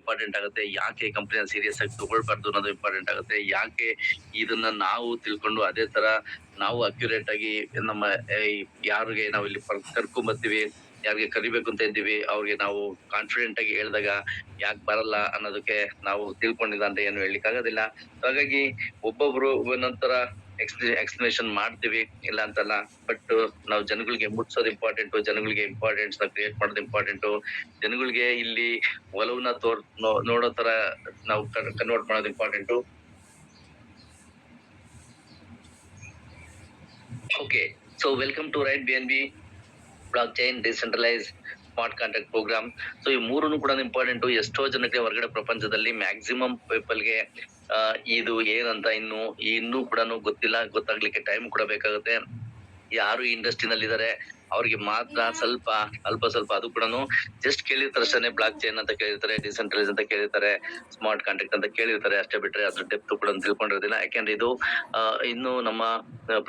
Important ಆಗುತ್ತೆ. ಯಾಕೆ ಕಂಪನಿನ ಸೀರಿಯಸ್ ಆಗಿ ತಗೊಳ್ಬಾರ್ದು ಅನ್ನೋದು ಇಂಪಾರ್ಟೆಂಟ್ ಆಗುತ್ತೆ. ಯಾಕೆ ಇದನ್ನ ನಾವು ತಿಳ್ಕೊಂಡು ಅದೇ ತರ ನಾವು ಅಕ್ಯುರೇಟ್ ಆಗಿ ನಮ್ಮ ಯಾರಿಗೆ ನಾವು ಇಲ್ಲಿ ಕರ್ಕೊಂಡ್ ಬರ್ತೀವಿ, ಯಾರಿಗೆ ಕರಿಬೇಕು ಅಂತ ಇದ್ದೀವಿ ಅವ್ರಿಗೆ ನಾವು ಕಾನ್ಫಿಡೆಂಟ್ ಆಗಿ ಹೇಳಿದಾಗ ಯಾಕೆ ಬರಲ್ಲ ಅನ್ನೋದಕ್ಕೆ ನಾವು ತಿಳ್ಕೊಂಡಿಲ್ಲ ಅಂತ ಏನು ಹೇಳಲಿಕ್ಕೆ ಆಗೋದಿಲ್ಲ. ಹಾಗಾಗಿ ಒಬ್ಬೊಬ್ರು ಒಂದೊಂದರ ಎಕ್ಸ್ಪ್ಲನೇಷನ್ ಮಾಡ್ತೀವಿ, ಇಲ್ಲ ಅಂತಲ್ಲ. ಬಟ್ ನಾವು ಜನಗಳಿಗೆ ಮುಟ್ಸೋದು ಇಂಪಾರ್ಟೆಂಟ್, ಜನಗಳಿಗೆ ಇಂಪಾರ್ಟೆನ್ಸ್ ನ ಕ್ರಿಯೇಟ್ ಮಾಡೋದು ಇಂಪಾರ್ಟೆಂಟ್, ಜನಗಳಿಗೆ ಇಲ್ಲಿ ಒಲವನ್ನ ನೋಡೋ ತರ ನಾವು ಕನ್ವರ್ಟ್ ಮಾಡೋದು important. Okay, so welcome to right BNB blockchain decentralise smart contract program. So ಈ ಮೂರನ್ನು ಕೂಡ ಇಂಪಾರ್ಟೆಂಟ್. ಎಷ್ಟೋ ಜನಕ್ಕೆ ಹೊರಗಡೆ ಪ್ರಪಂಚದಲ್ಲಿ ಮ್ಯಾಕ್ಸಿಮಮ್ ಪೀಪಲ್ಗೆ ಇದು ಏನಂತ ಇನ್ನೂ ಕೂಡ ಗೊತ್ತಾಗ್ಲಿಕ್ಕೆ ಟೈಮ್ ಕೂಡ ಬೇಕಾಗುತ್ತೆ. ಯಾರು ಇಂಡಸ್ಟ್ರಿನಲ್ಲಿ ಇದಾರೆ ಅವ್ರಿಗೆ ಮಾತ್ರ ಅಲ್ಪ ಸ್ವಲ್ಪ ಅದು ಕೂಡ ಜಸ್ಟ್ ಕೇಳಿರ್ತಾರೆ ಅಷ್ಟೇ. ಬ್ಲಾಕ್ ಚೈನ್ ಅಂತ ಕೇಳಿರ್ತಾರೆ, ಡಿಸೆಂಟ್ರಲೈಸ್ ಅಂತ ಕೇಳಿರ್ತಾರೆ, ಸ್ಮಾರ್ಟ್ ಕಾಂಟ್ರಾಕ್ಟ್ ಅಂತ ಕೇಳಿರ್ತಾರೆ, ಅಷ್ಟೇ ಬಿಟ್ರೆ ಅದ್ರ ಡೆಪ್ತ್ ಕೂಡ ತಿಳ್ಕೊಂಡಿರೋದಿಲ್ಲ. ಯಾಕೆಂದ್ರೆ ಇದು ಇನ್ನು ನಮ್ಮ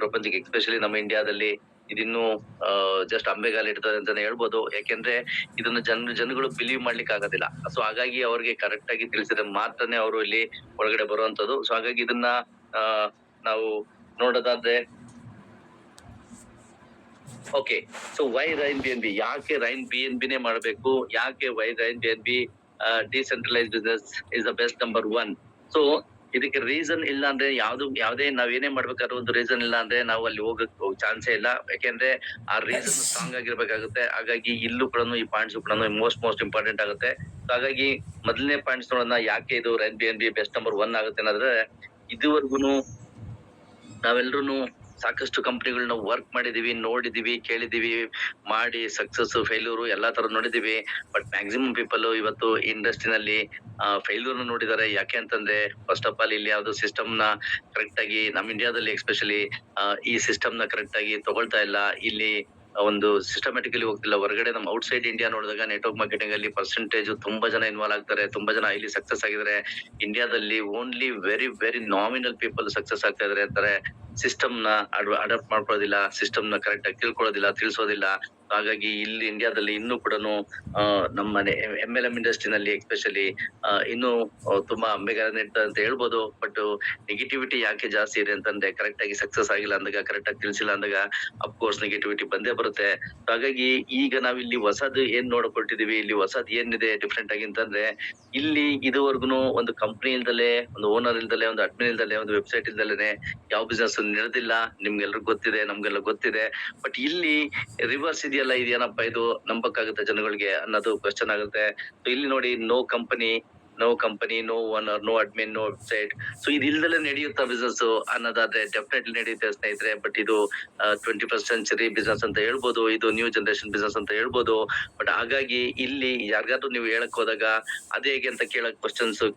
ಪ್ರಪಂಚಕ್ಕೆ ಎಸ್ಪೆಷಲಿ ನಮ್ಮ ಇಂಡಿಯಾದಲ್ಲಿ ಇದಿನ್ನು ಜಸ್ಟ್ ಅಂಬೆಗಾಲ್ ಇಡ್ತದೆ ಅಂತಾನೆ ಹೇಳ್ಬೋದು. ಯಾಕೆಂದ್ರೆ ಇದನ್ನ ಜನಗಳು ಬಿಲೀವ್ ಮಾಡ್ಲಿಕ್ಕೆ ಆಗೋದಿಲ್ಲ. ಸೊ ಹಾಗಾಗಿ ಅವ್ರಿಗೆ ಕರೆಕ್ಟ್ ಆಗಿ ತಿಳಿಸಿದ್ರೆ ಮಾತ್ರನೇ ಅವರು ಇಲ್ಲಿ ಒಳಗಡೆ ಬರುವಂತದ್ದು. ಸೊ ಹಾಗಾಗಿ ಇದನ್ನ ನಾವು ನೋಡೋದಾದ್ರೆ, okay, so why rain BNB, ಯಾಕೆ ರೈನ್ BNB ಮಾಡಬೇಕು, ಯಾಕೆ why rain BNB decentralise business is the best number 1. So ಇದಕ್ಕೆ ರೀಸನ್ ಇಲ್ಲ ಅಂದ್ರೆ ಯಾವ್ದೇ ನಾವೇನೇ ಮಾಡ್ಬೇಕಾದ್ರೂ ಒಂದು ರೀಸನ್ ಇಲ್ಲ ಅಂದ್ರೆ ನಾವು ಅಲ್ಲಿ ಹೋಗಕ್ ಚಾನ್ಸೇ ಇಲ್ಲ. ಯಾಕೆಂದ್ರೆ ಆ ರೀಸನ್ ಸ್ಟ್ರಾಂಗ್ ಆಗಿರ್ಬೇಕಾಗುತ್ತೆ. ಹಾಗಾಗಿ ಇಲ್ಲೂ ಕೂಡ ಈ ಪಾಯಿಂಟ್ಸ್ ಕೂಡ ಮೋಸ್ಟ್ ಇಂಪಾರ್ಟೆಂಟ್ ಆಗುತ್ತೆ. ಹಾಗಾಗಿ ಮೊದಲನೇ ಪಾಯಿಂಟ್ಸ್ ನೋಡೋಣ, ಯಾಕೆ ಇದು ರೈನ್ BNB ಬೆಸ್ಟ್ ನಂಬರ್ 1 ಆಗುತ್ತೆ ಅನ್ನೋದ್ರೆ, ಇದುವರೆಗೂ ನಾವೆಲ್ಲರೂ ಸಾಕಷ್ಟು ಕಂಪನಿಗಳನ್ನ ವರ್ಕ್ ಮಾಡಿದೀವಿ, ನೋಡಿದೀವಿ, ಕೇಳಿದೀವಿ, ಮಾಡಿ ಸಕ್ಸಸ್ ಫೇಲ್ಯೂರ್ ಎಲ್ಲಾ ತರ ನೋಡಿದೀವಿ. ಬಟ್ ಮ್ಯಾಕ್ಸಿಮಮ್ ಪೀಪಲ್ ಇವತ್ತು ಇಂಡಸ್ಟ್ರಿನಲ್ಲಿ ಫೇಲ್ಯೂರ್ ನೋಡಿದ್ದಾರೆ. ಯಾಕೆ ಅಂತಂದ್ರೆ, ಫಸ್ಟ್ ಆಫ್ ಆಲ್ ಇಲ್ಲಿ ಯಾವ್ದು ಸಿಸ್ಟಮ್ ನ ಕರೆಕ್ಟ್ ಆಗಿ ನಮ್ಮ ಇಂಡಿಯಾದಲ್ಲಿ ಎಸ್ಪೆಷಲಿ ಈ ಸಿಸ್ಟಮ್ ನ ಕರೆಕ್ಟ್ ಆಗಿ ತಗೊಳ್ತಾ ಇಲ್ಲ. ಇಲ್ಲಿ ಒಂದು ಸಿಸ್ಟಮ್ಯಾಟಿಕಲಿ ಹೋಗ್ತಿಲ್ಲ. ಹೊರಗಡೆ ನಮ್ಮ ಔಟ್ ಸೈಡ್ ಇಂಡಿಯಾ ನೋಡಿದಾಗ ನೆಟ್ವರ್ಕ್ ಮಾರ್ಕೆಟಿಂಗ್ ಅಲ್ಲಿ ಪರ್ಸೆಂಟೇಜ್ ತುಂಬಾ ಜನ ಇನ್ವಾಲ್ವ್ ಆಗ್ತಾರೆ, ತುಂಬಾ ಜನ ಇಲ್ಲಿ ಸಕ್ಸಸ್ ಆಗಿದ್ದಾರೆ. ಇಂಡಿಯಾದಲ್ಲಿ only very nominal people success ಆಗ್ತಾ ಇದಾರೆ ಅಂತಾರೆ. ಸಿಸ್ಟಮ್ ನ ಅಡಾಪ್ಟ್ ಮಾಡ್ಕೊಳ್ಳೋದಿಲ್ಲ, ಸಿಸ್ಟಮ್ ನ ಕರೆಕ್ಟ್ ಆಗಿ ತಿಳ್ಕೊಳ್ಳೋದಿಲ್ಲ, ತಿಳಿಸೋದಿಲ್ಲ. ಹಾಗಾಗಿ ಇಲ್ಲಿ ಇಂಡಿಯಾದಲ್ಲಿ ಇನ್ನೂ ಕೂಡ ನಮ್ಮ MLM ಇಂಡಸ್ಟ್ರಿನಲ್ಲಿ ಎಸ್ಪೆಷಲಿ ಇನ್ನು ತುಂಬಾ ಅಂಬೆಗಾಲನೆ ಅಂತ ಹೇಳ್ಬೋದು. ಬಟ್ ನೆಗೆಟಿವಿಟಿ ಯಾಕೆ ಜಾಸ್ತಿ ಇದೆ ಅಂತಂದ್ರೆ, ಕರೆಕ್ಟ್ ಆಗಿ ಸಕ್ಸಸ್ ಆಗಿಲ್ಲ ಅಂದಾಗ, ಕರೆಕ್ಟ್ ಆಗಿ ತಿಳಿಸಿಲ್ಲ ಅಂದಾಗ ಅಫ್ಕೋರ್ಸ್ ನೆಗೆಟಿವಿಟಿ ಬಂದೇ ಬರುತ್ತೆ. ಹಾಗಾಗಿ ಈಗ ನಾವ್ ಇಲ್ಲಿ ಹೊಸದು ಏನ್ ನೋಡ್ಕೊಳ್ತಿದೀವಿ, ಇಲ್ಲಿ ಹೊಸದ್ ಏನಿದೆ ಡಿಫ್ರೆಂಟ್ ಆಗಿ ಅಂತಂದ್ರೆ, ಇಲ್ಲಿ ಇದುವರೆಗೂ ಒಂದು ಕಂಪನಿ ಇಲ್ದಲೆ, ಒಂದು ಓನರ್ ಇಲ್ದಲೆ, ಒಂದು ಅಡ್ಮಿನ್ ಇಲ್ದಲೆ, ಒಂದು ವೆಬ್ಸೈಟ್ ಇಲ್ದಲೆ ಯಾವ ಬಿಸ್ನೆಸ್ ನಡೆದಿಲ್ಲ. ನಿಮ್ಗೆಲ್ರಿಗೂ ಗೊತ್ತಿದೆ, ನಮ್ಗೆಲ್ಲ ಗೊತ್ತಿದೆ. ಬಟ್ ಇಲ್ಲಿ ರಿವರ್ಸ್ ಇದೆಯಲ್ಲ, ಇದೇನಪ್ಪ ಇದು ನಂಬಕ್ಕಾಗುತ್ತೆ ಜನಗಳಿಗೆ ಅನ್ನೋದು ಕ್ವಶನ್ ಆಗುತ್ತೆ. ಇಲ್ಲಿ ನೋಡಿ, no company, no owner, no admin, no website. So ಇದಿಲ್ದಲೇ ನಡೆಯುತ್ತಾ ಬಿಸ್ನೆಸ್ ಅನ್ನೋದಾದ್ರೆ ಡೆಫಿನೆಟ್ಲಿ ನಡೆಯುತ್ತೆ ಸ್ನೇಹಿತರೆ. ಬಟ್ ಇದು 21st ಸೆಂಚುರಿ ಬಿಸ್ನೆಸ್ ಅಂತ ಹೇಳ್ಬೋದು, ಇದು ನ್ಯೂ ಜನರೇಷನ್ ಬಿಸ್ನೆಸ್ ಅಂತ ಹೇಳ್ಬೋದು. ಬಟ್ ಹಾಗಾಗಿ ಇಲ್ಲಿ ಯಾರಿಗಾದ್ರೂ ನೀವು ಹೇಳಕ್ ಹೋದಾಗ ಅದೇ ಹೇಗೆ ಅಂತ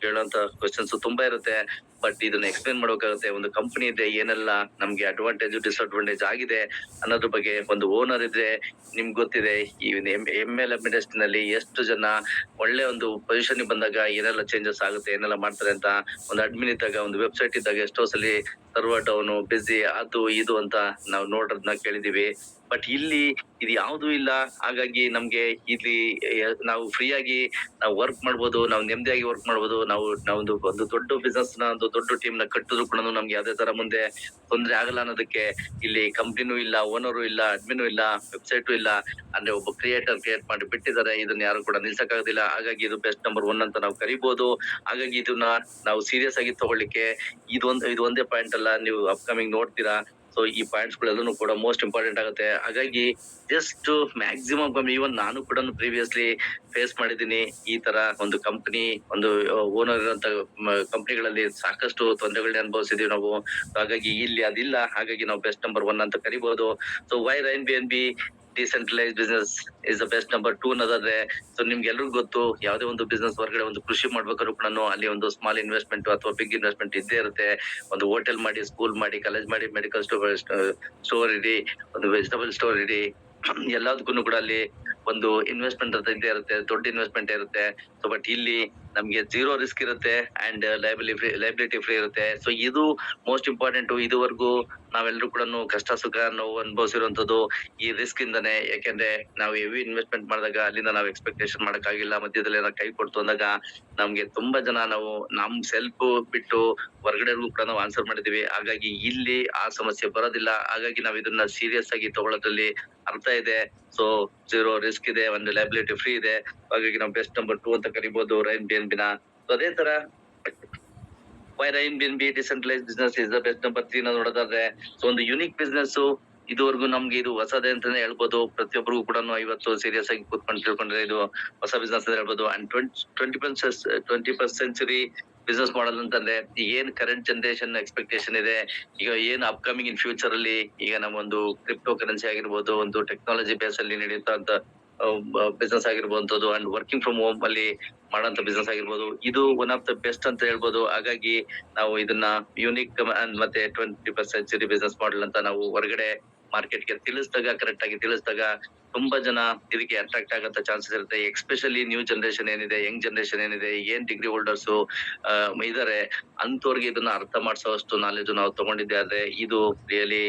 ಕೇಳೋಂತ ಕ್ವಶನ್ಸ್ ತುಂಬಾ ಇರುತ್ತೆ. ಬಟ್ ಇದನ್ನ ಎಕ್ಸ್ಪ್ಲೇನ್ ಮಾಡ್ಬೇಕಾಗುತ್ತೆ. ಒಂದು ಕಂಪನಿ ಇದ್ರೆ ಏನೆಲ್ಲ ನಮ್ಗೆ ಅಡ್ವಾಂಟೇಜ್ ಡಿಸ್ಅಡ್ವಾಂಟೇಜ್ ಆಗಿದೆ ಅನ್ನೋದ್ರ ಬಗ್ಗೆ, ಒಂದು ಓನರ್ ಇದ್ರೆ ನಿಮ್ಗೆ ಗೊತ್ತಿದೆ ಈ MLM ಇಂಡಸ್ಟ್ರಿನಲ್ಲಿ ಎಷ್ಟು ಜನ ಒಳ್ಳೆ ಒಂದು ಪೊಸಿಷನ್ ಬಂದಾಗ ಏನೆಲ್ಲ ಚೇಂಜಸ್ ಆಗುತ್ತೆ, ಏನೆಲ್ಲ ಮಾಡ್ತಾರೆ ಅಂತ. ಒಂದು ಅಡ್ಮಿನ್ ಇದ್ದಾಗ, ಒಂದು ವೆಬ್ಸೈಟ್ ಇದ್ದಾಗ ಎಷ್ಟೋ ಸಲಿ ಸರ್ವರ್ ಡೌನು, ಬಿಸಿ, ಅದು ಇದು ಅಂತ ನಾವು ನೋಡೋದನ್ನ ಕೇಳಿದೀವಿ. ಬಟ್ ಇಲ್ಲಿ ಇದು ಯಾವ್ದು ಇಲ್ಲ. ಹಾಗಾಗಿ ನಮ್ಗೆ ಇಲ್ಲಿ ನಾವು ಫ್ರೀ ಆಗಿ ನಾವು ವರ್ಕ್ ಮಾಡ್ಬೋದು, ನಾವು ನೆಮ್ಮದಿಯಾಗಿ ವರ್ಕ್ ಮಾಡ್ಬೋದು. ನಾವು ಒಂದು ದೊಡ್ಡ ಬಿಸ್ನೆಸ್ ನ, ಒಂದು ದೊಡ್ಡ ಟೀಮ್ ನ ಕಟ್ಟಿದ್ರು ಕೂಡ ನಮ್ಗೆ ಯಾವ್ದೇ ತರ ಮುಂದೆ ತೊಂದ್ರೆ ಆಗಲ್ಲ ಅನ್ನೋದಕ್ಕೆ ಇಲ್ಲಿ ಕಂಪ್ನಿನೂ ಇಲ್ಲ, ಓನರು ಇಲ್ಲ, ಅಡ್ಮಿನೂ ಇಲ್ಲ, ವೆಬ್ಸೈಟು ಇಲ್ಲ. ಅಂದ್ರೆ ಒಬ್ಬ ಕ್ರಿಯೇಟ್ ಮಾಡಿ ಬಿಟ್ಟಿದ್ದಾರೆ. ಇದನ್ನ ಯಾರು ಕೂಡ ನಿಲ್ಸಕ್ಕಾಗೋದಿಲ್ಲ. ಹಾಗಾಗಿ ಇದು ಬೆಸ್ಟ್ ನಂಬರ್ 1 ಅಂತ ನಾವು ಕರಿಬಹುದು. ಹಾಗಾಗಿ ಇದನ್ನ ನಾವು ಸೀರಿಯಸ್ ಆಗಿ ತಗೊಳ್ಳಿಕ್ಕೆ ಇದು ಒಂದೇ ಪಾಯಿಂಟ್ ಅಲ್ಲ, ನೀವು ಅಪ್ಕಮಿಂಗ್ ನೋಡ್ತೀರಾ. ಸೊ ಈ ಪಾಯಿಂಟ್ಸ್ ಗಳೆಲ್ಲೂ ಕೂಡ ಮೋಸ್ಟ್ ಇಂಪಾರ್ಟೆಂಟ್ ಆಗುತ್ತೆ. ಹಾಗಾಗಿ ಜಸ್ಟ್ ಮ್ಯಾಕ್ಸಿಮಮ್ ಈವನ್ ನಾನು ಕೂಡ ಪ್ರೀವಿಯಸ್ಲಿ ಫೇಸ್ ಮಾಡಿದ್ದೀನಿ ಈ ತರ ಒಂದು ಕಂಪನಿ, ಒಂದು ಓನರ್ ಇರುವಂತ ಕಂಪನಿಗಳಲ್ಲಿ ಸಾಕಷ್ಟು ತೊಂದರೆಗಳನ್ನ ಅನುಭವಿಸಿದೀವಿ ನಾವು. ಹಾಗಾಗಿ ಇಲ್ಲಿ ಅದಿಲ್ಲ. ಹಾಗಾಗಿ ನಾವು ಬೆಸ್ಟ್ ನಂಬರ್ 1 ಅಂತ ಕರಿಬಹುದು. So why rain BNB decentralise business is the best number 2 ಅನ್ನೋದಾದ್ರೆ, ಸೊ ನಿಮ್ಗೆ ಎಲ್ರಿಗೂ ಗೊತ್ತು, ಯಾವ್ದೇ ಒಂದು ಬಿಸ್ನೆಸ್ ಹೊರಗಡೆ ಒಂದು ಕೃಷಿ ಮಾಡ್ಬೇಕಾದ್ರೂ ಕೂಡ ಅಲ್ಲಿ ಒಂದು ಸ್ಮಾಲ್ ಇನ್ವೆಸ್ಟ್ಮೆಂಟ್ ಅಥವಾ ಬಿಗ್ ಇನ್ವೆಸ್ಟ್ಮೆಂಟ್ ಇದ್ದೇ ಇರುತ್ತೆ. ಒಂದು ಹೋಟೆಲ್ ಮಾಡಿ, ಸ್ಕೂಲ್ ಮಾಡಿ, ಕಾಲೇಜ್ ಮಾಡಿ, ಮೆಡಿಕಲ್ ಸ್ಟೋರ್ ಇಡಿ, ಒಂದು ವೆಜಿಟಬಲ್ ಸ್ಟೋರ್ ಇಡಿ, ಎಲ್ಲದಕ್ಕೂ ಕೂಡ ಅಲ್ಲಿ ಒಂದು ಇನ್ವೆಸ್ಟ್ಮೆಂಟ್ ಅಂತ ಇದ್ದೇ ಇರುತ್ತೆ, ದೊಡ್ಡ ಇನ್ವೆಸ್ಟ್ಮೆಂಟ್ ಇರುತ್ತೆ. ಸೊ ಬಟ್ ಇಲ್ಲಿ ನಮ್ಗೆ ಜೀರೋ ರಿಸ್ಕ್ ಇರುತ್ತೆ ಅಂಡ್ ಲೈಬಿಲಿಟಿ ಫ್ರೀ ಇರುತ್ತೆ. ಸೊ ಇದು ಮೋಸ್ಟ್ ಇಂಪಾರ್ಟೆಂಟ್. ಇದುವರೆಗೂ ನಾವೆಲ್ಲರೂ ಕೂಡ ಕಷ್ಟ ಸುಖ ನೋವು ಅನುಭವಿಸಿರುವಂತದ್ದು ಈ ರಿಸ್ಕ್ ಇಂದಾನೆ. ಯಾಕೆಂದ್ರೆ ನಾವು ಹೆವಿ ಇನ್ವೆಸ್ಟ್ಮೆಂಟ್ ಮಾಡಿದಾಗ ಅಲ್ಲಿಂದ ನಾವು ಎಕ್ಸ್ಪೆಕ್ಟೇಷನ್ ಮಾಡಕ್ಕಾಗಿಲ್ಲ, ಮಧ್ಯದಲ್ಲಿ ಏನೋ ಕೈ ಕೊಡ್ತು ಅಂದಾಗ ನಮ್ಗೆ ತುಂಬಾ ಜನ ನಾವು ನಮ್ ಸೆಲ್ಫ್ ಬಿಟ್ಟು ಹೊರಗಡೆಗೂ ಕೂಡ ನಾವು ಆನ್ಸರ್ ಮಾಡಿದೀವಿ. ಹಾಗಾಗಿ ಇಲ್ಲಿ ಆ ಸಮಸ್ಯೆ ಬರೋದಿಲ್ಲ. ಹಾಗಾಗಿ ನಾವ್ ಇದನ್ನ ಸೀರಿಯಸ್ ಆಗಿ ತಗೊಳ್ಳೋದ್ರಲ್ಲಿ ಅರ್ಥ ಇದೆ. ಸೊ ಜೀರೋ ರಿಸ್ಕ್ ಇದೆ, ಒಂದು ಲೈಬಿಲಿಟಿ ಫ್ರೀ ಇದೆ. ಹಾಗಾಗಿ ನಾವು ಬೆಸ್ಟ್ ನಂಬರ್ 2 ಅಂತ ಕರಿಬಹುದು ರೈನ್ ಬಿ ಎನ್ ಬಿನ. ಸೊ ಅದೇ ತರ why rain B N B decentralise business is the best number 3 ನೋಡೋದಾದ್ರೆ, ಸೊ ಒಂದು ಯುನಿಕ್ ಬಿಸ್ನೆಸ್. ಇದುವರೆಗೂ ನಮ್ಗೆ ಇದು ಹೊಸದೇ ಅಂತಾನೆ ಹೇಳ್ಬೋದು. ಪ್ರತಿಯೊಬ್ಬರಿಗೂ ಕೂಡ ಇವತ್ತು ಸೀರಿಯಸ್ ಆಗಿ ಕೂತ್ಕೊಂಡು ತಿಳ್ಕೊಂಡ್ರೆ ಇದು ಹೊಸ ಬಿಸ್ನೆಸ್ ಅಂತ ಹೇಳ್ಬೋದು. ಅಂಡ್ 21st ಸೆಂಚುರಿ ಬಿಸ್ನೆಸ್ ಮಾಡಲ್ ಅಂತಂದ್ರೆ ಏನ್ ಕರೆಂಟ್ ಜನರೇಷನ್ ಎಕ್ಸ್ಪೆಕ್ಟೇಷನ್ ಇದೆ, ಈಗ ಏನ್ ಅಪ್ಕಮಿಂಗ್ ಇನ್ ಫ್ಯೂಚರ್ ಅಲ್ಲಿ ಈಗ ನಮ್ಮೊಂದು ಕ್ರಿಪ್ಟೋ ಕರೆನ್ಸಿ ಆಗಿರ್ಬೋದು, ಒಂದು ಟೆಕ್ನಾಲಜಿ ಬೇಸ್ ಅಲ್ಲಿ ನಡೆಯುವಂತ ಬಿಸ್ನೆಸ್ ಆಗಿರ್ಬೋದು, ಅಂಡ್ ವರ್ಕಿಂಗ್ ಫ್ರಮ್ ಹೋಮ್ ಅಲ್ಲಿ ಮಾಡೋಂತ ಬಿಸ್ನೆಸ್ ಆಗಿರ್ಬೋದು, ಇದು ಒನ್ ಆಫ್ ದ ಬೆಸ್ಟ್ ಅಂತ ಹೇಳ್ಬೋದು. ಹಾಗಾಗಿ ನಾವು ಇದನ್ನ ಯೂನಿಕ್ ಮತ್ತೆ 21st ಸೆಂಚುರಿ ಬಿಸ್ನೆಸ್ ಮಾಡಲ್ ಅಂತ ನಾವು ಹೊರಗಡೆ ಮಾರ್ಕೆಟ್ಗೆ ತಿಳಿಸಿದಾಗ, ಕರೆಕ್ಟ್ ಆಗಿ ತಿಳಿಸಿದಾಗ ತುಂಬಾ ಜನ ಇದಕ್ಕೆ ಅಟ್ರಾಕ್ಟ್ ಆಗಂತ ಚಾನ್ಸಸ್ ಇರುತ್ತೆ. ಎಕ್ಸ್ಪೆಷಲಿ ನ್ಯೂ ಜನರೇಷನ್ ಏನಿದೆ, ಯಂಗ್ ಜನರೇಷನ್ ಏನಿದೆ, ಏನ್ ಡಿಗ್ರಿ ಹೋಲ್ಡರ್ಸ್ ಇದಾರೆ ಅಂತವ್ರಿಗೆ ಇದನ್ನ ಅರ್ಥ ಮಾಡಿಸೋಷ್ಟು ನಾಲೆಜ್ ನಾವು ತಗೊಂಡಿದ್ದೆ ಆದ್ರೆ ಇದು ರಿಯಲಿ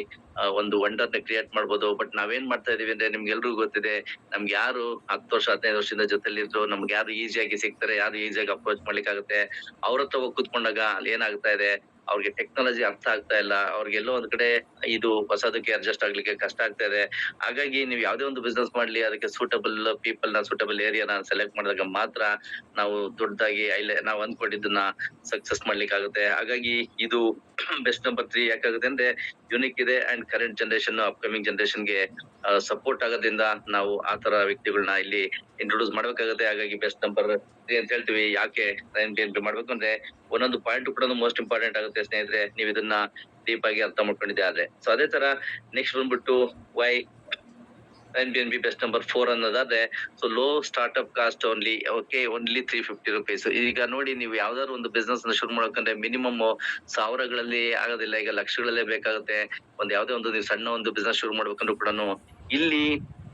ಒಂದು ವಂಡರ್ ನ ಕ್ರಿಯೇಟ್ ಮಾಡ್ಬೋದು. ಬಟ್ ನಾವೇನ್ ಮಾಡ್ತಾ ಇದೀವಿ ಅಂದ್ರೆ ನಿಮ್ಗೆ ಎಲ್ರಿಗೂ ಗೊತ್ತಿದೆ, ನಮ್ಗೆ ಯಾರು 10 ವರ್ಷ 15 ವರ್ಷದಿಂದ ಜೊತೆಲಿ ಇದ್ರು, ನಮ್ಗೆ ಯಾರು ಈಸಿಯಾಗಿ ಸಿಗ್ತಾರೆ, ಯಾರು ಈಸಿಯಾಗಿ ಅಪ್ರೋಚ್ ಮಾಡ್ಲಿಕ್ಕೆ ಆಗುತ್ತೆ, ಅವ್ರ ಹತ್ರ ಹೋಗಿ ಕೂತ್ಕೊಂಡಾಗ ಅಲ್ಲಿ ಏನಾಗ್ತಾ ಇದೆ, ಅವ್ರಿಗೆ ಟೆಕ್ನಾಲಜಿ ಅರ್ಥ ಆಗ್ತಾ ಇಲ್ಲ, ಅವ್ರಿಗೆ ಎಲ್ಲೋ ಒಂದ್ ಕಡೆ ಇದು ಹೊಸದಕ್ಕೆ ಅಡ್ಜಸ್ಟ್ ಆಗ್ಲಿಕ್ಕೆ ಕಷ್ಟ ಆಗ್ತಾ ಇದೆ. ಹಾಗಾಗಿ ನೀವು ಯಾವ್ದೇ ಒಂದು ಬಿಸ್ನೆಸ್ ಮಾಡ್ಲಿ, ಅದಕ್ಕೆ ಸೂಟಬಲ್ ಪೀಪಲ್ ನ, ಸೂಟಬಲ್ ಏರಿಯಾನ ಸೆಲೆಕ್ಟ್ ಮಾಡಿದಾಗ ಮಾತ್ರ ನಾವು ದೊಡ್ಡದಾಗಿ ನಾವು ಅಂದ್ಕೊಂಡಿದ್ದನ್ನ ಸಕ್ಸಸ್ ಮಾಡ್ಲಿಕ್ಕೆ ಆಗುತ್ತೆ. ಹಾಗಾಗಿ ಇದು ಬೆಸ್ಟ್ ನಂಬರ್ 3 ಯಾಕಾಗುತ್ತೆ ಅಂದ್ರೆ ಯುನಿಕ್ ಇದೆ ಅಂಡ್ ಕರೆಂಟ್ ಜನರೇಷನ್, ಅಪ್ಕಮಿಂಗ್ ಜನರೇಷನ್ಗೆ ಸಪೋರ್ಟ್ ಆಗೋದ್ರಿಂದ ನಾವು ಆ ತರ ವ್ಯಕ್ತಿಗಳನ್ನ ಇಲ್ಲಿ ಇಂಟ್ರೊಡ್ಯೂಸ್ ಮಾಡ್ಬೇಕಾಗುತ್ತೆ. ಹಾಗಾಗಿ ಬೆಸ್ಟ್ ನಂಬರ್ 3 ಅಂತ ಹೇಳ್ತೀವಿ. ಯಾಕೆ ರೈನ್ ಬಿ ಎನ್ ಬಿ ಮಾಡ್ಬೇಕು ಅಂದ್ರೆ ಒಂದೊಂದು ಪಾಯಿಂಟ್ ಕೂಡ ಮೋಸ್ಟ್ ಇಂಪಾರ್ಟೆಂಟ್ ಆಗುತ್ತೆ ಸ್ನೇಹಿತರೆ, ನೀವು ಇದನ್ನ ಡೀಪ್ ಆಗಿ ಅರ್ಥ ಮಾಡ್ಕೊಂಡಿದ್ದೆ ಆದ್ರೆ. ಸೊ ಅದೇ ತರ ನೆಕ್ಸ್ಟ್ ಬಂದ್ಬಿಟ್ಟು why rain B N B best number 4 ಅನ್ನೋದಾದ್ರೆ, so low startup cost only 350 rupees. ಈಗ ನೋಡಿ, ನೀವು ಯಾವ್ದಾದ್ರು ಒಂದು ಬಿಸ್ನೆಸ್ ನ ಶುರು ಮಾಡ್ಬೇಕಂದ್ರೆ ಮಿನಿಮಮ್ ಸಾವಿರಗಳಲ್ಲಿ ಆಗೋದಿಲ್ಲ, ಈಗ ಲಕ್ಷಗಳಲ್ಲೇ ಬೇಕಾಗುತ್ತೆ. ಯಾವ್ದೇ ಒಂದು ನೀವು ಸಣ್ಣ ಒಂದು ಬಿಸ್ನೆಸ್ ಶುರು ಮಾಡ್ಬೇಕಂದ್ರೂ ಕೂಡ ಇಲ್ಲಿ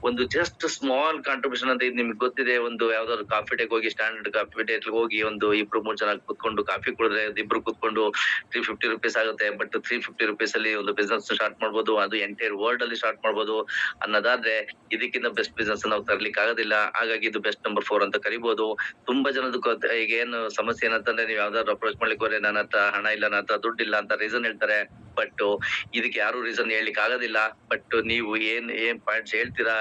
ಒಂದು ಜಸ್ಟ್ ಸ್ಮಾಲ್ ಕಾಂಟ್ರಿಬ್ಯೂಷನ್ ಅಂತ, ಇದು ನಿಮ್ಗೆ ಗೊತ್ತಿದೆ. ಒಂದು ಯಾವ್ದಾದ್ರು ಕಾಫಿ ಡೇಗೆ ಹೋಗಿ, ಸ್ಟ್ಯಾಂಡರ್ಡ್ ಕಾಫಿ ಡೇ ಹೋಗಿ ಒಂದು 2-3 ಜನ ಕುತ್ಕೊಂಡು ಕಾಫಿ ಕುಡಿದ್ರೆ ಇಬ್ರು ಕುತ್ಕೊಂಡು 350 rupees ಆಗುತ್ತೆ. ಬಟ್ 350 rupees ಅಲ್ಲಿ ಒಂದು ಬಿಸ್ನೆಸ್ ಸ್ಟಾರ್ಟ್ ಮಾಡ್ಬೋದು, ಅದು ಎಂಟೈರ್ ವರ್ಲ್ಡ್ ಅಲ್ಲಿ ಸ್ಟಾರ್ಟ್ ಮಾಡ್ಬೋದು ಅನ್ನೋದಾದ್ರೆ ಇದಕ್ಕಿಂತ ಬೆಸ್ಟ್ ಬಿಸ್ನೆಸ್ ನಾವು ತರ್ಲಿಕ್ಕೆ ಆಗೋದಿಲ್ಲ. ಹಾಗಾಗಿ ಇದು ಬೆಸ್ಟ್ ನಂಬರ್ 4 ಅಂತ ಕರಿಬಹುದು. ತುಂಬಾ ಜನದ ಈಗ ಏನು ಸಮಸ್ಯೆ ಏನಂತಂದ್ರೆ, ನೀವು ಯಾವ್ದಾದ್ರು ಅಪ್ರೋಚ್ ಮಾಡ್ಲಿಕ್ಕೆ ಹೋದ್ರೆ ನನ್ನ ಹತ್ರ ಹಣ ಇಲ್ಲ, ನನ್ನ ಹತ್ರ ದುಡ್ಡಿಲ್ಲ ಅಂತ ರೀಸನ್ ಹೇಳ್ತಾರೆ. ಬಟ್ ಇದಕ್ಕೆ ಯಾರು ರೀಸನ್ ಹೇಳ್ಲಿಕ್ಕೆ ಆಗೋದಿಲ್ಲ. ಬಟ್ ನೀವು ಏನ್ ಪಾಯಿಂಟ್ಸ್ ಹೇಳ್ತೀರಾ,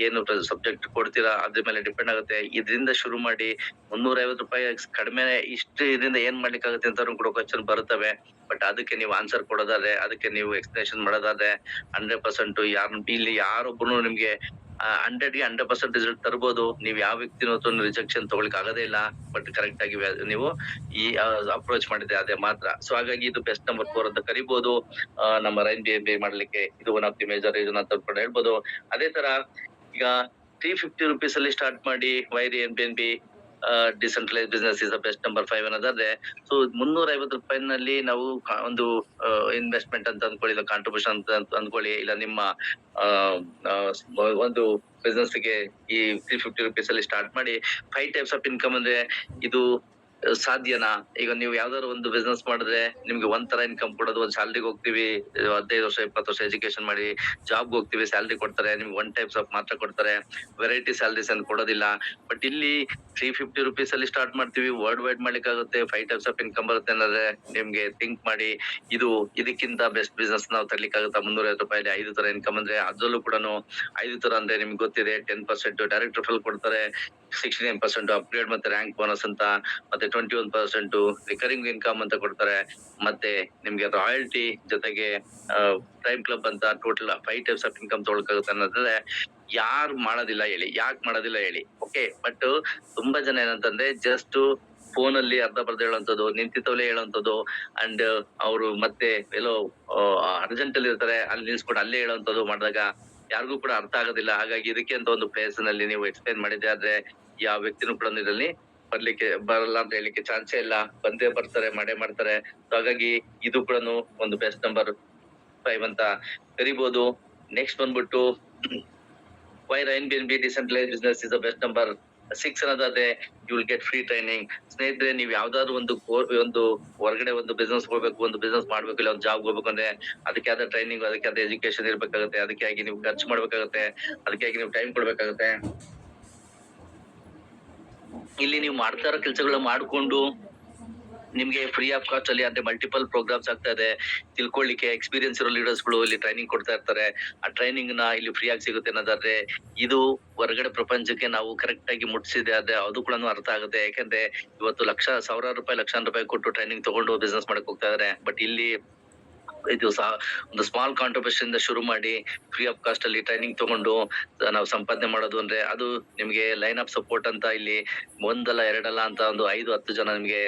ಏನು ಸಬ್ಜೆಕ್ಟ್ ಕೊಡ್ತೀರಾ ಅದ್ರ ಮೇಲೆ ಡಿಪೆಂಡ್ ಆಗುತ್ತೆ. ಇದರಿಂದ ಶುರು ಮಾಡಿ 350 ರೂಪಾಯಿ ಕಡಿಮೆ, ಇಷ್ಟು ಇದರಿಂದ ಏನ್ ಮಾಡ್ಲಿಕ್ಕೆ ಆಗುತ್ತೆ ಅಂತ ಕೂಡ ಕ್ವಶನ್ ಬರುತ್ತವೆ. ಬಟ್ ಅದಕ್ಕೆ ನೀವು ಆನ್ಸರ್ ಕೊಡೋದಾದ್ರೆ, ಅದಕ್ಕೆ ನೀವು ಎಕ್ಸ್ಪ್ಲನೇಷನ್ ಮಾಡೋದಾದ್ರೆ 100% ಇಲ್ಲಿ ಯಾರೊಬ್ಬರು ನಿಮ್ಗೆ 100ಗೆ 100% ರಿಸಲ್ಟ್ ತರ್ಬೋದು. ನೀವು ಯಾವ ವ್ಯಕ್ತಿನ ರಿಜೆಕ್ಷನ್ ತಗೊಳ್ಳಿಕ್ ಆಗೋದೇ ಇಲ್ಲ. ಬಟ್ ಕರೆಕ್ಟ್ ಆಗಿ ನೀವು ಈ ಅಪ್ರೋಚ್ ಮಾಡಿದ್ರೆ ಅದೇ ಮಾತ್ರ. ಸೊ ಹಾಗಾಗಿ ಇದು ಬೆಸ್ಟ್ ನಂಬರ್ 4 ಅಂತ ಕರಿಬಹುದು. ನಮ್ಮ ರೈನ್ ಬಿ ಎನ್ ಬಿ ಮಾಡ್ಲಿಕ್ಕೆ ಇದು one of the major reason ಅಂತ ಕೂಡ ಹೇಳ್ಬೋದು. ಅದೇ ತರ ಈಗ 350 rupees ಅಲ್ಲಿ ಸ್ಟಾರ್ಟ್ ಮಾಡಿ why rain B N B decentralise business is the best number 5 ಅನ್ನೋದಾದ್ರೆ, ಸೊ 350 ರೂಪಾಯಿನಲ್ಲಿ ನಾವು ಒಂದು ಇನ್ವೆಸ್ಟ್ಮೆಂಟ್ ಅಂತ ಅಂದ್ಕೊಳ್ಳಿ, ಇಲ್ಲ ಕಾಂಟ್ರಿಬ್ಯೂಷನ್ ಅಂತ ಅಂದ್ಕೊಳ್ಳಿ, ಇಲ್ಲ ನಿಮ್ಮ ಒಂದು ಬಿಸ್ನೆಸ್ ಗೆ ಈ 350 rupees ಅಲ್ಲಿ ಸ್ಟಾರ್ಟ್ ಮಾಡಿ 5 types ಆಫ್ ಇನ್ಕಮ್ ಅಂದ್ರೆ ಇದು ಸಾಧ್ಯನಾ? ಈಗ ನೀವು ಯಾವ್ದಾದ್ರು ಒಂದು ಬಿಸ್ನೆಸ್ ಮಾಡಿದ್ರೆ ನಿಮ್ಗೆ ಒಂಥರ ಇನ್ಕಮ್ ಕೊಡೋದು, ಒಂದ್ ಸ್ಯಾಲ್ರಿಗೆ ಹೋಗ್ತೀವಿ, 15 ವರ್ಷ 20 ವರ್ಷ ಎಜುಕೇಶನ್ ಮಾಡಿ ಜಾಬ್ ಹೋಗ್ತೀವಿ, ಸ್ಯಾಲ್ರಿ ಕೊಡ್ತಾರೆ, ನಿಮ್ಗೆ 1 types ಆಫ್ ಮಾತ್ರ ಕೊಡ್ತಾರೆ, ವೆರೈಟಿ ಸ್ಯಾಲ್ರೀಸ್ ಅಂತ ಕೊಡೋದಿಲ್ಲ. ಬಟ್ ಇಲ್ಲಿ 350 rupees ಅಲ್ಲಿ ಸ್ಟಾರ್ಟ್ ಮಾಡ್ತೀವಿ, ವರ್ಲ್ಡ್ ವೈಡ್ ಮಾಡ್ಲಿಕ್ಕೆ ಆಗುತ್ತೆ, 5 types ಆಫ್ ಇನ್ಕಮ್ ಬರುತ್ತೆ ಅನ್ನೋದ್ರೆ ನಿಮ್ಗೆ ಥಿಂಕ್ ಮಾಡಿ, ಇದಕ್ಕಿಂತ ಬೆಸ್ಟ್ ಬಿಸ್ನೆಸ್ ನಾವು ತರ್ಲಿಕ್ಕೆ ಆಗುತ್ತಾ? 350 ರೂಪಾಯಿ 5 ತರ ಇನ್ಕಮ್ ಅಂದ್ರೆ, ಅದ್ರಲ್ಲೂ ಕೂಡ 5 ತರ ಅಂದ್ರೆ ನಿಮ್ಗೆ ಗೊತ್ತಿದೆ, 10% ಡೈರೆಕ್ಟ್ ರೆಫರಲ್ ಕೊಡ್ತಾರೆ, 69% ಅಪ್ಗ್ರೇಡ್ ಮತ್ತೆ ರ್ಯಾಂಕ್ ಬೋನಸ್ ಅಂತ, ಮತ್ತೆ 21% ರಿಕರಿಂಗ್ ಇನ್ಕಮ್ ಅಂತ ಕೊಡ್ತಾರೆ, ಮತ್ತೆ ನಿಮ್ಗೆ ರಾಯಲ್ಟಿ ಜೊತೆಗೆ ಪ್ರೈಮ್ ಕ್ಲಬ್ ಅಂತ ಟೋಟಲ್ 5 types ಆಫ್ ಇನ್ಕಮ್ ತಗೊಳಕಾಗುತ್ತೆ ಅನ್ನೋದ್ರೆ ಯಾರು ಮಾಡೋದಿಲ್ಲ ಹೇಳಿ? ಯಾಕೆ ಮಾಡೋದಿಲ್ಲ ಹೇಳಿ? ಓಕೆ, ಬಟ್ ತುಂಬಾ ಜನ ಏನಂತಂದ್ರೆ ಜಸ್ಟ್ ಫೋನ್ ಅಲ್ಲಿ ಅರ್ಧ ಬರ್ದ ಹೇಳುವಂತದ್ದು, ನಿಂತಿತ್ತವಲೇ ಹೇಳುವಂತದ್ದು, ಅಂಡ್ ಅವರು ಮತ್ತೆ ಎಲ್ಲೋ ಅರ್ಜೆಂಟ್ ಅಲ್ಲಿ ಇರ್ತಾರೆ, ಅಲ್ಲಿ ನಿಲ್ಸ್ಕೊಂಡು ಅಲ್ಲೇ ಹೇಳುವಂತದ್ದು ಮಾಡಿದಾಗ ಯಾರಿಗೂ ಕೂಡ ಅರ್ಥ ಆಗೋದಿಲ್ಲ. ಹಾಗಾಗಿ ಇದಕ್ಕೆ ಅಂತ ಒಂದು ಪ್ಲೇಸ್ ನಲ್ಲಿ ನೀವು ಎಕ್ಸ್ಪ್ಲೈನ್ ಮಾಡಿದ್ರೆ ಆದ್ರೆ ಯಾವ ವ್ಯಕ್ತಿನೂ ಕೂಡ ಇದರಲ್ಲಿ ಬರ್ಲಿಕ್ಕೆ ಬರಲ್ಲ ಅಂತ ಹೇಳಿಕ್ಕೆ ಚಾನ್ಸೇ ಇಲ್ಲ. ಬಂದೇ ಬರ್ತಾರೆ, ಮಾಡೇ ಮಾಡ್ತಾರೆ. ಹಾಗಾಗಿ ಇದು ಕೂಡ ಒಂದು ಬೆಸ್ಟ್ ನಂಬರ್ 5 ಅಂತ ಕರಿಬಹುದು. ನೆಕ್ಸ್ಟ್ ಬಂದ್ಬಿಟ್ಟು why rain B N B decentralise business is the best number six ಅನ್ನೋದಾದ್ರೆ you will get free training. ಸ್ನೇಹಿತರೆ, ನೀವು ಯಾವ್ದಾದ್ರು ಒಂದು ಹೊರಗಡೆ ಒಂದು ಬಿಸ್ನೆಸ್ ಹೋಗ್ಬೇಕು, ಒಂದು ಬಿಸ್ನೆಸ್ ಮಾಡ್ಬೇಕು, ಇಲ್ಲ ಒಂದು ಜಾಬ್ ಹೋಗ್ಬೇಕು ಅಂದ್ರೆ ಅದಕ್ಕೆ ಆದ ಟ್ರೈನಿಂಗ್, ಅದಕ್ಕೆ ಆದ ಎಜುಕೇಶನ್ ಇರ್ಬೇಕಾಗುತ್ತೆ. ಅದಕ್ಕಾಗಿ ನೀವು ಖರ್ಚು ಮಾಡ್ಬೇಕಾಗುತ್ತೆ, ಅದಕ್ಕಾಗಿ ನೀವು ಟೈಮ್ ಕೊಡ್ಬೇಕಾಗುತ್ತೆ. ಇಲ್ಲಿ ನೀವು ಮಾಡ್ತಾ ಇರೋ ಕೆಲಸಗಳನ್ನ ಮಾಡ್ಕೊಂಡು ನಿಮ್ಗೆ ಫ್ರೀ ಆಫ್ ಕಾಸ್ಟ್ ಅಲ್ಲಿ ಅಂದ್ರೆ ಮಲ್ಟಿಪಲ್ ಪ್ರೋಗ್ರಾಮ್ಸ್ ಆಗ್ತಾ ಇದೆ. ತಿಳ್ಕೊಳ್ಳಿಕ್ಕೆ ಎಕ್ಸ್ಪೀರಿಯನ್ಸ್ ಇರೋ ಲೀಡರ್ಸ್ ಗಳು ಇಲ್ಲಿ ಟ್ರೈನಿಂಗ್ ಕೊಡ್ತಾ ಇರ್ತಾರೆ. ಆ ಟ್ರೈನಿಂಗ್ ನ ಇಲ್ಲಿ ಫ್ರೀ ಆಗಿ ಸಿಗುತ್ತೆ ಅನ್ನೋದಾದ್ರೆ ಇದು ಹೊರಗಡೆ ಪ್ರಪಂಚಕ್ಕೆ ನಾವು ಕರೆಕ್ಟ್ ಆಗಿ ಮುಟ್ಸಿದೆ ಆದ್ರೆ ಅದು ಕೂಡ ಅರ್ಥ ಆಗುತ್ತೆ. ಯಾಕಂದ್ರೆ ಇವತ್ತು ಸಾವಿರಾರು ರೂಪಾಯಿ, ಲಕ್ಷಾಂತರ ರೂಪಾಯಿ ಕೊಟ್ಟು ಟ್ರೈನಿಂಗ್ ತಗೊಂಡು ಬಿಸ್ನೆಸ್ ಮಾಡಕ್ ಹೋಗ್ತಾ ಇದಾರೆ. ಬಟ್ ಇಲ್ಲಿ ಇದು ಒಂದು ಸ್ಮಾಲ್ ಕಾಂಟ್ರಿಬ್ಯೂಷನ್ ಇಂದ ಶುರು ಮಾಡಿ ಫ್ರೀ ಆಫ್ ಕಾಸ್ಟ್ ಅಲ್ಲಿ ಟ್ರೈನಿಂಗ್ ತಗೊಂಡು ನಾವು ಸಂಪಾದನೆ ಮಾಡೋದು ಅಂದ್ರೆ ಅದು ನಿಮ್ಗೆ ಲೈನ್ ಆಫ್ ಸಪೋರ್ಟ್ ಅಂತ ಇಲ್ಲಿ ಒಂದಲ್ಲ ಎರಡಲ್ಲ ಅಂತ ಒಂದು 5-10 ಜನ ನಿಮ್ಗೆ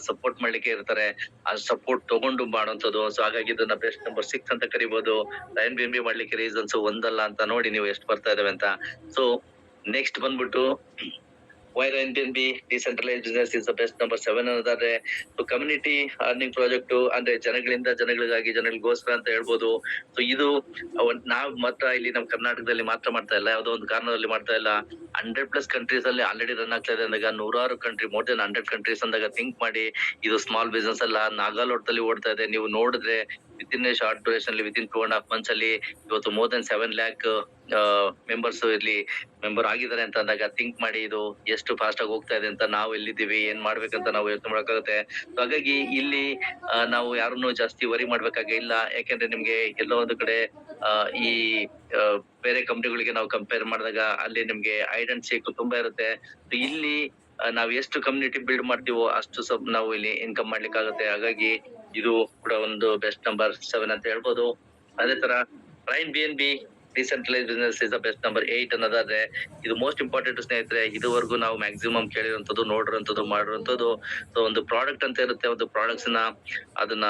ಸಪೋರ್ಟ್ ಮಾಡ್ಲಿಕ್ಕೆ ಇರ್ತಾರೆ. ಆ ಸಪೋರ್ಟ್ ತಗೊಂಡು ಮಾಡುವಂತದ್ದು. ಸೊ ಹಾಗಾಗಿ ಇದನ್ನ ಬೆಸ್ಟ್ ನಂಬರ್ 6 ಅಂತ ಕರಿಬಹುದು. INBNB ಮಾಡ್ಲಿಕ್ಕೆ ರೀಸನ್ಸ್ ಒಂದಲ್ಲ ಅಂತ ನೋಡಿ ನೀವು ಎಷ್ಟು ಬರ್ತಾ ಇದಾವೆ ಅಂತ. ಸೊ ನೆಕ್ಸ್ಟ್ ಬಂದ್ಬಿಟ್ಟು why INBNB decentralise business is the best number 7 ಅನ್ನೋದಾದ್ರೆ ಕಮ್ಯುನಿಟಿ ಅರ್ನಿಂಗ್ ಪ್ರಾಜೆಕ್ಟ್ ಅಂದ್ರೆ ಜನಗಳಿಂದ ಜನಗಳಿಗಾಗಿ, ಜನಗಳಿಗೋಸ್ಕರ ಅಂತ ಹೇಳ್ಬೋದು. ಸೊ ಇದು ನಾವ್ ಮಾತ್ರ ಇಲ್ಲಿ ನಮ್ ಕರ್ನಾಟಕದಲ್ಲಿ ಮಾತ್ರ ಮಾಡ್ತಾ ಇಲ್ಲ, ಯಾವ್ದೋ ಒಂದು ಕಾರಣದಲ್ಲಿ ಮಾಡ್ತಾ ಇಲ್ಲ. 100+ ಕಂಟ್ರೀಸ್ ಅಲ್ಲಿ ಆಲ್ರೆಡಿ ರನ್ ಆಗ್ತಾ ಇದೆ ಅಂದಾಗ, 100 ಕಂಟ್ರಿ, ಮೋರ್ ದೆನ್ 100 ಕಂಟ್ರೀಸ್ ಅಂದಾಗ ಥಿಂಕ್ ಮಾಡಿ. ಇದು ಸ್ಮಾಲ್ ಬಿಸ್ನೆಸ್ ಅಲ್ಲ, ನಾಗಾಲೋಟದಲ್ಲಿ ಓಡ್ತಾ ಇದೆ. ನೀವು ನೋಡಿದ್ರೆ ವಿತಿನ್ ಶಾರ್ಟ್ ಡ್ಯೂರೇಷನ್ ಅಲ್ಲಿ, ವಿತಿನ್ 2.5 months ಅಲ್ಲಿ ಇವತ್ತು ಮೋರ್ ದೆನ್ 7 lakh ಮೆಂಬರ್ಸ್ ಇಲ್ಲಿ ಮೆಂಬರ್ ಆಗಿದ್ದಾರೆ ಅಂತ ಅಂದಾಗ ಥಿಂಕ್ ಮಾಡಿ ಇದು ಎಷ್ಟು ಫಾಸ್ಟ್ ಆಗಿ ಹೋಗ್ತಾ ಇದೆ ಅಂತ. ನಾವು ಎಲ್ಲಿದ್ದೀವಿ, ಏನ್ ಮಾಡ್ಬೇಕಂತ ನಾವು ಯೋಚನೆ ಮಾಡಕ್ಕಾಗುತ್ತೆ. ಹಾಗಾಗಿ ಇಲ್ಲಿ ನಾವು ಯಾರನ್ನು ಜಾಸ್ತಿ ವರಿ ಮಾಡ್ಬೇಕಾಗಿಲ್ಲ. ಯಾಕೆಂದ್ರೆ ನಿಮ್ಗೆ ಎಲ್ಲೋ ಒಂದು ಕಡೆ ಈ ಬೇರೆ ಕಂಪ್ನಿಗಳಿಗೆ ನಾವು ಕಂಪೇರ್ ಮಾಡಿದಾಗ ಅಲ್ಲಿ ನಿಮ್ಗೆ ಹೈಡ್ ಅಂಡ್ ಸೀಕ್ ತುಂಬಾ ಇರುತ್ತೆ. ಇಲ್ಲಿ ನಾವ್ ಎಷ್ಟು ಕಮ್ಯುನಿಟಿ ಬಿಲ್ಡ್ ಮಾಡ್ತೀವೋ ಅಷ್ಟು ನಾವು ಇಲ್ಲಿ ಇನ್ಕಮ್ ಮಾಡ್ಲಿಕ್ಕೆ ಆಗುತ್ತೆ. ಹಾಗಾಗಿ ಇದು ಕೂಡ ಒಂದು ಬೆಸ್ಟ್ ನಂಬರ್ 7 ಅಂತ ಹೇಳ್ಬೋದು. ಅದೇ ತರ INBNB decentralise business is the best number 8 ಅನ್ನೋದಾದ್ರೆ ಇದು ಮೋಸ್ಟ್ ಇಂಪಾರ್ಟೆಂಟ್ ಸ್ನೇಹಿತರೆ. ಇದುವರೆಗೂ ನಾವು ಮ್ಯಾಕ್ಸಿಮಮ್ ಕೇಳಿರುವಂತದ್ದು, ನೋಡಿರುವಂತದ್ದು, ಮಾಡಿರುವಂತದ್ದು. ಸೊ ಒಂದು ಪ್ರಾಡಕ್ಟ್ ಅಂತ ಇರುತ್ತೆ. ಒಂದು ಪ್ರಾಡಕ್ಟ್ಸ್ ನ ಅದನ್ನ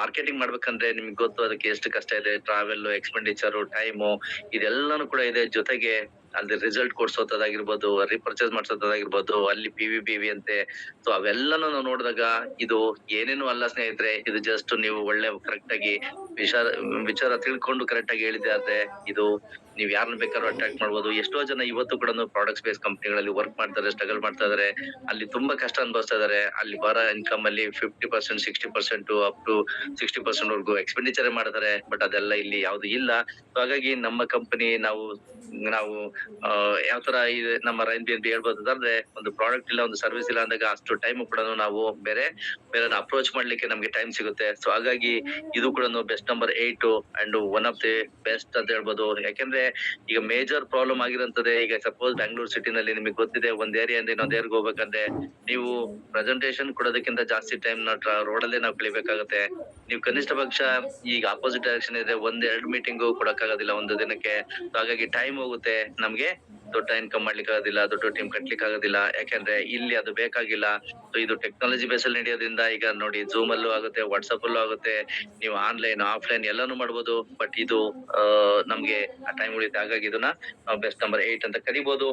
ಮಾರ್ಕೆಟಿಂಗ್ ಮಾಡ್ಬೇಕಂದ್ರೆ ನಿಮ್ಗೆ ಗೊತ್ತು ಅದಕ್ಕೆ ಎಷ್ಟು ಕಷ್ಟ ಇದೆ. ಟ್ರಾವೆಲ್ ಎಕ್ಸ್ಪೆಂಡಿಚರ್, ಟೈಮು, ಇದೆಲ್ಲಾನು ಕೂಡ ಇದೆ. ಜೊತೆಗೆ ಅಲ್ಲಿ ರಿಸಲ್ಟ್ ಕೊಡ್ಸೋದಾಗಿರ್ಬೋದು, ರೀಪರ್ಚೇಸ್ ಮಾಡ್ಸೋದಾಗಿರ್ಬೋದು, ಅಲ್ಲಿ PV ಅಂತೆ. ಸೊ ಅವೆಲ್ಲನೂ ನಾವು ನೋಡಿದಾಗ ಇದು ಏನೇನು ಅಲ್ಲ ಸ್ನೇಹಿತರೆ. ಇದು ಜಸ್ಟ್ ನೀವು ಒಳ್ಳೆ ಕರೆಕ್ಟ್ ಆಗಿ ವಿಚಾರ ತಿಳ್ಕೊಂಡು ಕರೆಕ್ಟ್ ಆಗಿ ಹೇಳಿದೆ ಆದ್ರೆ ಇದು ನೀವ್ ಯಾರನ್ನ ಬೇಕಾದ್ರೂ ಅಟ್ರಾಕ್ಟ್ ಮಾಡ್ಬೋದು. ಎಷ್ಟೋ ಜನ ಇವತ್ತು ಕೂಡ ಪ್ರಾಡಕ್ಟ್ಸ್ ಬೇಸ್ ಕಂಪ್ನಿಗಳಲ್ಲಿ ವರ್ಕ್ ಮಾಡ್ತಾರೆ, ಸ್ಟ್ರಗಲ್ ಮಾಡ್ತಾ ಇದಾರೆ, ಅಲ್ಲಿ ತುಂಬಾ ಕಷ್ಟ ಅನುಭವಿಸ್ತಾ ಇದಾರೆ. ಅಲ್ಲಿ ಬರೋ ಇನ್ಕಮ್ ಅಲ್ಲಿ 50%, 60% ಅಪ್ ಟು 60% ವರ್ಗು ಎಕ್ಸ್ಪೆಂಡಿಚರ್ ಮಾಡ್ತಾರೆ. ಬಟ್ ಅದೆಲ್ಲ ಇಲ್ಲಿ ಯಾವ್ದು ಇಲ್ಲ. ಹಾಗಾಗಿ ನಮ್ಮ ಕಂಪನಿ ನಾವು ಯಾವ ತರ ನಮ್ಮ INBNB ಹೇಳ್ಬೋದು ಅಂದ್ರೆ ಒಂದು ಪ್ರಾಡಕ್ಟ್ ಇಲ್ಲ, ಒಂದು ಸರ್ವಿಸ್ ಇಲ್ಲ ಅಂದಾಗ ಅಷ್ಟು ಟೈಮ್ ಕೂಡ ನಾವು ಬೇರೆ ಅಪ್ರೋಚ್ ಮಾಡ್ಲಿಕ್ಕೆ ನಮ್ಗೆ ಟೈಮ್ ಸಿಗುತ್ತೆ. ಸೊ ಹಾಗಾಗಿ ಇದು ಕೂಡ best number 8 and one of the best ಅಂತ ಹೇಳ್ಬೋದು. ಯಾಕೆಂದ್ರೆ ಈಗ ಮೇಜರ್ ಪ್ರಾಬ್ಲಮ್ ಆಗಿರೋಂಥದ್ದೇ. ಈಗ ಸಪೋಸ್ ಬ್ಯಾಂಗ್ಳೂರ್ ಸಿಟಿನಲ್ಲಿ ನಿಮಗೆ ಗೊತ್ತಿದೆ, ಒಂದ್ ಏರಿಯಾದಿಂದ ಇನ್ನೊಂದ್ ಏರಿಯಾಗೆ ಹೋಗ್ಬೇಕಂದ್ರೆ ನೀವು ಪ್ರೆಸೆಂಟೇಶನ್ ಕೊಡೋದಕ್ಕಿಂತ ಜಾಸ್ತಿ ಟೈಮ್ ರೋಡ್ ಅಲ್ಲೇ ನಾವು ಕಳಿಬೇಕಾಗುತ್ತೆ. ನೀವು ಕನಿಷ್ಠ ಪಕ್ಷ ಈಗ ಆಪೋಸಿಟ್ ಡೈರೆಕ್ಷನ್ ಇದೆ, 1-2 ಮೀಟಿಂಗ್ ಕೊಡಕ್ಕಾಗೋದಿಲ್ಲ ಒಂದು ದಿನಕ್ಕೆ. ಹಾಗಾಗಿ ಟೈಮ್ ಹೋಗುತ್ತೆ, ನಮ್ಗೆ ದೊಡ್ಡ ಇನ್ಕಮ್ ಮಾಡ್ಲಿಕ್ಕೆ ಆಗೋದಿಲ್ಲ, ದೊಡ್ಡ ಟೀಮ್ ಕಟ್ಲಿಕ್ಕೆ ಆಗೋದಿಲ್ಲ. ಯಾಕಂದ್ರೆ ಇಲ್ಲಿ ಅದು ಬೇಕಾಗಿಲ್ಲ. ಸೊ ಇದು ಟೆಕ್ನಾಲಜಿ ಬೇಸ್ ಅಲ್ಲಿ ನಡೆಯೋದ್ರಿಂದ ಈಗ ನೋಡಿ Zoom ಅಲ್ಲೂ ಆಗುತ್ತೆ, WhatsApp ಅಲ್ಲೂ ಆಗುತ್ತೆ, ನೀವು ಆನ್ಲೈನ್ ಆಫ್ಲೈನ್ ಎಲ್ಲಾನು ಮಾಡ್ಬೋದು. ಬಟ್ ಇದು ನಮ್ಗೆ ಆ ಟೈಮ್ ಉಳಿಯುತ್ತೆ. ಹಾಗಾಗಿ ಇದನ್ನ ಬೆಸ್ಟ್ ನಂಬರ್ 8 ಅಂತ ಕರಿಬಹುದು.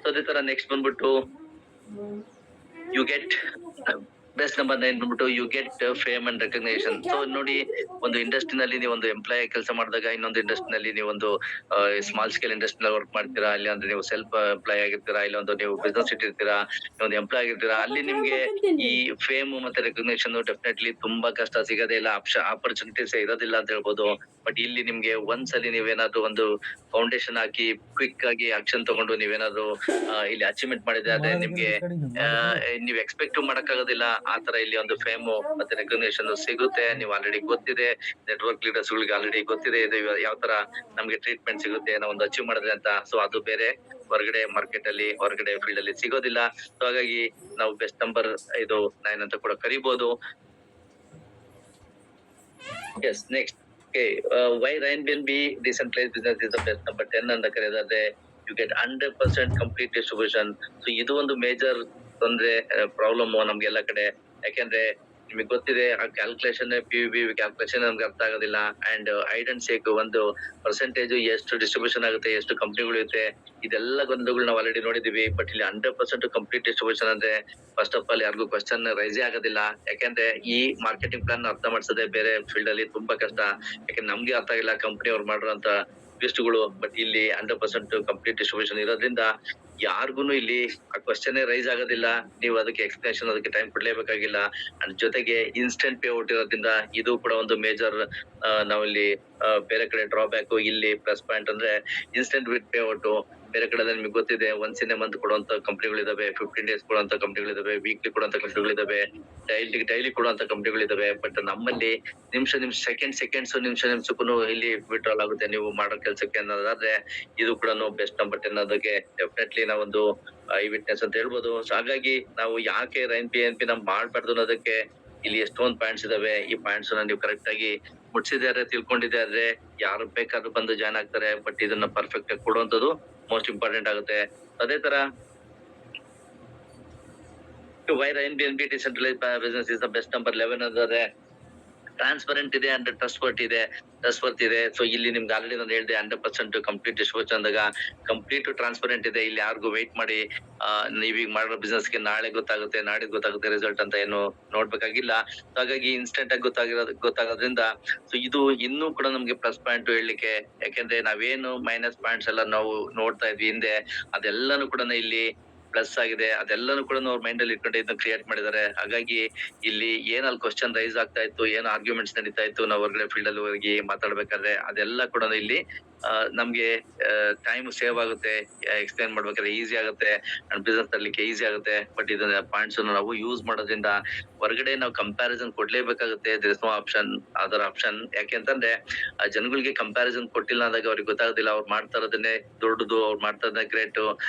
ಸೊ ಅದೇ ತರ ನೆಕ್ಸ್ಟ್ ಬಂದ್ಬಿಟ್ಟು ಯು ಗೆಟ್ ಬೆಸ್ಟ್ ನಂಬರ್ 9 ಬಂದ್ಬಿಟ್ಟು you get fame and recognition. So ನೋಡಿ, ಒಂದು ಇಂಡಸ್ಟ್ರಿನಲ್ಲಿ ನೀವು ಒಂದು ಎಂಪ್ಲಾಯ್ ಕೆಲಸ ಮಾಡಿದಾಗ, ಇನ್ನೊಂದು ಇಂಡಸ್ಟ್ರಿನಲ್ಲಿ ನೀವು ಒಂದು ಸ್ಮಾಲ್ ಸ್ಕೇಲ್ ಇಂಡಸ್ಟ್ರಿನಲ್ಲಿ ವರ್ಕ್ ಮಾಡ್ತೀರಾ, ಇಲ್ಲ ಅಂದ್ರೆ ನೀವು ಸೆಲ್ಫ್ ಎಂಪ್ಲಾಯ್ ಆಗಿರ್ತೀರಾ, ಇಲ್ಲ ಒಂದು ನೀವು ಬಿಸ್ನೆಸ್ ಇಟ್ಟಿರ್ತೀರಾ, ಒಂದು ಎಂಪ್ಲಾಯ್ ಆಗಿರ್ತೀರಾ, ಅಲ್ಲಿ ನಿಮ್ಗೆ ಈ ಫೇಮ್ ಮತ್ತೆ ರೆಕಗ್ನೇಷನ್ ಡೆಫಿನೆಟ್ಲಿ ತುಂಬಾ ಕಷ್ಟ, ಸಿಗೋದೇ ಇಲ್ಲ, ಆಪರ್ಚುನಿಟೀಸ್ ಇರೋದಿಲ್ಲ ಅಂತ ಹೇಳ್ಬೋದು. ಬಟ್ ಇಲ್ಲಿ ನಿಮ್ಗೆ ಒಂದ್ಸಲಿ ನೀವೇನಾದ್ರೂ ಒಂದು ಫೌಂಡೇಶನ್ ಹಾಕಿ ಕ್ವಿಕ್ ಆಗಿ ಆಕ್ಷನ್ ತಗೊಂಡು ನೀವೇನಾದ್ರೂ ಇಲ್ಲಿ ಅಚೀವ್ಮೆಂಟ್ ಮಾಡಿದ್ರೆ ಅದೇ ನಿಮ್ಗೆ ನೀವ್ ಎಕ್ಸ್ಪೆಕ್ಟ್ ಮಾಡಕ್ಕಾಗೋದಿಲ್ಲ. ಆತರ ಇಲ್ಲಿ ಒಂದು ಫೇಮ್ ಮತ್ತೆ ರೆಕಗ್ನೇಷನ್ ಸಿಗುತ್ತೆ. ನೀವು ಆಲ್ರೆಡಿ ಗೊತ್ತಿದೆ, ನೆಟ್ವರ್ಕ್ ಲೀಡರ್ಸ್ ಗಳಿಗೆ ಆಲ್ರೆಡಿ ಗೊತ್ತಿದೆ ಇದು ಯಾವ ತರ ನಮ್ಗೆ ಟ್ರೀಟ್ಮೆಂಟ್ ಸಿಗುತ್ತೆ ನಾವು ಒಂದು ಅಚೀವ್ ಮಾಡಿದ್ರೆ ಅಂತ. ಸೊ ಅದು ಬೇರೆ ಹೊರಗಡೆ ಮಾರ್ಕೆಟ್ ಅಲ್ಲಿ, ಹೊರಗಡೆ ಫೀಲ್ಡ್ ಅಲ್ಲಿ ಸಿಗೋದಿಲ್ಲ. ಸೊ ಹಾಗಾಗಿ ನಾವು ಬೆಸ್ಟ್ ನಂಬರ್ 9 ಅಂತ ಕೂಡ ಕರಿಬಹುದು. Yes, next why INBNB decentralise business is the best number 10 ಅಂತ ಕರೆಯೋದಾದ್ರೆ you get 100% complete distribution. So ಇದು ಒಂದು ಮೇಜರ್ ತೊಂದ್ರೆ, ಪ್ರಾಬ್ಲಮ್ ನಮ್ಗೆಲ್ಲ ಕಡೆ. ಯಾಕೆಂದ್ರೆ ನಿಮಗೆ ಗೊತ್ತಿದೆ, ಆ ಕ್ಯಾಲ್ಕುಲೇಷನ್ PV ಕ್ಯಾಲ್ಕುಲೇಷನ್ ನಮ್ಗೆ ಅರ್ಥ ಆಗೋದಿಲ್ಲ. ಅಂಡ್ ಹೈಡ್ ಅಂಡ್ ಸೇಕ್ ಒಂದು ಪರ್ಸೆಂಟೇಜ್ ಎಷ್ಟು ಡಿಸ್ಟ್ರಿಬ್ಯೂಷನ್ ಆಗುತ್ತೆ, ಎಷ್ಟು ಕಂಪ್ನಿಗಳು ಇರುತ್ತೆ, ಇದೆಲ್ಲ ಗೊಂದಲಗಳು ನಾವು ಆಲ್ರೆಡಿ ನೋಡಿದೀವಿ. ಬಟ್ ಇಲ್ಲಿ 100% ಕಂಪ್ಲೀಟ್ ಡಿಸ್ಟ್ರಿಬ್ಯೂಷನ್ ಅಂದ್ರೆ ಫಸ್ಟ್ ಆಫ್ ಆಲ್ ಯಾರಿಗೂ ಕ್ವಶನ್ ರೈಸೇ ಆಗೋದಿಲ್ಲ. ಯಾಕಂದ್ರೆ ಈ ಮಾರ್ಕೆಟಿಂಗ್ ಪ್ಲಾನ್ ಅರ್ಥ ಮಾಡ್ಸೋದೇ ಬೇರೆ ಫೀಲ್ಡ್ ಅಲ್ಲಿ ತುಂಬಾ ಕಷ್ಟ. ಯಾಕಂದ್ರೆ ನಮ್ಗೆ ಅರ್ಥ ಆಗಿಲ್ಲ, ಕಂಪ್ನಿ ಅವ್ರು ಮಾಡಿರೋಂತ ಗಿಸ್ಟ್ಗಳು. ಬಟ್ ಇಲ್ಲಿ 100% ಕಂಪ್ಲೀಟ್ ಡಿಸ್ಟ್ರಿಬ್ಯೂಷನ್ ಇರೋದ್ರಿಂದ ಯಾರಿಗೂನು ಇಲ್ಲಿ ಆ ಕ್ವಶನ್ ರೈಸ್ ಆಗೋದಿಲ್ಲ. ನೀವು ಅದಕ್ಕೆ ಎಕ್ಸ್ಪ್ಲನೇಷನ್ ಅದಕ್ಕೆ ಟೈಮ್ ಕೊಡ್ಲೇಬೇಕಾಗಿಲ್ಲ. ಅಂಡ್ ಜೊತೆಗೆ ಇನ್ಸ್ಟೆಂಟ್ ಪೇ ಔಟ್ ಇರೋದ್ರಿಂದ ಇದು ಕೂಡ ಒಂದು ಮೇಜರ್ ನಾವಿಲ್ಲಿ ಬೇರೆ ಕಡೆ ಡ್ರಾಬ್ಯಾಕ್. ಇಲ್ಲಿ ಪ್ಲಸ್ ಪಾಯಿಂಟ್ ಅಂದ್ರೆ ಇನ್ಸ್ಟೆಂಟ್ ವಿತ್ ಪೇ ಔಟ್. ಬೇರೆ ಕಡೆ ನಿಮ್ಗೆ ಗೊತ್ತಿದೆ ಒನ್ಸ್ ಇನ್ ಎ ಮಂತ್ ಕೊಡುವಂತ ಕಂಪ್ನಿಗಳಿದಾವೆ, 15 ಡೇಸ್ ಕೊಡುವಂತ ಕಂಪ್ನಿಗಳಿದಾವೆ, ವೀಕ್ಲಿ ಕೊಡುವಂತ ಕಂಪ್ನಿಗಳಿದಾವೆ, ಡೈಲಿ ಕೊಡುವಂತ ಕಂಪ್ನಿಗಳಿದಾವೆ. ಬಟ್ ನಮ್ಮಲ್ಲಿ ನಿಮಿಷಕ್ಕೂ ಇಲ್ಲಿ ವಿಡ್ರಾಲ್ ಆಗುತ್ತೆ ನೀವು ಮಾಡೋ ಕೆಲಸಕ್ಕೆ ಅನ್ನೋದಾದ್ರೆ ಇದು ಕೂಡ ಬೆಸ್ಟ್ ನಂಬರ್ 10 ಅನ್ನೋದಕ್ಕೆ ಡೆಫಿನೆಟ್ಲಿ ನಾವೊಂದು ಐ ವಿಟ್ನೆಸ್ ಅಂತ ಹೇಳ್ಬೋದು. ಸೊ ಹಾಗಾಗಿ ನಾವು ಯಾಕೆ ರೈನ್ PNB ನಾವು ಮಾಡ್ಬಾರ್ದು ಅನ್ನೋದಕ್ಕೆ ಇಲ್ಲಿ ಎಷ್ಟೊಂದು ಪಾಯಿಂಟ್ಸ್ ಇದಾವೆ. ಈ ಪಾಯಿಂಟ್ಸ್ ನೀವು ಕರೆಕ್ಟ್ ಆಗಿ ಮುಟ್ಸಿದ್ದಾರೆ, ತಿಳ್ಕೊಂಡಿದ್ದಾರೆ, ಯಾರು ಬೇಕಾದ್ರೂ ಬಂದು ಜಾಯ್ನ್ ಆಗ್ತಾರೆ. ಬಟ್ ಇದನ್ನ ಪರ್ಫೆಕ್ಟ್ ಆಗಿ ಕೊಡುವಂತದ್ದು ಮೋಸ್ಟ್ ಇಂಪಾರ್ಟೆಂಟ್ ಆಗುತ್ತೆ. ಅದೇ ತರ why rain PNB decentralise business is the best number 11 ಅಂದ್ರೆ ಟ್ರಾನ್ಸ್ಪರೆಂಟ್ ಇದೆ ಅಂಡ್ ಟ್ರಸ್ಟ್ ವರ್ತ್ ಇದೆ. ಸೊ ಇಲ್ಲಿ ನಿಮ್ಗೆ ಆಲ್ರೆಡಿ ನಾನು ಹೇಳಿದೆ 100% ಕಂಪ್ಲೀಟ್ ಡಿಸ್ಕ್ಲೋಸರ್ ಅಂದಾಗ ಕಂಪ್ಲೀಟ್ ಟ್ರಾನ್ಸ್ಪರೆಂಟ್ ಇದೆ. ಇಲ್ಲಿ ಯಾರಿಗೂ ವೇಟ್ ಮಾಡಿ ನೀವೀಗ ಮಾಡೋ ಬಿಸ್ನೆಸ್ಗೆ ನಾಳೆ ಗೊತ್ತಾಗುತ್ತೆ, ನಾಡಿದ್ದು ಗೊತ್ತಾಗುತ್ತೆ ರಿಸಲ್ಟ್ ಅಂತ ಏನು ನೋಡ್ಬೇಕಾಗಿಲ್ಲ. ಹಾಗಾಗಿ ಇನ್ಸ್ಟೆಂಟ್ ಆಗಿ ಗೊತ್ತಾಗೋದ್ರಿಂದ ಸೊ ಇದು ಇನ್ನೂ ಕೂಡ ನಮ್ಗೆ ಪ್ಲಸ್ ಪಾಯಿಂಟ್ ಹೇಳಲಿಕ್ಕೆ. ಯಾಕೆಂದ್ರೆ ನಾವೇನು ಮೈನಸ್ ಪಾಯಿಂಟ್ಸ್ ಎಲ್ಲ ನಾವು ನೋಡ್ತಾ ಇದ್ವಿ ಹಿಂದೆ, ಅದೆಲ್ಲಾನು ಕೂಡ ಇಲ್ಲಿ ಪ್ಲಸ್ ಆಗಿದೆ. ಅದೆಲ್ಲಾನು ಕೂಡ ಅವ್ರ ಮೈಂಡ್ ಅಲ್ಲಿ ಇಟ್ಕೊಂಡು ಇದನ್ನ ಕ್ರಿಯೇಟ್ ಮಾಡಿದ್ದಾರೆ. ಹಾಗಾಗಿ ಇಲ್ಲಿ ಏನಲ್ಲಿ ಕ್ವಶನ್ ರೈಸ್ ಆಗ್ತಾ ಇತ್ತು, ಏನ್ ಆರ್ಗ್ಯುಮೆಂಟ್ಸ್ ನಡೀತಾ ಇತ್ತು, ನಾವು ಹೊರಗಡೆ ಫೀಲ್ಡ್ ಅಲ್ಲಿ ಹೋಗಿ ಮಾತಾಡ್ಬೇಕಾದ್ರೆ ಅದೆಲ್ಲ ಕೂಡ ಇಲ್ಲಿ ನಮ್ಗೆ ಟೈಮ್ ಸೇವ್ ಆಗುತ್ತೆ, ಎಕ್ಸ್ಪ್ಲೇನ್ ಮಾಡ್ಬೇಕಾದ್ರೆ ಈಸಿ ಆಗುತ್ತೆ, ಅಂಡ್ ಬಿಸ್ನೆಸ್ ತರಲಿಕ್ಕೆ ಈಸಿ ಆಗುತ್ತೆ. ಬಟ್ ಇದನ್ನ ಪಾಯಿಂಟ್ಸ್ ನಾವು ಯೂಸ್ ಮಾಡೋದ್ರಿಂದ ಹೊರಗಡೆ ನಾವು ಕಂಪ್ಯಾರಿಸನ್ ಕೊಡ್ಲೇಬೇಕಾಗುತ್ತೆ. There is no other option. ಯಾಕೆಂತಂದ್ರೆ ಜನಗಳಿಗೆ ಕಂಪ್ಯಾರಿಸನ್ ಕೊಟ್ಟಿಲ್ಲ ಅಂದಾಗ ಅವ್ರಿಗೆ ಗೊತ್ತಾಗೋದಿಲ್ಲ. ಅವ್ರು ಮಾಡ್ತಾ ಇರೋದನ್ನೇ ದೊಡ್ಡದು, ಅವ್ರು ಮಾಡ್ತಾ ಇರೋದನ್ನೇ ಗ್ರೇಟ್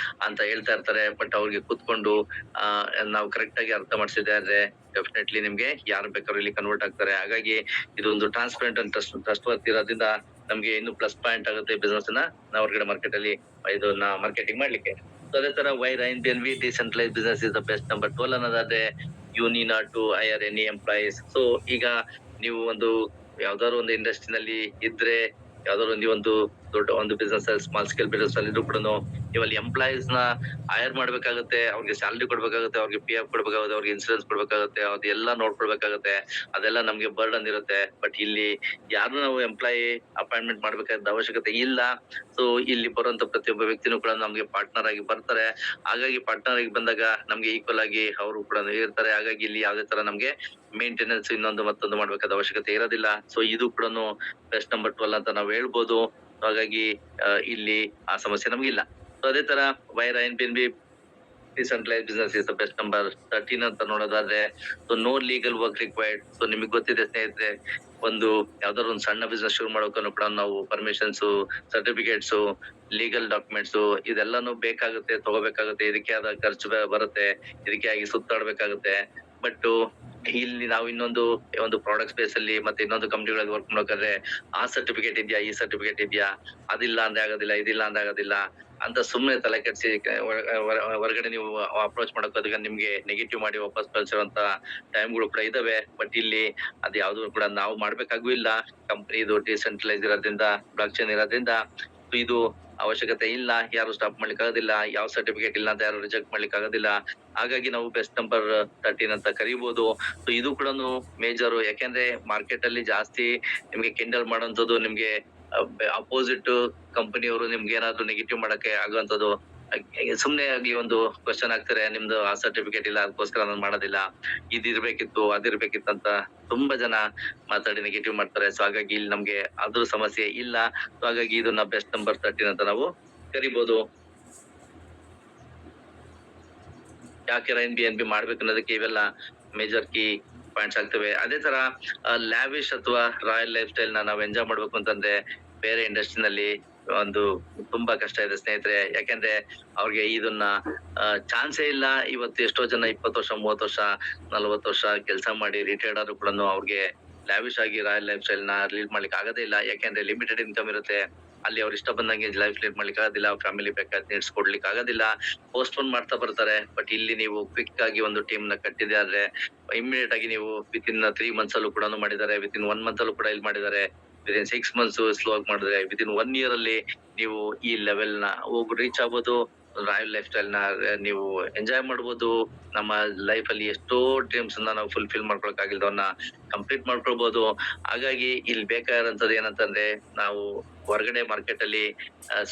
ಅಂತ ಹೇಳ್ತಾ ಇರ್ತಾರೆ. ಬಟ್ ಅವ್ರಿಗೆ ಕೂತ್ಕೊಂಡು ನಾವು ಕರೆಕ್ಟ್ ಆಗಿ ಅರ್ಥ ಮಾಡಿಸಿದ್ರೆ ಡೆಫಿನೆಟ್ಲಿ ನಿಮ್ಗೆ ಯಾರು ಬೇಕಾದ್ರೂ ಇಲ್ಲಿ ಕನ್ವರ್ಟ್ ಆಗ್ತಾರೆ. ಹಾಗಾಗಿ ಇದೊಂದು ಟ್ರಾನ್ಸ್ಪರೆಂಟ್ ಅಂಡ್ ಟ್ರಸ್ಟ್ ವರ್ತ್ ಇರೋದ್ರಿಂದ ನಮ್ಗೆ ಇನ್ನು ಪ್ಲಸ್ ಪಾಯಿಂಟ್ ಆಗುತ್ತೆ ಬಿಸ್ನೆಸ್ ನಾವು ಹೊರಗಡೆ ಮಾರ್ಕೆಟ್ ಅಲ್ಲಿ ಇದನ್ನ ಮಾರ್ಕೆಟಿಂಗ್ ಮಾಡ್ಲಿಕ್ಕೆ. ಸೊ ಅದೇ ತರ why rain PNB decentralise business is the best number 12 ಅನ್ನೋದಾದ್ರೆ you need not to hire any employees. So ಈಗ ನೀವು ಒಂದು ಯಾವ್ದಾದ್ರು ಒಂದು ಇಂಡಸ್ಟ್ರಿನಲ್ಲಿ ಇದ್ರೆ, ಯಾವ್ದಾದ್ರು ಒಂದು ದೊಡ್ಡ ಒಂದು ಬಿಸ್ನೆಸ್ ಸ್ಮಾಲ್ ಸ್ಕೇಲ್ ಬಿಸ್ನೆಸ್ ಅಲ್ಲಿ ಇದ್ರು ಕೂಡ ನೀವು ಅಲ್ಲಿ ಎಂಪ್ಲಾಯೀಸ್ ನ ಹೈರ್ ಮಾಡ್ಬೇಕಾಗುತ್ತೆ, ಅವ್ರಿಗೆ ಸ್ಯಾಲರಿ ಕೊಡ್ಬೇಕಾಗುತ್ತೆ, ಅವ್ರಿಗೆ PF ಕೊಡ್ಬೇಕಾಗುತ್ತೆ, ಅವ್ರಿಗೆ ಇನ್ಸೂರೆನ್ಸ್ ಕೊಡ್ಬೇಕಾಗುತ್ತೆ, ಅದೆಲ್ಲ ನೋಡ್ಕೊಳ್ಬೇಕಾಗುತ್ತೆ. ಅದೆಲ್ಲ ನಮ್ಗೆ ಬರ್ಡನ್ ಇರುತ್ತೆ. ಬಟ್ ಇಲ್ಲಿ ಯಾರು ನಾವು ಎಂಪ್ಲಾಯಿ ಅಪಾಯಿಂಟ್ಮೆಂಟ್ ಮಾಡ್ಬೇಕಾದ ಅವಶ್ಯಕತೆ ಇಲ್ಲ. ಸೊ ಇಲ್ಲಿ ಬರುವಂತ ಪ್ರತಿಯೊಬ್ಬ ವ್ಯಕ್ತಿನೂ ಕೂಡ ನಮ್ಗೆ ಪಾರ್ಟ್ನರ್ ಆಗಿ ಬರ್ತಾರೆ. ಹಾಗಾಗಿ ಪಾರ್ಟ್ನರ್ ಆಗಿ ಬಂದಾಗ ನಮ್ಗೆ ಈಕ್ವಲ್ ಆಗಿ ಅವರು ಕೂಡ ಇರ್ತಾರೆ. ಹಾಗಾಗಿ ಇಲ್ಲಿ ಯಾವ್ದೇ ತರ ನಮ್ಗೆ ಮೇಂಟೆನೆನ್ಸ್ ಇನ್ನೊಂದು ಮತ್ತೊಂದು ಮಾಡ್ಬೇಕಾದ ಅವಶ್ಯಕತೆ ಇರೋದಿಲ್ಲ. ಸೊ ಇದು ಕೂಡ ಬೆಸ್ಟ್ ನಂಬರ್ 12 ಅಂತ ನಾವು ಹೇಳ್ಬೋದು. ಹಾಗಾಗಿ ಇಲ್ಲಿ ಆ ಸಮಸ್ಯೆ ನಮ್ಗಿಲ್ಲ. ಸೊ ಅದೇ ತರ why rain PNB decentralise business is the best number 13 ಅಂತ ನೋಡೋದಾದ್ರೆ so no legal work required. So ನಿಮಗೆ ಗೊತ್ತಿದೆ ಸ್ನೇಹಿತರೆ, ಒಂದು ಯಾವ್ದಾದ್ರು ಒಂದು ಸಣ್ಣ ಬಿಸ್ನೆಸ್ ಶುರು ಮಾಡೋಕನ್ನು ಕೂಡ ನಾವು ಪರ್ಮಿಷನ್ಸ್, ಸರ್ಟಿಫಿಕೇಟ್ಸ್, ಲೀಗಲ್ ಡಾಕ್ಯುಮೆಂಟ್ಸ್ ಇದೆಲ್ಲಾನು ಬೇಕಾಗುತ್ತೆ, ತಗೋಬೇಕಾಗುತ್ತೆ. ಇದಕ್ಕೆ ಆದ ಖರ್ಚು ಬರುತ್ತೆ, ಇದಕ್ಕೆ ಆಗಿ ಸುತ್ತಾಡ್ಬೇಕಾಗುತ್ತೆ. ಬಟ್ ಇಲ್ಲಿ ನಾವು ಇನ್ನೊಂದು ಪ್ರಾಡಕ್ಟ್ ಸ್ಪೇಸ್ ಅಲ್ಲಿ ಮತ್ತೆ ಇನ್ನೊಂದು ಕಂಪ್ನಿಗಳಲ್ಲಿ ವರ್ಕ್ ಮಾಡ್ಬೇಕಾದ್ರೆ ಆ ಸರ್ಟಿಫಿಕೇಟ್ ಇದೆಯಾ, ಈ ಸರ್ಟಿಫಿಕೇಟ್ ಇದೆಯಾ, ಅದಿಲ್ಲ ಅಂದ್ರೆ ಆಗೋದಿಲ್ಲ, ಇದಿಲ್ಲ ಅಂದ್ರೆ ಆಗೋದಿಲ್ಲ ಅಂತ ಸುಮ್ನೆ ತಲೆ ಕೆಡಿಸಿ ಹೊರಗಡೆ ನೀವು ಅಪ್ರೋಚ್ ಮಾಡೋಕೆ ನಿಮ್ಗೆ ನೆಗೆಟಿವ್ ಮಾಡಿ ವಾಪಸ್ ಕಳ್ಸಿರುವಂತ ಟೈಮ್ಗಳು ಕೂಡ ಇದಾವೆ. ಬಟ್ ಇಲ್ಲಿ ಅದು ಯಾವ್ದು ಕೂಡ ನಾವು ಮಾಡ್ಬೇಕಾಗೂ ಇಲ್ಲ. ಕಂಪ್ನಿ ಇದು ಡಿಸೆಂಟ್ರಲೈಸ್ ಇರೋದ್ರಿಂದ, ಬ್ಲಾಕ್ ಚೈನ್ ಇರೋದ್ರಿಂದ ಇದು ಅವಶ್ಯಕತೆ ಇಲ್ಲ. ಯಾರು ಸ್ಟಾಪ್ ಮಾಡ್ಲಿಕ್ಕೆ ಆಗೋದಿಲ್ಲ, ಯಾವ ಸರ್ಟಿಫಿಕೇಟ್ ಇಲ್ಲ ಅಂತ ಯಾರು ರಿಜೆಕ್ಟ್ ಮಾಡ್ಲಿಕ್ಕೆ ಆಗೋದಿಲ್ಲ. ಹಾಗಾಗಿ ನಾವು ಬೆಸ್ಟ್ ನಂಬರ್ 13 ಅಂತ ಕರಿಬಹುದು. ಸೊ ಇದು ಕೂಡ ಮೇಜರ್. ಯಾಕೆಂದ್ರೆ ಮಾರ್ಕೆಟ್ ಅಲ್ಲಿ ಜಾಸ್ತಿ ನಿಮ್ಗೆ ಕಿಂಡಲ್ ಮಾಡುವಂತದ್ದು, ನಿಮ್ಗೆ ಅಪೋಸಿಟ್ ಕಂಪನಿಯವರು ನಿಮ್ಗೆ ಏನಾದ್ರು ನೆಗೆಟಿವ್ ಮಾಡಕ್ಕೆ ಆಗುವಂತದ್ದು. ಸುಮ್ನೆ ಆಗಿ ಒಂದು ಕ್ವಶನ್ ಹಾಕ್ತಾರೆ, ನಿಮ್ದು ಆ ಸರ್ಟಿಫಿಕೇಟ್ ಇಲ್ಲ ಅದಕ್ಕೋಸ್ಕರ ನಾನು ಮಾಡೋದಿಲ್ಲ, ಇದಿರ್ಬೇಕಿತ್ತು ಅದಿರ್ಬೇಕಿತ್ತು ಅಂತ ತುಂಬಾ ಜನ ಮಾತಾಡಿ ನೆಗೆಟಿವ್ ಮಾಡ್ತಾರೆ. ಸೊ ಹಾಗಾಗಿ ಇಲ್ಲಿ ನಮ್ಗೆ ಅದ್ರ ಸಮಸ್ಯೆ ಇಲ್ಲ. ಸೊ ಹಾಗಾಗಿ ಇದನ್ನ ಬೆಸ್ಟ್ ನಂಬರ್ 13 ಅಂತ ನಾವು ಕರಿಬಹುದು. ಯಾಕೆ ರೈನ್ PNB ಮಾಡ್ಬೇಕು ಅನ್ನೋದಕ್ಕೆ ಇವೆಲ್ಲ ಮೇಜರ್ ಕೀ ಪಾಯಿಂಟ್ಸ್ ಆಗ್ತವೆ. ಅದೇ ತರ ಲ್ಯಾವಿಶ್ ಅಥವಾ ರಾಯಲ್ ಲೈಫ್ ಸ್ಟೈಲ್ ನಾವು ಎಂಜಾಯ್ ಮಾಡ್ಬೇಕು ಅಂತಂದ್ರೆ ಬೇರೆ ಇಂಡಸ್ಟ್ರಿನಲ್ಲಿ ಒಂದು ತುಂಬಾ ಕಷ್ಟ ಇದೆ ಸ್ನೇಹಿತರೆ. ಯಾಕೆಂದ್ರೆ ಅವ್ರಿಗೆ ಇದನ್ನ ಚಾನ್ಸೇ ಇಲ್ಲ. ಇವತ್ತು ಎಷ್ಟೋ ಜನ 20 ವರ್ಷ, 30 ವರ್ಷ, 40 ವರ್ಷ ಕೆಲಸ ಮಾಡಿ ರಿಟೈರ್ಡ್ ಆದ್ರೂ ಕೂಡ ಅವ್ರಿಗೆ ಲ್ಯಾವಿಶ್ ಆಗಿ ರಾಯಲ್ ಲೈಫ್ ಸ್ಟೈಲ್ ನ ಲೀಡ್ ಮಾಡ್ಲಿಕ್ಕೆ ಆಗೋದೇ ಇಲ್ಲ. ಯಾಕೆಂದ್ರೆ ಲಿಮಿಟೆಡ್ ಇನ್ಕಮ್ ಇರುತ್ತೆ. ಅಲ್ಲಿ ಅವ್ರು ಇಷ್ಟ ಬಂದಂಗೆ ಲೈಫ್ ಲೀಡ್ ಮಾಡ್ಲಿಕ್ಕೆ ಆಗೋದಿಲ್ಲ, ಫ್ಯಾಮಿಲಿ ಬೇಕಾದ ನೀಡ್ಸ್ ಕೊಡ್ಲಿಕ್ಕೆ ಆಗೋದಿಲ್ಲ, ಪೋಸ್ಟ್ಪೋನ್ ಮಾಡ್ತಾ ಬರ್ತಾರೆ. ಬಟ್ ಇಲ್ಲಿ ನೀವು ಕ್ವಿಕ್ ಆಗಿ ಒಂದು ಟೀಮ್ ನ ಕಟ್ಟಿದೆ ಆದ್ರೆ ಇಮಿಡಿಯೇಟ್ ಆಗಿ ನೀವು ವಿತಿನ್ 3 months ಅಲ್ಲೂ ಕೂಡ ಮಾಡಿದ್ದಾರೆ, ವಿತಿನ್ 1 month ಅಲ್ಲೂ ಕೂಡ ಇಲ್ಲಿ ಮಾಡಿದ್ದಾರೆ, ವಿತಿನ್ 6 months ಸ್ಲೋ ಆಗಿ ಮಾಡಿದ್ರೆ ವಿತಿನ್ 1 year ಅಲ್ಲಿ ನೀವು ಈ ಲೆವೆಲ್ ನ ಹೋಗಿ ರೀಚ್ ಆಗ್ಬೋದು. ರಾಯಲ್ ಲೈಫ್ ಸ್ಟೈಲ್ ನ ನೀವು ಎಂಜಾಯ್ ಮಾಡ್ಬೋದು. ನಮ್ಮ ಲೈಫ್ ಅಲ್ಲಿ ಎಷ್ಟೋ ಡ್ರೀಮ್ಸ್ ನಾವು ಫುಲ್ಫಿಲ್ ಮಾಡ್ಕೊಳಕ್ ಆಗಿಲ್ದವನ್ನ ಕಂಪ್ಲೀಟ್ ಮಾಡ್ಕೊಳ್ಬಹುದು. ಹಾಗಾಗಿ ಇಲ್ಲಿ ಬೇಕಾಗಿರೋಂಥದ್ದು ಏನಂತಂದ್ರೆ ನಾವು ಹೊರಗಡೆ ಮಾರ್ಕೆಟ್ ಅಲ್ಲಿ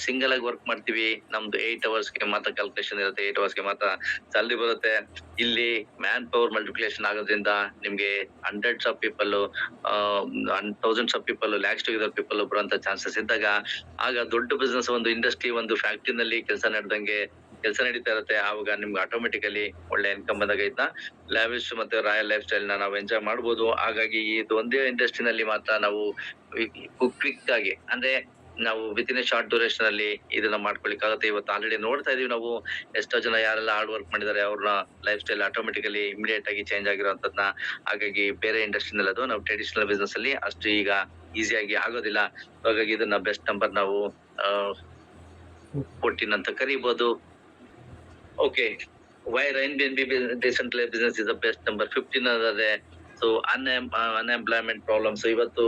ಸಿಂಗಲ್ ಆಗಿ ವರ್ಕ್ ಮಾಡ್ತೀವಿ, ನಮ್ದು 8 ಅವರ್ಸ್ಗೆ ಮಾತ್ರ ಕ್ಯಾಲ್ಕುಲೇಷನ್ ಇರುತ್ತೆ, 8 ಅವರ್ಸ್ಗೆ ಮಾತ್ರ ಸ್ಯಾಲರಿ ಬರುತ್ತೆ. ಇಲ್ಲಿ ಮ್ಯಾನ್ ಪವರ್ ಮಲ್ಟಿಪ್ಲಿಕೇಶನ್ ಆಗೋದ್ರಿಂದ ನಿಮ್ಗೆ hundreds of people, thousands of people, lakhs to people ಬರುವಂತ ಚಾನ್ಸಸ್ ಇದ್ದಾಗ ಆಗ ದೊಡ್ಡ ಬಿಸ್ನೆಸ್, ಒಂದು ಇಂಡಸ್ಟ್ರಿ, ಒಂದು ಫ್ಯಾಕ್ಟ್ರಿನಲ್ಲಿ ಕೆಲಸ ನಡೆದಂಗೆ ಕೆಲಸ ನಡೀತಾ ಇರುತ್ತೆ. ಆವಾಗ ನಿಮ್ಗೆ ಆಟೋಮೆಟಿಕಲಿ ಒಳ್ಳೆ ಇನ್ಕಮ್ ಬಂದಾಗ ಇದನ್ನ ಲ್ಯಾವಿಶ್ ಮತ್ತೆ ರಾಯಲ್ ಲೈಫ್ ಸ್ಟೈಲ್ ನಾವು ಎಂಜಾಯ್ ಮಾಡ್ಬೋದು. ಹಾಗಾಗಿ ಇದು ಒಂದೇ ಇಂಡಸ್ಟ್ರಿನಲ್ಲಿ ಮಾತ್ರ ನಾವು ಕ್ವಿಕ್ ಆಗಿ, ಅಂದ್ರೆ ನಾವು with in a short duration ಅಲ್ಲಿ ಇದನ್ನ ಮಾಡ್ಕೊಳಿಕ್ಕಾಗುತ್ತೆ. ಇವತ್ತು ಆಲ್ರೆಡಿ ನೋಡ್ತಾ ಇದೀವಿ ನಾವು, ಎಷ್ಟೋ ಜನ ಯಾರೆಲ್ಲ ಹಾರ್ಡ್ ವರ್ಕ್ ಮಾಡಿದ್ದಾರೆ ಅವ್ರ ಲೈಫ್ ಸ್ಟೈಲ್ ಆಟೋಮೆಟಿಕಲಿ ಇಮಿಡಿಯೇಟ್ ಆಗಿ ಚೇಂಜ್ ಆಗಿರೋಂಥದ್ನ. ಹಾಗಾಗಿ ಬೇರೆ ಇಂಡಸ್ಟ್ರಿನಲ್ಲಿ ಅದು ನಾವು ಟ್ರೆಡಿಷನಲ್ ಬಿಸ್ನೆಸ್ ಅಲ್ಲಿ ಅಷ್ಟು ಈಗ ಈಸಿಯಾಗಿ ಆಗೋದಿಲ್ಲ. ಹಾಗಾಗಿ ಇದನ್ನ ಬೆಸ್ಟ್ ನಂಬರ್ ನಾವು 14 ಅಂತ ಕರಿಬಹುದು. Okay, why Airbnb decentralized business is the best number 15 ಅದೇ. ಸೊ ಅನ್ಎಂಪ್ಲಾಯ್ಮೆಂಟ್ ಪ್ರಾಬ್ಲಮ್ಸ್ ಇವತ್ತು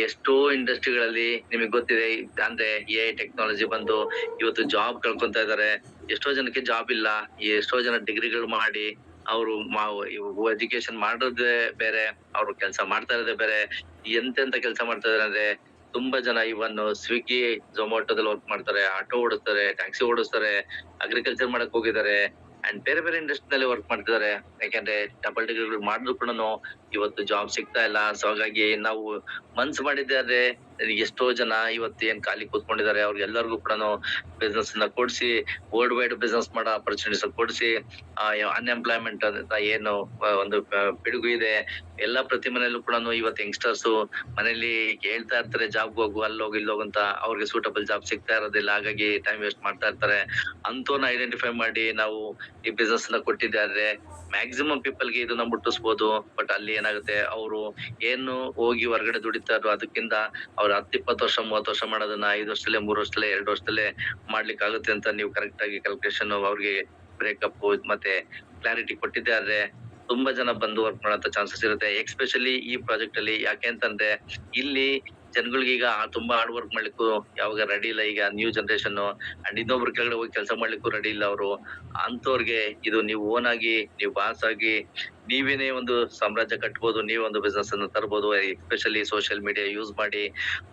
ಎಷ್ಟೋ ಇಂಡಸ್ಟ್ರಿಗಳಲ್ಲಿ ನಿಮಗೆ ಗೊತ್ತಿದೆ, ಅಂದ್ರೆ ಎ ಟೆಕ್ನಾಲಜಿ ಬಂದು ಇವತ್ತು ಜಾಬ್ ಕಳ್ಕೊಂತ ಇದಾರೆ. ಎಷ್ಟೋ ಜನಕ್ಕೆ ಜಾಬ್ ಇಲ್ಲ. ಎಷ್ಟೋ ಜನ ಡಿಗ್ರಿಗಳು ಮಾಡಿ ಅವರು ಎಜುಕೇಶನ್ ಮಾಡೋದೇ ಬೇರೆ, ಅವ್ರು ಕೆಲಸ ಮಾಡ್ತಾ ಇರೋದೇ ಬೇರೆ. ಎಂತೆಂತ ಕೆಲಸ ಮಾಡ್ತಾ ಇದಾರೆ ಅಂದ್ರೆ ತುಂಬಾ ಜನ ಇವನ್ ಸ್ವಿಗ್ಗಿ, ಝೊಮ್ಯಾಟೋದಲ್ಲಿ ವರ್ಕ್ ಮಾಡ್ತಾರೆ, ಆಟೋ ಓಡಿಸ್ತಾರೆ, ಟ್ಯಾಕ್ಸಿ ಓಡಿಸ್ತಾರೆ, ಅಗ್ರಿಕಲ್ಚರ್ ಮಾಡಕ್ ಹೋಗಿದ್ದಾರೆ, ಅಂಡ್ ಬೇರೆ ಬೇರೆ ಇಂಡಸ್ಟ್ರಿನಲ್ಲಿ ವರ್ಕ್ ಮಾಡ್ತಿದ್ದಾರೆ. ಯಾಕಂದ್ರೆ ಡಬಲ್ ಡಿಗ್ರಿಗಳು ಮಾಡಿದ್ರು ಕೂಡ ಇವತ್ತು ಜಾಬ್ ಸಿಗ್ತಾ ಇಲ್ಲ. ಸೊ ಹಾಗಾಗಿ ನಾವು ಮನ್ಸು ಮಾಡಿದ್ದಾರೆ, ಎಷ್ಟೋ ಜನ ಇವತ್ತು ಏನ್ ಖಾಲಿ ಕೂತ್ಕೊಂಡಿದ್ದಾರೆ ಅವ್ರಿಗೆಲ್ಲರಿಗೂ ಕೂಡ ಬಿಸ್ನೆಸ್ ನ ಕೊಡ್ಸಿ, ವರ್ಲ್ಡ್ ವೈಡ್ ಬಿಸ್ನೆಸ್ ಮಾಡೋ ಆಪರ್ಚುನಿಟೀಸ್ ಕೊಡ್ಸಿ, ಅನ್ಎಂಪ್ಲಾಯ್ಮೆಂಟ್ ಅಂತ ಏನು ಒಂದು ಪಿಡುಗು ಇದೆ, ಎಲ್ಲಾ ಪ್ರತಿ ಮನೆಯಲ್ಲೂ ಕೂಡ ಇವತ್ತು ಯಂಗ್ಸ್ಟರ್ಸ್ ಮನೇಲಿ ಹೇಳ್ತಾ ಇರ್ತಾರೆ ಜಾಬ್ ಹೋಗು, ಅಲ್ಲೋಗಿ ಇಲ್ಲೋಗು ಅಂತ. ಅವ್ರಿಗೆ ಸೂಟಬಲ್ ಜಾಬ್ ಸಿಗ್ತಾ ಇರೋದಿಲ್ಲ. ಹಾಗಾಗಿ ಟೈಮ್ ವೇಸ್ಟ್ ಮಾಡ್ತಾ ಇರ್ತಾರೆ. ಅಂತವ್ರನ್ನ ಐಡೆಂಟಿಫೈ ಮಾಡಿ ನಾವು ಈ ಬಿಸ್ನೆಸ್ ನ ಕೊಟ್ಟಿದ್ದಾರೆ. ಮ್ಯಾಕ್ಸಿಮಮ್ ಪೀಪಲ್ ಗೆ ಇದನ್ನ ಮುಟ್ಟಿಸ್ಬೋದು. ಬಟ್ ಅಲ್ಲಿ ಏನಾಗುತ್ತೆ, ಅವರು ಏನು ಹೋಗಿ ಹೊರಗಡೆ ದುಡಿತಾರೋ ಅದಕ್ಕಿಂತ ಅವ್ರು 10-20 ವರ್ಷ 30 ವರ್ಷ ಮಾಡೋದನ್ನ 5 ವರ್ಷದಲ್ಲೇ, 3 ವರ್ಷದಲ್ಲೇ, 2 ವರ್ಷದಲ್ಲೇ ಮಾಡ್ಲಿಕ್ಕೆ ಆಗುತ್ತೆ ಅಂತ ನೀವು ಕರೆಕ್ಟ್ ಆಗಿ ಕ್ಯಾಲ್ಕುಲೇಷನ್ ಅವ್ರಿಗೆ ಬ್ರೇಕಪ್ ಮತ್ತೆ ಕ್ಲಾರಿಟಿ ಕೊಟ್ಟಿದ್ದಾರೆ. ತುಂಬಾ ಜನ ಬಂದು ವರ್ಕ್ ಮಾಡೋ ಚಾನ್ಸಸ್ ಇರುತ್ತೆ, ಎಕ್ಸ್ಪೆಷಲಿ ಈ ಪ್ರಾಜೆಕ್ಟ್ ಅಲ್ಲಿ. ಯಾಕೆ ಅಂತಂದ್ರೆ ಇಲ್ಲಿ ಜನಗಳಿಗೆ ಈಗ ತುಂಬಾ ಹಾರ್ಡ್ ವರ್ಕ್ ಮಾಡ್ಲಿಕ್ಕೂ ಯಾವಾಗ ರೆಡಿ ಇಲ್ಲ. ಈಗ ನ್ಯೂ ಜನರೇಷನ್ ಅಂಡ್ ಇನ್ನೊಬ್ರ ಕೆಳಗಡೆ ಹೋಗಿ ಕೆಲಸ ಮಾಡ್ಲಿಕ್ಕೂ ರೆಡಿ ಇಲ್ಲ ಅವರು. ಅಂತವ್ರಿಗೆ ಇದು ನೀವು ಓನ್ ಆಗಿ, ನೀವು ಬಾಸ್ ಆಗಿ, ನೀವೇನೇ ಒಂದು ಸಾಮ್ರಾಜ್ಯ ಕಟ್ಬೋದು, ನೀವೇ ಒಂದು ಬಿಸ್ನೆಸ್ ಅನ್ನು ತರಬಹುದು. ಎಸ್ಪೆಷಲಿ ಸೋಷಿಯಲ್ ಮೀಡಿಯಾ ಯೂಸ್ ಮಾಡಿ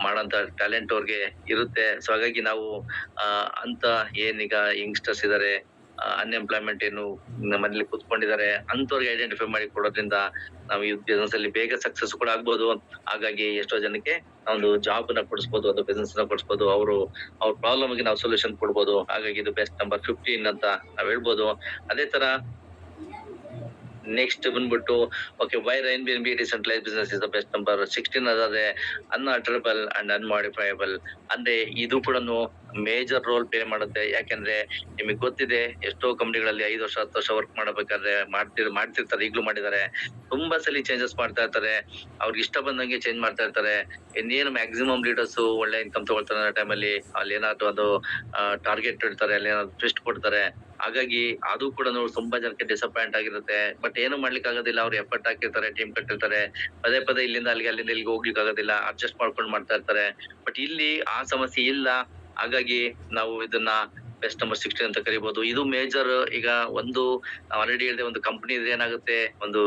ಮಾಡೋಂತ ಟ್ಯಾಲೆಂಟ್ ಅವ್ರಿಗೆ ಇರುತ್ತೆ. ಸೊ ಹಾಗಾಗಿ ನಾವು ಅಂತ ಏನೀಗ ಯಂಗ್ಸ್ಟರ್ಸ್ ಇದಾರೆ, ಅನ್ಎಂಪ್ಲಾಯ್ಮೆಂಟ್ ಏನು ಮನೇಲಿ ಕೂತ್ಕೊಂಡಿದ್ದಾರೆ, ಅಂತವ್ರಿಗೆ ಐಡೆಂಟಿಫೈ ಮಾಡಿ ಕೊಡೋದ್ರಿಂದ ನಾವು ಈ ಬಿಸ್ನೆಸ್ ಅಲ್ಲಿ ಬೇಗ ಸಕ್ಸಸ್ ಕೂಡ ಆಗ್ಬೋದು. ಹಾಗಾಗಿ ಎಷ್ಟೋ ಜನಕ್ಕೆ ಒಂದು ಜಾಬ್ ನ ಕೊಡಿಸ್ಬೋದು, ಒಂದು ಬಿಸ್ನೆಸ್ ನ ಕೊಡಿಸ್ಬೋದು, ಅವ್ರ ಪ್ರಾಬ್ಲಮ್ ಗೆ ನಾವು ಸೊಲ್ಯೂಷನ್ ಕೊಡ್ಬೋದು. ಹಾಗಾಗಿ ಇದು ಬೆಸ್ಟ್ ನಂಬರ್ 15 ಅಂತ ನಾವ್ ಹೇಳ್ಬೋದು. ಅದೇ ತರ ನೆಕ್ಸ್ಟ್ ಬಂದ್ಬಿಟ್ಟು okay, why Airbnb decentralized business is the best number 16 ಅದಾದ್ರೆ ಅನ್ಆಲ್ಟರಬಲ್ ಅಂಡ್ ಅನ್ಮಾಡಿಫೈಯಬಲ್. ಅಂದ್ರೆ ಇದು ಕೂಡ ಮೇಜರ್ ರೋಲ್ ಪ್ಲೇ ಮಾಡುತ್ತೆ. ಯಾಕಂದ್ರೆ ನಿಮಗೆ ಗೊತ್ತಿದೆ, ಎಷ್ಟೋ ಕಂಪನಿಗಳಲ್ಲಿ 5 ವರ್ಷ 10 ವರ್ಷ ವರ್ಕ್ ಮಾಡಬೇಕಾದ್ರೆ ಮಾಡ್ತಿರ್ತಾರೆ, ಈಗ್ಲೂ ಮಾಡಿದ್ದಾರೆ. ತುಂಬಾ ಸಲ ಚೇಂಜಸ್ ಮಾಡ್ತಾ ಇರ್ತಾರೆ, ಅವ್ರಿಗೆ ಇಷ್ಟ ಬಂದಂಗೆ ಚೇಂಜ್ ಮಾಡ್ತಾ ಇರ್ತಾರೆ. ಇನ್ನೇನು ಮ್ಯಾಕ್ಸಿಮಮ್ ಲೀಡರ್ಸ್ ಒಳ್ಳೆ ಇನ್ಕಮ್ ತಗೊಳ್ತಾರೆ ಟೈಮಲ್ಲಿ ಅಲ್ಲಿ ಏನಾದ್ರು ಒಂದು ಟಾರ್ಗೆಟ್ ಇಡ್ತಾರೆ, ಅಲ್ಲಿ ಏನಾದ್ರು ಟ್ವಿಸ್ಟ್ ಕೊಡ್ತಾರೆ. ಹಾಗಾಗಿ ಅದು ಕೂಡ ತುಂಬಾ ಜನಕ್ಕೆ ಡಿಸಪಾಯಿಂಟ್ ಆಗಿರುತ್ತೆ. ಬಟ್ ಏನು ಮಾಡ್ಲಿಕ್ಕೆ ಆಗೋದಿಲ್ಲ, ಅವ್ರು ಎಫರ್ಟ್ ಹಾಕಿರ್ತಾರೆ, ಟೀಮ್ ಕಟ್ಟಿರ್ತಾರೆ, ಪದೇ ಪದೇ ಇಲ್ಲಿಂದ ಅಲ್ಲಿಂದ ಇಲ್ಲಿಗೆ ಹೋಗ್ಲಿಕ್ಕೆ ಆಗೋದಿಲ್ಲ, ಅಡ್ಜಸ್ಟ್ ಮಾಡ್ಕೊಂಡು ಮಾಡ್ತಾ ಇರ್ತಾರೆ. ಬಟ್ ಇಲ್ಲಿ ಆ ಸಮಸ್ಯೆ ಇಲ್ಲ. ಹಾಗಾಗಿ ನಾವು ಇದನ್ನ ಬೆಸ್ಟ್ ನಂಬರ್ 16 ಅಂತ ಕರಿಬಹುದು. ಇದು ಮೇಜರ್. ಈಗ ಒಂದು ಆಲ್ರೆಡಿ ಹೇಳಿದೆ, ಒಂದು ಕಂಪನಿ ಇದೆ ಏನಾಗುತ್ತೆ, ಒಂದು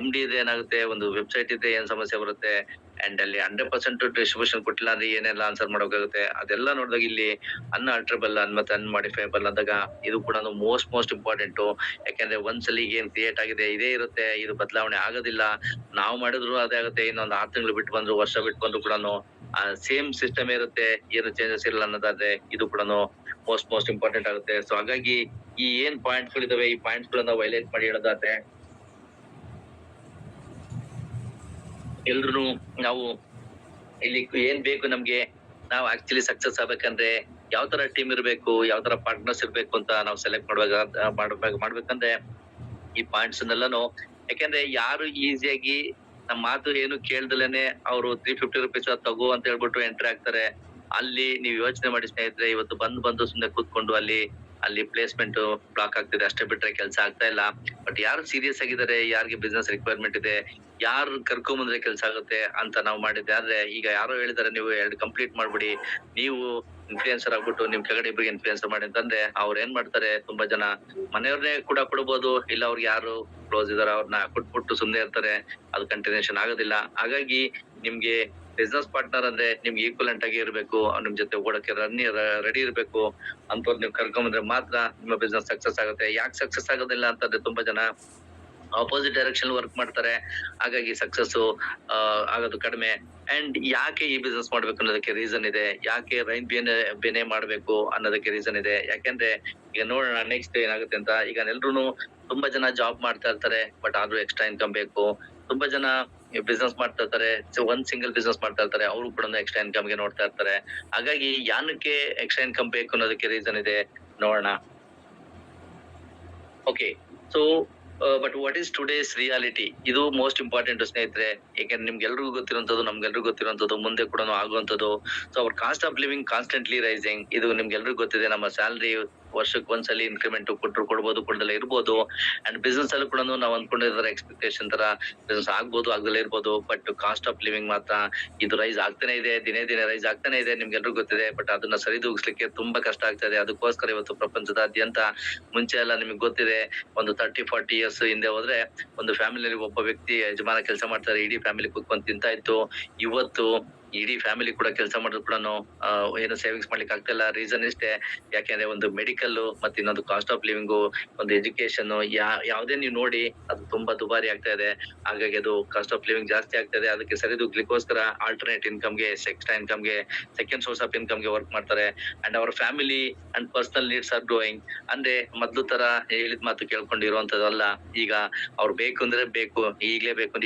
MD ಇದೆ ಏನಾಗುತ್ತೆ, ಒಂದು ವೆಬ್ಸೈಟ್ ಇದೆ ಏನ್ ಸಮಸ್ಯೆ ಬರುತ್ತೆ, ಅಂಡ್ ಅಲ್ಲಿ 100% ಡಿಸ್ಟ್ರಿಬ್ಯೂಷನ್ ಕೊಟ್ಟಿಲ್ಲ ಅಂದ್ರೆ ಏನೆಲ್ಲ ಆನ್ಸರ್ ಮಾಡೋಕಾಗುತ್ತೆ. ಅದೆಲ್ಲ ನೋಡಿದಾಗ ಇಲ್ಲಿ ಅನ್ಆಲ್ಟರಬಲ್ ಮತ್ತೆ ಅನ್ಮಾಡಿಫೈಬಲ್ ಅಂದಾಗ ಇದು ಕೂಡ ಮೋಸ್ಟ್ ಇಂಪಾರ್ಟೆಂಟ್. ಯಾಕಂದ್ರೆ ಒಂದ್ಸಲಿ ಏನ್ ಕ್ರಿಯೇಟ್ ಆಗಿದೆ ಇದೇ ಇರುತ್ತೆ, ಇದು ಬದಲಾವಣೆ ಆಗೋದಿಲ್ಲ. ನಾವು ಮಾಡಿದ್ರು ಅದೇ ಆಗುತ್ತೆ, ಇನ್ನೊಂದು 6 ತಿಂಗಳು ಬಿಟ್ಟು ಬಂದ್ರು, ವರ್ಷ ಬಿಟ್ಟು ಬಂದ್ರು ಕೂಡ ಸೇಮ್ ಸಿಸ್ಟಮ್ ಇರುತ್ತೆ, ಏನು ಚೇಂಜಸ್ ಇರಲ್ಲ ಅನ್ನೋದಾದ್ರೆ ಇದು ಕೂಡ ಮೋಸ್ಟ್ ಇಂಪಾರ್ಟೆಂಟ್ ಆಗುತ್ತೆ. ಸೊ ಹಾಗಾಗಿ ಈ ಏನ್ ಪಾಯಿಂಟ್ಸ್ ಗಳಿದಾವೆ, ಈ ಪಾಯಿಂಟ್ಸ್ ಗಳನ್ನ ಹೈಲೈಟ್ ಮಾಡಿ ಹೇಳೋದಾದ್ರೆ, ಎಲ್ರು ನಾವು ಇಲ್ಲಿ ಏನ್ ಬೇಕು ನಮ್ಗೆ, ನಾವು ಆಕ್ಚುಲಿ ಸಕ್ಸಸ್ ಆಗ್ಬೇಕಂದ್ರೆ ಯಾವ ತರ ಟೀಮ್ ಇರ್ಬೇಕು, ಯಾವ ತರ ಪಾರ್ಟ್ನರ್ಸ್ ಇರ್ಬೇಕು ಅಂತ ನಾವು ಸೆಲೆಕ್ಟ್ ಮಾಡ್ಬೇಕಂದ್ರೆ ಈ ಪಾಯಿಂಟ್ಸ್ ನೆಲ್ಲಾನು. ಯಾಕಂದ್ರೆ ಯಾರು ಈಸಿಯಾಗಿ ನಮ್ಮ ಮಾತು ಏನು ಕೇಳ್ದಲೇನೆ ಅವರು 350 ರುಪೀಸ್ ತಗೋ ಅಂತ ಹೇಳ್ಬಿಟ್ಟು ಎಂಟ್ರಿ ಆಗ್ತಾರೆ. ಅಲ್ಲಿ ನೀವು ಯೋಚನೆ ಮಾಡಿ ಸ್ನೇಹಿತರೆ, ಇವತ್ತು ಬಂದು ಸುಮ್ನೆ ಕೂತ್ಕೊಂಡು ಅಲ್ಲಿ ಪ್ಲೇಸ್ಮೆಂಟ್ ಬ್ಲಾಕ್ ಆಗ್ತಿದೆ, ಅಷ್ಟೇ ಬಿಟ್ರೆ ಕೆಲಸ ಆಗ್ತಾ ಇಲ್ಲ. ಬಟ್ ಯಾರು ಸೀರಿಯಸ್ ಆಗಿದ್ದಾರೆ, ಯಾರಿಗೆ ಬಿಸ್ನೆಸ್ ರಿಕ್ವೈರ್ಮೆಂಟ್ ಇದೆ, ಯಾರು ಕರ್ಕೊಂಬಂದ್ರೆ ಕೆಲಸ ಆಗುತ್ತೆ ಅಂತ ನಾವು ಮಾಡಿದ್ದೆ. ಆದ್ರೆ ಈಗ ಯಾರೋ ಹೇಳಿದಾರೆ ನೀವು 2 ಕಂಪ್ಲೀಟ್ ಮಾಡ್ಬಿಡಿ, ನೀವು ಇನ್ಫ್ಲೂಯೆನ್ಸರ್ ಆಗ್ಬಿಟ್ಟು ನಿಮ್ ಕೆಳಗಡೆ ಇಬ್ಬರಿಗೆ ಇನ್ಫ್ಲೂಯೆನ್ಸರ್ ಮಾಡಿ ಅಂತಂದ್ರೆ ಅವ್ರು ಏನ್ ಮಾಡ್ತಾರೆ, ತುಂಬಾ ಜನ ಮನೆಯವ್ರನ್ನೇ ಕೂಡ ಕೊಡ್ಬೋದು, ಇಲ್ಲ ಅವ್ರಿಗೆ ಯಾರು ಕ್ಲೋಸ್ ಇದಾರೆ ಅವ್ರನ್ನ ಕೊಟ್ಬಿಟ್ಟು ಸುಮ್ನೆ ಇರ್ತಾರೆ. ಅದು ಕಂಟಿನ್ಯೂಷನ್ ಆಗೋದಿಲ್ಲ. ಹಾಗಾಗಿ ನಿಮ್ಗೆ ಬಿಸ್ನೆಸ್ ಪಾರ್ಟ್ನರ್ ಅಂದ್ರೆ ನಿಮ್ಗೆ ಈಕ್ವಲೆಂಟ್ ಆಗಿ ಇರಬೇಕು, ನಿಮ್ ಜೊತೆ ಓಡಕ್ಕೆ ರೆಡಿ ಇರಬೇಕು ಅಂತವ್ರು ನೀವು ಕರ್ಕೊಂಬಂದ್ರೆ ಮಾತ್ರ ನಿಮ್ಮ ಬಿಸ್ನೆಸ್ ಸಕ್ಸಸ್ ಆಗುತ್ತೆ. ಯಾಕೆ ಸಕ್ಸಸ್ ಆಗೋದಿಲ್ಲ ಅಂತಂದ್ರೆ ತುಂಬಾ ಜನ ಆಪೋಸಿಟ್ ಡೈರೆಕ್ಷನ್ ವರ್ಕ್ ಮಾಡ್ತಾರೆ, ಹಾಗಾಗಿ ಸಕ್ಸಸ್ ಆಗೋದು ಕಡಿಮೆ. ಅಂಡ್ ಯಾಕೆ ಈ ಬಿಸ್ನೆಸ್ ಮಾಡ್ಬೇಕು ಅನ್ನೋದಕ್ಕೆ ರೀಸನ್ ಇದೆ, ಯಾಕೆ ರೈನ್ ಬೇನೆ ಮಾಡ್ಬೇಕು ಅನ್ನೋದಕ್ಕೆ ರೀಸನ್ ಇದೆ. ಯಾಕೆಂದ್ರೆ ಈಗ ನೋಡೋಣ ನೆಕ್ಸ್ಟ್ ಏನಾಗುತ್ತೆ ಅಂತ. ಈಗ ಎಲ್ರು ತುಂಬಾ ಜನ ಜಾಬ್ ಮಾಡ್ತಾ ಇರ್ತಾರೆ, ಬಟ್ ಆದ್ರೂ ಎಕ್ಸ್ಟ್ರಾ ಇನ್ಕಮ್ ಬೇಕು. ತುಂಬಾ ಜನ ಬಿಸ್ನೆಸ್ ಮಾಡ್ತಾ ಇರ್ತಾರೆ, ಒಂದ್ ಸಿಂಗಲ್ ಬಿಸ್ನೆಸ್ ಮಾಡ್ತಾ ಇರ್ತಾರೆ, ಅವರು ಕೂಡ ಎಕ್ಸ್ಟ್ರಾ ಇನ್ಕಮ್ ಗೆ ನೋಡ್ತಾ ಇರ್ತಾರೆ. ಹಾಗಾಗಿ ಯಾನಕ್ಕೆ ಎಕ್ಸ್ಟ್ರಾ ಇನ್ಕಮ್ ಬೇಕು ಅನ್ನೋದಕ್ಕೆ ರೀಸನ್ ಇದೆ, ನೋಡೋಣ. Okay, so but what is today's reality, ಇದು ಮೋಸ್ಟ್ ಇಂಪಾರ್ಟೆಂಟ್ ಸ್ನೇಹಿತರೆ. ಯಾಕಂದ್ರೆ ನಿಮ್ಗೆಲ್ರಿಗೂ ಗೊತ್ತಿರುವಂತದ್ದು, ನಮ್ಗೆಲ್ರಿಗೂ ಗೊತ್ತಿರುವಂತದ್ದು, ಮುಂದೆ ಕೂಡ ಆಗುವಂತದ್ದು. So our cost of living constantly rising, ಇದು ನಿಮ್ಗೆಲ್ರಿಗೂ ಗೊತ್ತಿದೆ. ನಮ್ಮ ಸ್ಯಾಲರಿ ವರ್ಷಕ್ಕೆ ಒಂದ್ಸಲಿ ಇನ್ಕ್ರಿಮೆಂಟ್ ಕೊಡ್ಬೋದು, ಕೊಡದಲ್ಲೇ ಇರ್ಬೋದು. ಅಂಡ್ ಬಿಸ್ನೆಸ್ ಅಲ್ಲೂ ಕೂಡ ನಾವು ಅನ್ಕೊಂಡಿರೋ ಎಕ್ಸ್ಪೆಕ್ಟೇಷನ್ ತರ ಬಿಸ್ನೆಸ್ ಆಗ್ಬೋದು, ಆಗದಲ್ಲೇ ಇರ್ಬೋದು. ಬಟ್ ಕಾಸ್ಟ್ ಆಫ್ ಲಿವಿಂಗ್ ಮಾತ್ರ ಇದು ರೈಸ್ ಆಗ್ತಾನೆ ಇದೆ, ದಿನೇ ದಿನೇ ರೈಸ್ ಆಗ್ತಾನೆ ಇದೆ, ನಿಮ್ಗೆಲ್ರಿಗೂ ಗೊತ್ತಿದೆ. ಬಟ್ ಅದನ್ನ ಸರಿದೂಗಿಸ್ಲಿಕ್ಕೆ ತುಂಬಾ ಕಷ್ಟ ಆಗ್ತಾ ಇದೆ. ಅದಕ್ಕೋಸ್ಕರ ಇವತ್ತು ಪ್ರಪಂಚದಾದ್ಯಂತ, ಮುಂಚೆ ಎಲ್ಲ ನಿಮ್ಗೆ ಗೊತ್ತಿದೆ, ಒಂದು 30-40 ಇಯರ್ಸ್ ಹಿಂದೆ ಹೋದ್ರೆ ಒಂದು ಫ್ಯಾಮಿಲಿಯಲ್ಲಿ ಒಬ್ಬ ವ್ಯಕ್ತಿ ಯಜಮಾನ ಕೆಲಸ ಮಾಡ್ತಾರೆ, ಇಡೀ ಫ್ಯಾಮಿಲಿ ಕುತ್ಕೊಂಡ್ ತಿಂತಾ ಇತ್ತು. ಇವತ್ತು ಇಡೀ ಫ್ಯಾಮಿಲಿ ಕೂಡ ಕೆಲಸ ಮಾಡಿದ್ರು ಕೂಡ ಏನು ಸೇವಿಂಗ್ಸ್ ಮಾಡ್ಲಿಕ್ಕೆ ಆಗ್ತಿಲ್ಲ. ರೀಸನ್ ಇಷ್ಟೇ, ಯಾಕೆಂದ್ರೆ ಒಂದು ಮೆಡಿಕಲ್ ಮತ್ತೆ ಇನ್ನೊಂದು ಕಾಸ್ಟ್ ಆಫ್ ಲಿವಿಂಗ್, ಒಂದು ಎಜುಕೇಶನ್, ಯಾವ್ದೇ ನೀವು ನೋಡಿ ಅದು ತುಂಬಾ ದುಬಾರಿ ಆಗ್ತಾ ಇದೆ. ಹಾಗಾಗಿ ಅದು ಕಾಸ್ಟ್ ಆಫ್ ಲಿವಿಂಗ್ ಜಾಸ್ತಿ ಆಗ್ತಾ ಇದೆ. ಅದಕ್ಕೆ ಸರಿದೂಗ್ಲಿಕ್ಕೋಸ್ಕರ ಆಲ್ಟರ್ನೇಟ್ ಇನ್ಕಮ್ ಗೆ, ಎಕ್ಸ್ಟ್ರಾ ಇನ್ಕಮ್ ಗೆ, ಸೆಕೆಂಡ್ ಸೋರ್ಸ್ ಆಫ್ ಇನ್ಕಮ್ ಗೆ ವರ್ಕ್ ಮಾಡ್ತಾರೆ. And hour family and personal needs are growing. ಅಂದ್ರೆ ಮೊದ್ಲು ತರ ಹೇಳಿದ ಮಾತು ಕೇಳ್ಕೊಂಡಿರುವಂತದಲ್ಲ. ಈಗ ಅವ್ರು ಬೇಕು ಅಂದ್ರೆ ಬೇಕು, ಈಗ್ಲೇ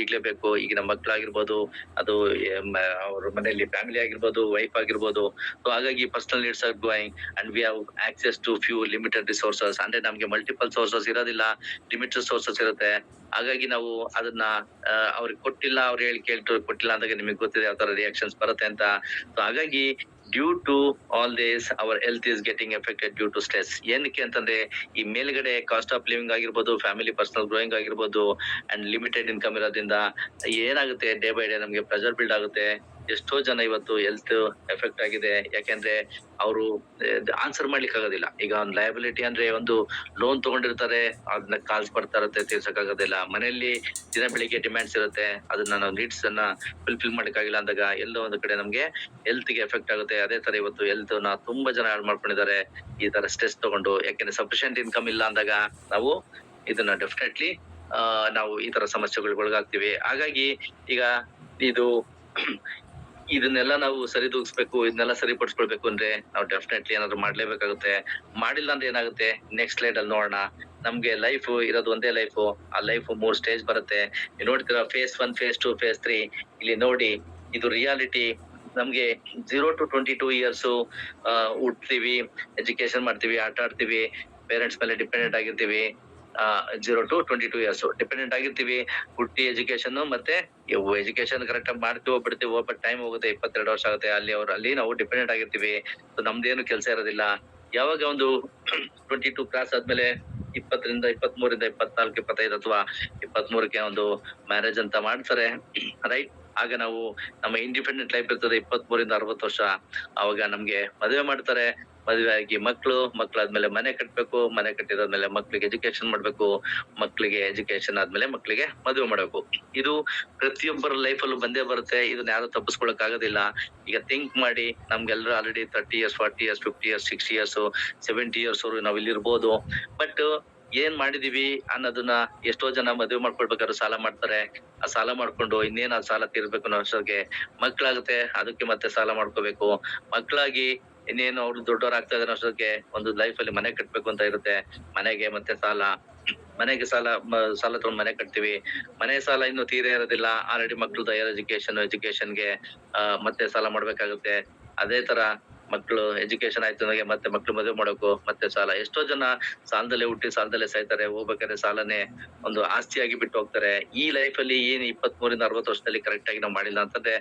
ಬೇಕು. ಈಗ ನಮ್ಮ ಮಕ್ಳಾಗಿರ್ಬೋದು, ಅದು ಅವ್ರ ಮನೆಯಲ್ಲಿ ಫ್ಯಾಮಿಲಿ ಆಗಿರ್ಬೋದು, ವೈಫ್ ಆಗಿರ್ಬೋದು. ಸೊ ಹಾಗಾಗಿ personal needs are growing and we have access to few limited resources. ಅಂದ್ರೆ ನಮ್ಗೆ ಮಲ್ಟಿಪಲ್ ಸೋರ್ಸಸ್ ಇರೋದಿಲ್ಲ, ಲಿಮಿಟೆಡ್ ಸೋರ್ಸಸ್ ಇರುತ್ತೆ. ಹಾಗಾಗಿ ನಾವು ಅದನ್ನ ಅವ್ರಿಗೆ ಕೊಟ್ಟಿಲ್ಲ, ಅವ್ರು ಹೇಳಿ ಕೇಳ್ತು ಕೊಟ್ಟಿಲ್ಲ ಅಂದಾಗ ನಿಮಗೆ ಗೊತ್ತಿದೆ ಯಾವ ತರ ರಿಯಾಕ್ಷನ್ಸ್ ಬರುತ್ತೆ ಅಂತ. ಸೊ ಹಾಗಾಗಿ due to all this our health is getting affected due to stress. ಏನಕ್ಕೆ ಅಂತಂದ್ರೆ ಈ ಮೇಲ್ಗಡೆ ಕಾಸ್ಟ್ ಆಫ್ ಲಿವಿಂಗ್ ಆಗಿರ್ಬೋದು, ಫ್ಯಾಮಿಲಿ ಪರ್ಸನಲ್ ಗ್ರೋಯಿಂಗ್ ಆಗಿರ್ಬೋದು, ಅಂಡ್ ಲಿಮಿಟೆಡ್ ಇನ್ಕಮ್ ಇರೋದ್ರಿಂದ ಏನಾಗುತ್ತೆ, ಡೇ ಬೈ ಡೇ ನಮ್ಗೆ ಪ್ರೆಷರ್ ಬಿಲ್ಡ್ ಆಗುತ್ತೆ. ಎಷ್ಟೋ ಜನ ಇವತ್ತು ಹೆಲ್ತ್ ಎಫೆಕ್ಟ್ ಆಗಿದೆ, ಯಾಕೆಂದ್ರೆ ಅವರು ಆನ್ಸರ್ ಮಾಡ್ಲಿಕ್ಕೆ ಆಗೋದಿಲ್ಲ. ಈಗ ಒಂದು ಲಯಬಿಲಿಟಿ ಅಂದ್ರೆ ಒಂದು ಲೋನ್ ತಗೊಂಡಿರ್ತಾರೆ, ಅದನ್ನ ಕಾಲ್ಸ್ ಬರ್ತಾ ಇರುತ್ತೆ, ತೀರ್ಸಕ್ ಆಗೋದಿಲ್ಲ. ಮನೆಯಲ್ಲಿ ದಿನ ಬೆಳಿಗ್ಗೆ ಡಿಮ್ಯಾಂಡ್ಸ್ ಇರುತ್ತೆ, ಅದನ್ನ ನಾವು ನೀಡ್ಸ್ ಅನ್ನ ಫುಲ್ಫಿಲ್ ಮಾಡ್ಲಿಕ್ಕಾಗಿಲ್ಲ ಅಂದಾಗ ಎಲ್ಲೋ ಒಂದು ಕಡೆ ನಮ್ಗೆ ಹೆಲ್ತ್ ಗೆ ಎಫೆಕ್ಟ್ ಆಗುತ್ತೆ. ಅದೇ ತರ ಇವತ್ತು ಹೆಲ್ತ್ ನ ತುಂಬಾ ಜನ ಹಾಳು ಮಾಡ್ಕೊಂಡಿದ್ದಾರೆ ಈ ತರ ಸ್ಟ್ರೆಸ್ ತಗೊಂಡು. ಯಾಕೆಂದ್ರೆ ಸಫಿಶಿಯಂಟ್ ಇನ್ಕಮ್ ಇಲ್ಲ ಅಂದಾಗ ನಾವು ಇದನ್ನ ಡೆಫಿನೆಟ್ಲಿ ನಾವು ಈ ತರ ಸಮಸ್ಯೆಗಳಿಗೆ ಒಳಗಾಗ್ತೀವಿ. ಹಾಗಾಗಿ ಈಗ ಇದು ಇದನ್ನೆಲ್ಲ ನಾವು ಸರಿದೂಗಿಸ್ಬೇಕು, ಇದನ್ನೆಲ್ಲ ಸರಿಪಡಿಸ್ಕೊಳ್ಬೇಕು ಅಂದ್ರೆ ನಾವು ಡೆಫಿನೆಟ್ಲಿ ಏನಾದ್ರು ಮಾಡ್ಲೇಬೇಕಾಗುತ್ತೆ. ಮಾಡಿಲ್ಲ ಅಂದ್ರೆ ಏನಾಗುತ್ತೆ, ನೆಕ್ಸ್ಟ್ ಸ್ಲೈಡ್ ಅಲ್ಲಿ ನೋಡೋಣ. ನಮ್ಗೆ ಲೈಫ್ ಇರೋದು ಒಂದೇ ಲೈಫ್, ಆ ಲೈಫ್ 3 ಸ್ಟೇಜ್ ಬರುತ್ತೆ. ನೀವು ನೋಡ್ತೀರಾ, phase 1, phase 2, phase 3. ಇಲ್ಲಿ ನೋಡಿ, ಇದು ರಿಯಾಲಿಟಿ. ನಮ್ಗೆ 0 to 22 ಇಯರ್ಸ್ ಹುಟ್ತೀವಿ, ಎಜುಕೇಶನ್ ಮಾಡ್ತೀವಿ, ಆಟ ಆಡ್ತೀವಿ, ಪೇರೆಂಟ್ಸ್ ಮೇಲೆ ಡಿಪೆಂಡೆಂಟ್ ಆಗಿರ್ತೀವಿ. 0 to 22 ಇಯರ್ಸ್ ಡಿಪೆಂಡೆಂಟ್ ಆಗಿರ್ತೀವಿ. ಹುಟ್ಟಿ ಎಜುಕೇಶನ್ ಮತ್ತೆ ಎಜುಕೇಶನ್ ಕರೆಕ್ಟ್ ಆಗಿ ಮಾಡ್ತೀವೋ ಬಿಡ್ತೀವೋ, ಬಟ್ ಟೈಮ್ ಹೋಗುತ್ತೆ, 22 ವರ್ಷ ಆಗುತ್ತೆ. ಅಲ್ಲಿ ನಾವು ಡಿಪೆಂಡೆಂಟ್ ಆಗಿರ್ತೀವಿ. ಸೊ ನಮ್ದೇನು ಕೆಲಸ ಇರೋದಿಲ್ಲ. ಯಾವಾಗ ಒಂದು 22 ಕ್ರಾಸ್ ಆದ್ಮೇಲೆ 20ರಿಂದ 23ರಿಂದ 24, 25 ಅಥವಾ 23ಕ್ಕೆ ಒಂದು ಮ್ಯಾರೇಜ್ ಅಂತ ಮಾಡ್ತಾರೆ, ರೈಟ್? ಆಗ ನಾವು ನಮ್ಮ ಇಂಡಿಪೆಂಡೆಂಟ್ ಲೈಫ್ ಇರ್ತದೆ 23ರಿಂದ 60 ವರ್ಷ. ಅವಾಗ ನಮ್ಗೆ ಮದುವೆ ಮಾಡ್ತಾರೆ. ಮದುವೆ ಆಗಿ ಮಕ್ಳಾದ್ಮೇಲೆ ಮನೆ ಕಟ್ಬೇಕು, ಮನೆ ಕಟ್ಟಿದಾದ್ಮೇಲೆ ಮಕ್ಳಿಗೆ ಎಜುಕೇಶನ್ ಮಾಡ್ಬೇಕು, ಮಕ್ಳಿಗೆ ಎಜುಕೇಶನ್ ಆದ್ಮೇಲೆ ಮಕ್ಳಿಗೆ ಮದುವೆ ಮಾಡ್ಬೇಕು. ಇದು ಪ್ರತಿಯೊಬ್ಬರ ಲೈಫ್ ಅಲ್ಲೂ ಬಂದೇ ಬರುತ್ತೆ. ಇದನ್ನ ಯಾರು ತಪ್ಪಿಸ್ಕೊಳಕ್ ಆಗೋದಿಲ್ಲ. ಈಗ ಥಿಂಕ್ ಮಾಡಿ, ನಮ್ಗೆಲ್ಲರೂ already 30 years, 40 years, 50 years, 60 years, 70 years ನಾವ್ ಇಲ್ಲಿ ಇರ್ಬೋದು. ಬಟ್ ಏನ್ ಮಾಡಿದೀವಿ ಅನ್ನೋದನ್ನ ಎಷ್ಟೋ ಜನ ಮದುವೆ ಮಾಡ್ಕೊಳ್ಬೇಕಾದ್ರೆ ಸಾಲ ಮಾಡ್ತಾರೆ. ಆ ಸಾಲ ಮಾಡ್ಕೊಂಡು ಇನ್ನೇನ್ ಆ ಸಾಲ ತೀರ್ಬೇಕು ಅನ್ನೋ ಅಷ್ಟೊತ್ತಿಗೆ ಮಕ್ಳಾಗುತ್ತೆ, ಅದಕ್ಕೆ ಮತ್ತೆ ಸಾಲ ಮಾಡ್ಕೋಬೇಕು. ಮಕ್ಳಾಗಿ ಇನ್ನೇನು ಅವ್ರು ದೊಡ್ಡವರಾಗ್ತಾ ಇದಾರೆ ಅಷ್ಟೊತ್ತಿಗೆ ಒಂದು ಲೈಫ್ ಅಲ್ಲಿ ಮನೆ ಕಟ್ಬೇಕು ಅಂತ ಇರುತ್ತೆ. ಮನೆಗೆ ಮತ್ತೆ ಮನೆಗೆ ಸಾಲ ತಗೊಂಡು ಮನೆ ಕಟ್ತೀವಿ. ಮನೆ ಸಾಲ ಇನ್ನು ತೀರೇ ಇರೋದಿಲ್ಲ. ಆಲ್ರೆಡಿ ಮಕ್ಳದ್ದು ಹೈಯರ್ ಎಜುಕೇಶನ್ಗೆ ಮತ್ತೆ ಸಾಲ ಮಾಡ್ಬೇಕಾಗುತ್ತೆ. ಅದೇ ತರ ಮಕ್ಳು ಎಜುಕೇಶನ್ ಆಯ್ತು ನನಗೆ, ಮತ್ತೆ ಮಕ್ಳು ಮದುವೆ ಮಾಡೋಕು ಮತ್ತೆ ಸಾಲ. ಎಷ್ಟೋ ಜನ ಸಾಲದಲ್ಲೇ ಹುಟ್ಟಿ ಸಾಲದಲ್ಲೇ ಸಾಯ್ತಾರೆ. ಹೋಗ್ಬೇಕಾದ್ರೆ ಸಾಲನೇ ಒಂದು ಆಸ್ತಿಯಾಗಿ ಬಿಟ್ಟು ಹೋಗ್ತಾರೆ. ಈ ಲೈಫ್ ಅಲ್ಲಿ ಏನ್ 23ರಿಂದ 60 ವರ್ಷದಲ್ಲಿ ಕರೆಕ್ಟ್ ಆಗಿ ನಾವು ಮಾಡಿಲ್ಲ ಅಂತಂದ್ರೆ,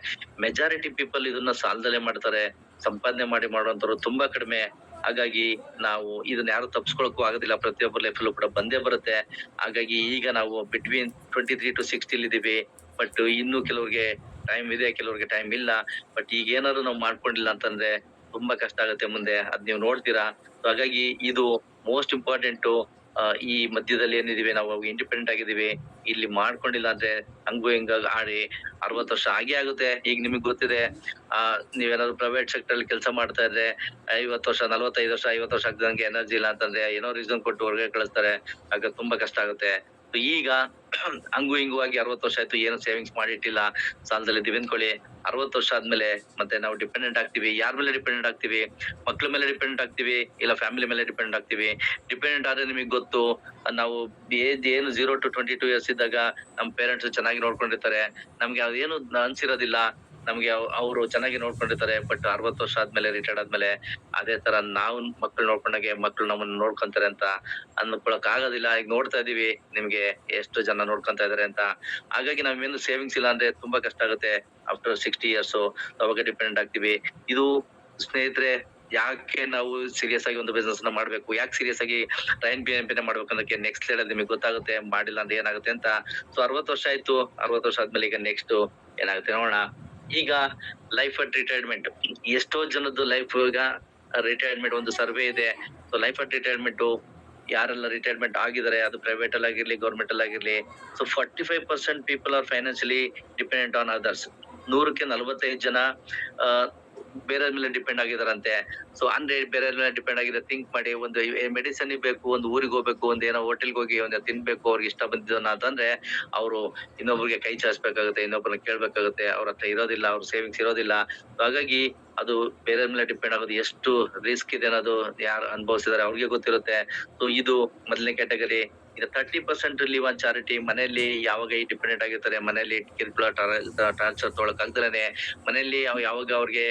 ಮೆಜಾರಿಟಿ ಪೀಪಲ್ ಇದನ್ನ ಸಾಲದಲ್ಲೇ ಮಾಡ್ತಾರೆ. ಸಂಪಾದನೆ ಮಾಡುವಂತವ್ರು ತುಂಬಾ ಕಡಿಮೆ. ಹಾಗಾಗಿ ನಾವು ಇದನ್ನ ಯಾರು ತಪ್ಪಿಸ್ಕೊಳಕ್ಕೂ ಆಗೋದಿಲ್ಲ. ಪ್ರತಿಯೊಬ್ಬರ ಲೈಫಲ್ಲೂ ಕೂಡ ಬಂದೇ ಬರುತ್ತೆ. ಹಾಗಾಗಿ ಈಗ ನಾವು ಬಿಟ್ವೀನ್ 23 to 60 ಇದೀವಿ. ಬಟ್ ಇನ್ನು ಕೆಲವ್ರಿಗೆ ಟೈಮ್ ಇದೆ, ಕೆಲವ್ರಿಗೆ ಟೈಮ್ ಇಲ್ಲ. ಬಟ್ ಈಗ ಏನಾದ್ರು ನಾವು ಮಾಡ್ಕೊಂಡಿಲ್ಲ ಅಂತಂದ್ರೆ ತುಂಬಾ ಕಷ್ಟ ಆಗುತ್ತೆ ಮುಂದೆ, ಅದ್ ನೀವು ನೋಡ್ತೀರಾ. ಹಾಗಾಗಿ ಇದು ಮೋಸ್ಟ್ ಇಂಪಾರ್ಟೆಂಟ್. ಈ ಮಧ್ಯದಲ್ಲಿ ಏನಿದೀವಿ ನಾವು ಇಂಡಿಪೆಂಡೆಂಟ್ ಆಗಿದೀವಿ, ಇಲ್ಲಿ ಮಾಡ್ಕೊಂಡಿಲ್ಲ ಅಂದ್ರೆ ಹಂಗು ಹಿಂಗ ಆಡಿ 60 ವರ್ಷ ಆಗೇ ಆಗುತ್ತೆ. ಈಗ ನಿಮಗ್ ಗೊತ್ತಿದೆ, ನೀವೇನಾದ್ರು ಪ್ರೈವೇಟ್ ಸೆಕ್ಟರ್ ಅಲ್ಲಿ ಕೆಲಸ ಮಾಡ್ತಾ ಇದ್ರೆ 50 ವರ್ಷ 45 ವರ್ಷ 50 ವರ್ಷ ಆಗ್ದಂಗೆ ಎನರ್ಜಿ ಇಲ್ಲ ಅಂತಂದ್ರೆ ಏನೋ ರೀಸನ್ ಕೊಟ್ಟು ಹೊರಗೆ ಕಳಿಸ್ತಾರೆ. ಆಗ ತುಂಬಾ ಕಷ್ಟ ಆಗುತ್ತೆ. ಈಗ ಹಂಗು ಹಿಂಗು ಆಗಿ 60 ವರ್ಷ ಆಯ್ತು, ಏನು ಸೇವಿಂಗ್ಸ್ ಮಾಡಿಟ್ಟಿಲ್ಲ, ಸಾಲದಲ್ಲಿ ಇದೀವಿ ಅಂದ್ಕೊಳ್ಳಿ. 60 ವರ್ಷ ಆದ್ಮೇಲೆ ಮತ್ತೆ ನಾವು ಡಿಪೆಂಡೆಂಟ್ ಆಗ್ತೀವಿ. ಯಾರ ಮೇಲೆ ಡಿಪೆಂಡೆಂಟ್ ಆಗ್ತೀವಿ? ಮಕ್ಳ ಮೇಲೆ ಡಿಪೆಂಡೆಂಟ್ ಆಗ್ತೀವಿ, ಇಲ್ಲ ಫ್ಯಾಮಿಲಿ ಮೇಲೆ ಡಿಪೆಂಡೆಂಟ್ ಆಗ್ತೀವಿ. ಡಿಪೆಂಡೆಂಟ್ ಆದ್ರೆ ನಿಮಗೆ ಗೊತ್ತು, ನಾವು ಏಜ್ ಏನು 0 to 22 ಇಯರ್ಸ್ ಇದ್ದಾಗ ನಮ್ ಪೇರೆಂಟ್ಸ್ ಚೆನ್ನಾಗಿ ನೋಡ್ಕೊಂಡಿರ್ತಾರೆ. ನಮ್ಗೆ ಅದೇನು ಅನ್ಸಿರೋದಿಲ್ಲ, ನಮ್ಗೆ ಅವ್ರು ಚೆನ್ನಾಗಿ ನೋಡ್ಕೊಂಡಿರ್ತಾರೆ. ಬಟ್ 60 ವರ್ಷ ಆದ್ಮೇಲೆ, ರಿಟೈರ್ಡ್ ಆದ್ಮೇಲೆ ಅದೇ ತರ ನಾವು ಮಕ್ಳು ನೋಡ್ಕೊಂಡಾಗೆ ಮಕ್ಳು ನಮ್ಮನ್ನ ನೋಡ್ಕೊಂತಾರೆ ಅಂತ ಅನ್ಕೊಳಕ್ ಆಗೋದಿಲ್ಲ. ಈಗ ನೋಡ್ತಾ ಇದೀವಿ ನಿಮ್ಗೆ ಎಷ್ಟು ಜನ ನೋಡ್ಕೊಂತಾ ಇದಾರೆ ಅಂತ. ಹಾಗಾಗಿ ನಾವೇನು ಸೇವಿಂಗ್ಸ್ ಇಲ್ಲ ಅಂದ್ರೆ ತುಂಬಾ ಕಷ್ಟ ಆಗುತ್ತೆ. ಆಫ್ಟರ್ 60 ಇಯರ್ಸ್ ಅವಾಗ ಡಿಪೆಂಡೆಂಟ್ ಆಗ್ತೀವಿ. ಇದು ಸ್ನೇಹಿತರೆ, ಯಾಕೆ ನಾವು ಸೀರಿಯಸ್ ಆಗಿ ಒಂದು ಬಿಸ್ನೆಸ್ ನ ಮಾಡ್ಬೇಕು, ಯಾಕೆ ಸೀರಿಯಸ್ ಆಗಿ ರೈನ್ ಬಿ ಎನ್ ಬಿ ಮಾಡ್ಬೇಕು ಅನ್ನೋಕೆ ನೆಕ್ಸ್ಟ್ ಹೇಳೋದು ನಿಮಗೆ ಗೊತ್ತಾಗುತ್ತೆ. ಮಾಡಿಲ್ಲ ಅಂದ್ರೆ ಏನಾಗುತ್ತೆ ಅಂತ. ಸೊ 60 ವರ್ಷ ಆಯ್ತು, 60 ವರ್ಷ ಆದ್ಮೇಲೆ ಈಗ ನೆಕ್ಸ್ಟ್ ಏನಾಗುತ್ತೆ ನೋಡೋಣ. ಈಗ ಲೈಫ್ ಅಟ್ ರಿಟೈರ್ಮೆಂಟ್, ಎಷ್ಟೋ ಜನದ್ದು ಲೈಫ್ ಈಗ ರಿಟೈರ್ಮೆಂಟ್ ಒಂದು ಸರ್ವೆ ಇದೆ. ಸೊ ಲೈಫ್ ಅಟ್ ರಿಟೈರ್ಮೆಂಟ್ ಯಾರೆಲ್ಲ ರಿಟೈರ್ಮೆಂಟ್ ಆಗಿದ್ದಾರೆ, ಅದು ಪ್ರೈವೇಟ್ ಅಲ್ಲಿ ಆಗಿರ್ಲಿ ಗೌರ್ಮೆಂಟ್ ಅಲ್ಲಿ ಆಗಿರ್ಲಿ, so 45% people are financially dependent on others. 100ಕ್ಕೆ 45 ಜನ ಬೇರೆ ಮೇಲೆ ಡಿಪೆಂಡ್ ಆಗಿದಾರಂತೆ. ಸೊ ಅಂದ್ರೆ ಬೇರೆ ಮೇಲೆ ಡಿಪೆಂಡ್ ಆಗಿದೆ. ಥಿಂಕ್ ಮಾಡಿ, ಒಂದು ಮೆಡಿಸಿನ್ ಬೇಕು, ಒಂದು ಊರಿಗೆ ಹೋಗ್ಬೇಕು, ಒಂದ್ ಏನೋ ಹೋಟೆಲ್ಗೆ ಹೋಗಿ ಒಂದ್ ತಿನ್ಬೇಕು, ಅವ್ರಿಗೆ ಇಷ್ಟ ಬಂದಿದ್ದನ್ನ ಅಂತಂದ್ರೆ ಅವರು ಇನ್ನೊಬ್ರಿಗೆ ಕೈ ಚಾಚಬೇಕಾಗುತ್ತೆ, ಇನ್ನೊಬ್ಬರನ್ನ ಕೇಳ್ಬೇಕಾಗುತ್ತೆ. ಅವ್ರ ಹತ್ರ ಇರೋದಿಲ್ಲ, ಅವ್ರ ಸೇವಿಂಗ್ಸ್ ಇರೋದಿಲ್ಲ. ಹಾಗಾಗಿ ಅದು ಬೇರೆ ಮೇಲೆ ಡಿಪೆಂಡ್ ಆಗೋದು ಎಷ್ಟು ರಿಸ್ಕ್ ಇದೆ ಅನ್ನೋದು ಯಾರು ಅನುಭವಿಸಿದಾರೆ ಅವ್ರಿಗೆ ಗೊತ್ತಿರುತ್ತೆ. ಸೊ ಇದು ಮೊದಲನೇ ಕ್ಯಾಟಗರಿ. ಈಗ 30% ಲಿವ್ ಆನ್ ಚಾರಿಟಿ. ಮನೆಯಲ್ಲಿ ಯಾವಾಗ ಈ ಡಿಪೆಂಡೆಂಟ್ ಆಗಿರ್ತಾರೆ, ಮನೆಯಲ್ಲಿ ಕಿರುಕುಳ ಟಾರ್ಚರ್ ತೊಗೊಳಕ್ ಆಗ್ದಲೇನೆ, ಮನೆಯಲ್ಲಿ ಯಾವಾಗ ಅವ್ರಿಗೆ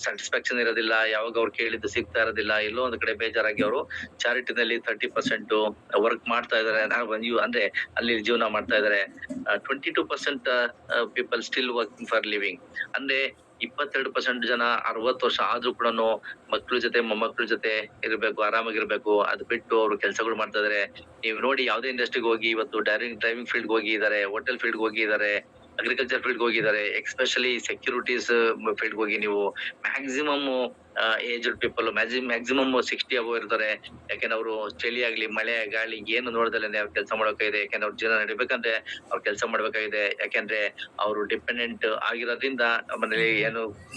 ಸ್ಯಾಟಿಸ್ಫ್ಯಾಕ್ಷನ್ ಇರೋದಿಲ್ಲ, ಯಾವಾಗ ಅವ್ರು ಕೇಳಿದ್ದು ಸಿಗ್ತಾ ಇರೋದಿಲ್ಲ, ಎಲ್ಲೋ ಒಂದ್ ಕಡೆ ಬೇಜಾರಾಗಿ ಅವರು ಚಾರಿಟಿನಲ್ಲಿ 30% ವರ್ಕ್ ಮಾಡ್ತಾ ಇದಾರೆ. ಅಂದ್ರೆ ಅಲ್ಲಿ ಜೀವನ ಮಾಡ್ತಾ ಇದಾರೆ. 22% people still working for living. ಅಂದ್ರೆ 22% ಜನ 60 ವರ್ಷ ಆದ್ರೂ ಕೂಡ ಮಕ್ಳ ಜೊತೆ ಮೊಮ್ಮಕ್ಳ ಜೊತೆ ಇರ್ಬೇಕು, ಆರಾಮಾಗಿರ್ಬೇಕು. ಅದ್ ಬಿಟ್ಟು ಅವ್ರು ಕೆಲ್ಸಗಳು ಮಾಡ್ತಾ ಇದಾರೆ. ನೀವು ನೋಡಿ, ಯಾವ್ದೇ ಇಂಡಸ್ಟ್ರಿಗೆ ಹೋಗಿ, ಇವತ್ತು ಡ್ರೈವಿಂಗ್ ಫೀಲ್ಡ್ ಹೋಗಿದ್ದಾರೆ, ಹೋಟೆಲ್ ಫೀಲ್ಡ್ ಹೋಗಿದ್ದಾರೆ, ಅಗ್ರಿಕಲ್ಚರ್ ಫೀಲ್ಡ್ ಹೋಗಿದ್ದಾರೆ, ಎಕ್ಸ್ಪೆಷಲಿ ಸೆಕ್ಯೂರಿಟೀಸ್ ಫೀಲ್ಡ್ ಹೋಗಿ ನೀವು ಮ್ಯಾಕ್ಸಿಮಮ್ ಏಜ್ಡ್ ಪೀಪಲ್ ಮ್ಯಾಕ್ಸಿಮಮ್ 60 ಅಬೋ ಇರ್ತಾರೆ. ಯಾಕೆಂದ್ರೆ ಅವರು ಚಳಿ ಆಗ್ಲಿ ಮಳೆ ಗಾಳಿ ಏನು ನೋಡ್ದಲೇನೆ ಅವ್ರು ಕೆಲಸ ಮಾಡ್ಬೇಕಾಗಿದೆ. ಯಾಕೆಂದ್ರೆ ಅವ್ರ ಜೀವನ ನಡಿಬೇಕಂದ್ರೆ ಅವ್ರು ಕೆಲಸ ಮಾಡ್ಬೇಕಾಗಿದೆ. ಯಾಕೆಂದ್ರೆ ಅವರು ಡಿಪೆಂಡೆಂಟ್ ಆಗಿರೋದ್ರಿಂದ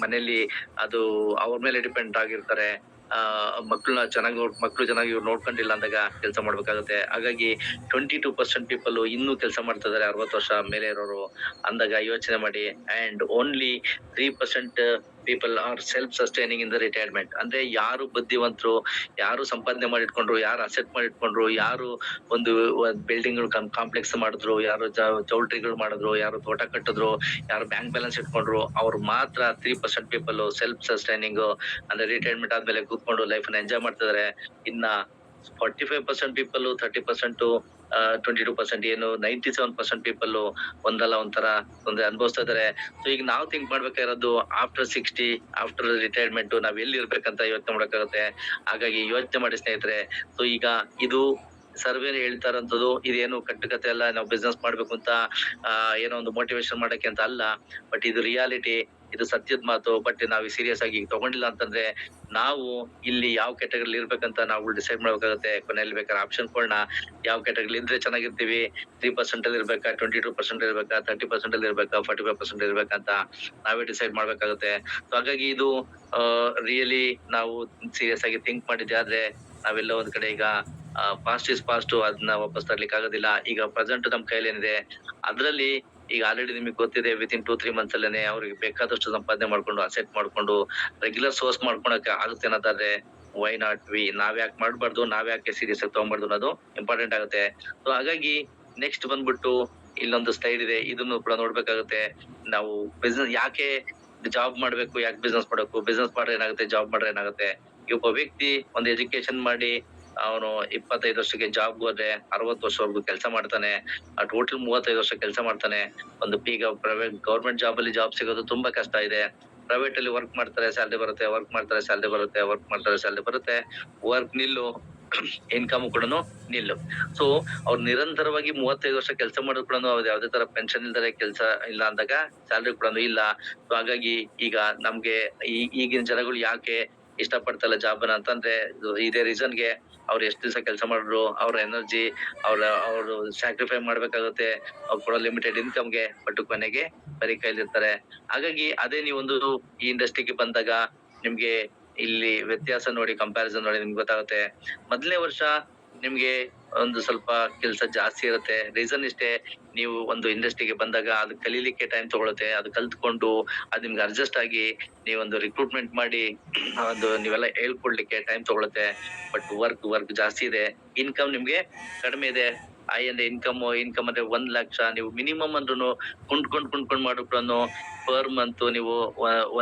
ಮನೇಲಿ ಅದು ಅವ್ರ ಮೇಲೆ ಡಿಪೆಂಡ್ ಆಗಿರ್ತಾರೆ. ಮಕ್ಳು ಚೆನ್ನಾಗಿ ಇವ್ರು ನೋಡ್ಕೊಂಡಿಲ್ಲ ಅಂದಾಗ ಕೆಲಸ ಮಾಡ್ಬೇಕಾಗುತ್ತೆ. ಹಾಗಾಗಿ 22% ಪೀಪಲ್ ಇನ್ನೂ ಕೆಲಸ ಮಾಡ್ತಾ ಇದಾರೆ 60 ವರ್ಷ ಮೇಲೆ ಇರೋರು ಅಂದಾಗ ಯೋಚನೆ ಮಾಡಿ. And only 3% people are self sustaining in the retirement. ಅಂದ್ರೆ ಯಾರು ಬುದ್ಧಿವಂತರು, ಯಾರು ಸಂಪಾದನೆ ಮಾಡಿಟ್ಕೊಂಡ್ರು, ಯಾರು ಅಸೆಟ್ ಮಾಡಿಟ್ಕೊಂಡ್ರು, ಯಾರು ಒಂದು ಬಿಲ್ಡಿಂಗ್ ಕಾಂಪ್ಲೆಕ್ಸ್ ಮಾಡಿದ್ರು, ಯಾರು ಚೌಲ್ಟ್ರಿಗಳು ಮಾಡಿದ್ರು, ಯಾರು ತೋಟ ಕಟ್ಟಿದ್ರು, ಯಾರು ಬ್ಯಾಂಕ್ ಬ್ಯಾಲೆನ್ಸ್ ಇಟ್ಕೊಂಡ್ರು, ಅವ್ರು ಮಾತ್ರ 3% ಪೀಪಲ್ ಸೆಲ್ಫ್ ಸಸ್ಟೈನಿಂಗ್ ಅಂದ್ರೆ ರಿಟೈರ್ಮೆಂಟ್ ಆದ್ಮೇಲೆ ಕೂತ್ಕೊಂಡು ಲೈಫ್ ನ ಎಂಜಾಯ್ ಮಾಡ್ತಿದಾರೆ. ಇನ್ನ 45% ಪೀಪಲ್ 30% 22% ಏನು 97% ಪೀಪಲ್ ಒಂದಲ್ಲ ಒಂಥರ ತೊಂದ್ರೆ ಅನುಭವಿಸ್ತಾ ಇದಾರೆ. ಸೊ ಈಗ ನಾವು ಥಿಂಕ್ ಮಾಡ್ಬೇಕಾಗಿರೋದು ಆಫ್ಟರ್ 60, ಆಫ್ಟರ್ ರಿಟೈರ್ಮೆಂಟ್ ನಾವ್ ಎಲ್ಲಿ ಇರ್ಬೇಕಂತ ಯೋಚನೆ ಮಾಡಕ್ಕಾಗುತ್ತೆ. ಹಾಗಾಗಿ ಯೋಚನೆ ಮಾಡಿ ಸ್ನೇಹಿತರೆ. ಸೊ ಈಗ ಇದು ಸರ್ವೆ ಹೇಳ್ತಾ ಇರೋಂಥದ್ದು, ಇದೇನು ಕಟ್ಟುಕತೆ ಅಲ್ಲ, ನಾವು ಬಿಸ್ನೆಸ್ ಮಾಡ್ಬೇಕು ಅಂತ ಏನೋ ಒಂದು ಮೋಟಿವೇಶನ್ ಮಾಡಕ್ಕೆ ಅಂತ ಅಲ್ಲ. ಬಟ್ ಇದು ರಿಯಾಲಿಟಿ, ಇದು ಸತ್ಯದ ಮಾತು. ಬಟ್ ನಾವು ಸೀರಿಯಸ್ ಆಗಿ ತಗೊಂಡಿಲ್ಲ ಅಂತಂದ್ರೆ ನಾವು ಇಲ್ಲಿ ಯಾವ ಕ್ಯಾಟಗರಿ ಇರ್ಬೇಕಂತ ನಾವು ಡಿಸೈಡ್ ಮಾಡ್ಬೇಕಾಗುತ್ತೆ. ಕೊನೆಯಲ್ಲಿ ಬೇಕಾದ್ರೆ ಆಪ್ಷನ್ ಕೊಡೋಣ, ಯಾವ ಕ್ಯಾಟಗರಿ ಇದ್ರೆ ಚೆನ್ನಾಗಿರ್ತೀವಿ, 3% ಅಲ್ಲಿ ಇರ್ಬೇಕಾ, 22% ಇರ್ಬೇಕಾ, 30% ಅಲ್ಲಿ ಇರ್ಬೇಕಾ, 45% ಇರ್ಬೇಕಂತ ನಾವೇ ಡಿಸೈಡ್ ಮಾಡ್ಬೇಕಾಗುತ್ತೆ. ಸೊ ಹಾಗಾಗಿ ಇದು ರಿಯಲಿ ನಾವು ಸೀರಿಯಸ್ ಆಗಿ ಥಿಂಕ್ ಮಾಡಿದ್ದೆ ಆದ್ರೆ ನಾವೆಲ್ಲ ಒಂದ್ ಕಡೆ ಈಗ ಪಾಸ್ಟ್ ಇಸ್ ಪಾಸ್ಟ್, ಅದನ್ನ ವಾಪಸ್ ತರ್ಲಿಕ್ಕೆ ಆಗೋದಿಲ್ಲ. ಈಗ ಪ್ರೆಸೆಂಟ್ ನಮ್ ಕೈಲಿ ಏನಿದೆ ಅದ್ರಲ್ಲಿ ಈಗ ಆಲ್ರೆಡಿ ನಿಮಗೆ ಗೊತ್ತಿದೆ, ವಿತಿನ್ 2-3 ಮಂತ್ಸ್ ಅಲ್ಲೇನೆ ಅವ್ರಿಗೆ ಬೇಕಾದಷ್ಟು ಸಂಪಾದನೆ ಮಾಡ್ಕೊಂಡು ಅಸೆಟ್ ಮಾಡ್ಕೊಂಡು ರೆಗ್ಯುಲರ್ ಸೋರ್ಸ್ ಮಾಡ್ಕೊಳಕ್ಕೆ ಆಗುತ್ತೆ ಅನ್ನೋದಾದ್ರೆ ವೈ ನಾಟ್ ವಿ, ನಾವ್ಯಾಕೆ ಮಾಡ್ಬಾರ್ದು, ನಾವ್ಯಾಕೆ ಸೀರಿಯಸ್ ಆಗಿ ತಗೊಂಡ್ಬಾರ್ದು ಅನ್ನೋದು ಇಂಪಾರ್ಟೆಂಟ್ ಆಗುತ್ತೆ. ಸೊ ಹಾಗಾಗಿ ನೆಕ್ಸ್ಟ್ ಬಂದ್ಬಿಟ್ಟು ಇಲ್ಲೊಂದು ಸ್ಲೈಡ್ ಇದೆ, ಇದನ್ನು ಕೂಡ ನೋಡ್ಬೇಕಾಗುತ್ತೆ. ನಾವು ಬಿಸ್ನೆಸ್ ಯಾಕೆ ಜಾಬ್ ಮಾಡ್ಬೇಕು, ಯಾಕೆ ಬಿಸ್ನೆಸ್ ಮಾಡ್ಬೇಕು, ಬಿಸ್ನೆಸ್ ಮಾಡ್ರೆ ಏನಾಗುತ್ತೆ, ಜಾಬ್ ಮಾಡ್ರೆ ಏನಾಗುತ್ತೆ. ಈ ಒಬ್ಬ ವ್ಯಕ್ತಿ ಒಂದು ಎಜುಕೇಶನ್ ಮಾಡಿ ಅವನು 25 ವರ್ಷಕ್ಕೆ ಜಾಬ್ ಹೋದ್ರೆ 60 ವರ್ಷವರೆಗೂ ಕೆಲಸ ಮಾಡ್ತಾನೆ. ಟೋಟಲ್ 35 ವರ್ಷ ಕೆಲಸ ಮಾಡ್ತಾನೆ. ಈಗ ಪ್ರೈವೇಟ್ ಗೌರ್ಮೆಂಟ್ ಜಾಬ್ ಅಲ್ಲಿ ಜಾಬ್ ಸಿಗೋದು ತುಂಬಾ ಕಷ್ಟ ಇದೆ. ಪ್ರೈವೇಟ್ ಅಲ್ಲಿ ವರ್ಕ್ ಮಾಡ್ತಾರೆ, ಸ್ಯಾಲರಿ ಬರುತ್ತೆ, ವರ್ಕ್ ಮಾಡ್ತಾರೆ, ಸ್ಯಾಲರಿ ಬರುತ್ತೆ, ವರ್ಕ್ ಮಾಡ್ತಾರೆ, ಸ್ಯಾಲರಿ ಬರುತ್ತೆ, ವರ್ಕ್ ನಿಲ್ಲು, ಇನ್ಕಮ್ ಕೂಡ ನಿಲ್ಲು. ಸೊ ಅವ್ರು ನಿರಂತರವಾಗಿ 35 ವರ್ಷ ಕೆಲಸ ಮಾಡೋದು ಕೂಡ ಯಾವ್ದೇ ತರ ಪೆನ್ಷನ್ ಇಲ್ದರೆ ಕೆಲಸ ಇಲ್ಲ ಅಂದಾಗ ಸ್ಯಾಲರಿ ಕೂಡ ಇಲ್ಲ. ಸೊ ಹಾಗಾಗಿ ಈಗ ನಮ್ಗೆ ಈಗಿನ ಜನಗಳು ಯಾಕೆ ಇಷ್ಟ ಪಡ್ತಲ್ಲ ಜಾಬ್ ಅಂತಂದ್ರೆ ಇದೇ ರೀಸನ್ಗೆ ಅವ್ರು ಎಷ್ಟು ದಿವಸ ಕೆಲಸ ಮಾಡಿದ್ರು, ಅವ್ರ ಎನರ್ಜಿ, ಅವರು ಸ್ಯಾಕ್ರಿಫೈ ಮಾಡ್ಬೇಕಾಗುತ್ತೆ, ಅವ್ರು ಕೊಡೋ ಲಿಮಿಟೆಡ್ ಇನ್ಕಮ್ಗೆ. ಬಟ್ ಕೊನೆಗೆ ಬರೀ ಕೈಲಿರ್ತಾರೆ. ಹಾಗಾಗಿ ಅದೇ ನೀವೊಂದು ಈ ಇಂಡಸ್ಟ್ರಿಗೆ ಬಂದಾಗ ನಿಮ್ಗೆ ಇಲ್ಲಿ ವ್ಯತ್ಯಾಸ ನೋಡಿ, ಕಂಪ್ಯಾರಿಸನ್ ನೋಡಿ ನಿಮ್ಗೆ ಗೊತ್ತಾಗುತ್ತೆ. ಮೊದಲನೇ ವರ್ಷ ನಿಮ್ಗೆ ಒಂದು ಸ್ವಲ್ಪ ಕೆಲಸ ಜಾಸ್ತಿ ಇರುತ್ತೆ. ರೀಸನ್ ಇಷ್ಟೇ, ನೀವು ಒಂದು ಇಂಡಸ್ಟ್ರಿಗೆ ಬಂದಾಗ ಅದು ಕಲೀಲಿಕ್ಕೆ ಟೈಮ್ ತಗೊಳುತ್ತೆ. ಅದು ಕಲ್ತ್ಕೊಂಡು ಅದ್ ನಿಮ್ಗೆ ಅಡ್ಜಸ್ಟ್ ಆಗಿ ನೀವೊಂದು ರಿಕ್ರೂಟ್ಮೆಂಟ್ ಮಾಡಿ ಒಂದು ನೀವೆಲ್ಲ ಹೇಳ್ಕೊಡ್ಲಿಕ್ಕೆ ಟೈಮ್ ತಗೊಳುತ್ತೆ. ಬಟ್ ವರ್ಕ್ ಜಾಸ್ತಿ ಇದೆ, ಇನ್ಕಮ್ ನಿಮ್ಗೆ ಕಡಿಮೆ ಇದೆ. ಅಂದ್ರೆ ಇನ್ಕಮ್ ಅಂದ್ರೆ 1 ಲಕ್ಷ ನೀವು ಮಿನಿಮಮ್ ಅಂದ್ರೂ ಕುಂಡ್ಕೊಂಡ್ ಮಾಡಿದ್ರು ಪರ್ ಮಂತ್ ನೀವು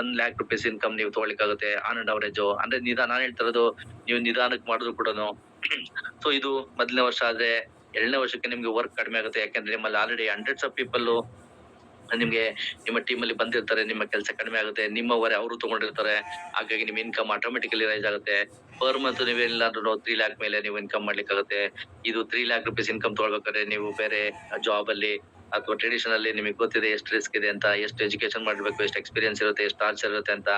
1 lakh rupees ಇನ್ಕಮ್ ನೀವು ತಗೊಳ್ಳಿಕ್ಕಾಗುತ್ತೆ ಆನ್ ಅಂಡ್ ಅವರೇಜ್. ಅಂದ್ರೆ ನಾನ್ ಹೇಳ್ತಿರೋದು ನೀವು ನಿಧಾನಕ್ಕೆ ಮಾಡಿದ್ರು ಕೂಡ. ಸೊ ಇದು ಮೊದಲನೇ ವರ್ಷ ಆದ್ರೆ, 2ನೇ ವರ್ಷಕ್ಕೆ ನಿಮ್ಗೆ ವರ್ಕ್ ಕಡಿಮೆ ಆಗುತ್ತೆ. ಯಾಕಂದ್ರೆ ನಿಮ್ಮಲ್ಲಿ ಆಲ್ರೆಡಿ ಹಂಡ್ರೆಡ್ಸ್ ಆಫ್ ಪೀಪಲ್ ನಿಮ್ಗೆ ನಿಮ್ಮ ಟೀಮ್ ಅಲ್ಲಿ ಬಂದಿರ್ತಾರೆ. ನಿಮ್ಮ ಕೆಲಸ ಕಡಿಮೆ ಆಗುತ್ತೆ, ನಿಮ್ಮವರೇ ಅವರು ತಗೊಂಡಿರ್ತಾರೆ. ಹಾಗಾಗಿ ನಿಮ್ ಇನ್ಕಮ್ ಆಟೋಮೆಟಿಕಲಿ ರೈಸ್ ಆಗುತ್ತೆ. ಪರ್ ಮಂತ್ ನೀವೆಲ್ಲ 3 lakh ಮೇಲೆ ನೀವು ಇನ್ಕಮ್ ಮಾಡ್ಲಿಕ್ಕಾಗುತ್ತೆ. ಇದು 3 lakh rupees ಇನ್ಕಮ್ ತಗೊಳ್ಬೇಕಾದ್ರೆ ನೀವು ಬೇರೆ ಜಾಬ್ ಅಲ್ಲಿ ಅಥವಾ ಟ್ರೆಡಿಷನ್ ಅಲ್ಲಿ ನಿಮಗೆ ಗೊತ್ತಿದೆ ಎಷ್ಟು ರಿಸ್ಕ್ ಇದೆ ಅಂತ, ಎಷ್ಟು ಎಜುಕೇಶನ್ ಮಾಡ್ಬೇಕು, ಎಷ್ಟು ಎಕ್ಸ್ಪೀರಿಯನ್ಸ್ ಇರುತ್ತೆ, ಎಷ್ಟು ಟಾರ್ಚರ್ ಇರುತ್ತೆ ಅಂತ.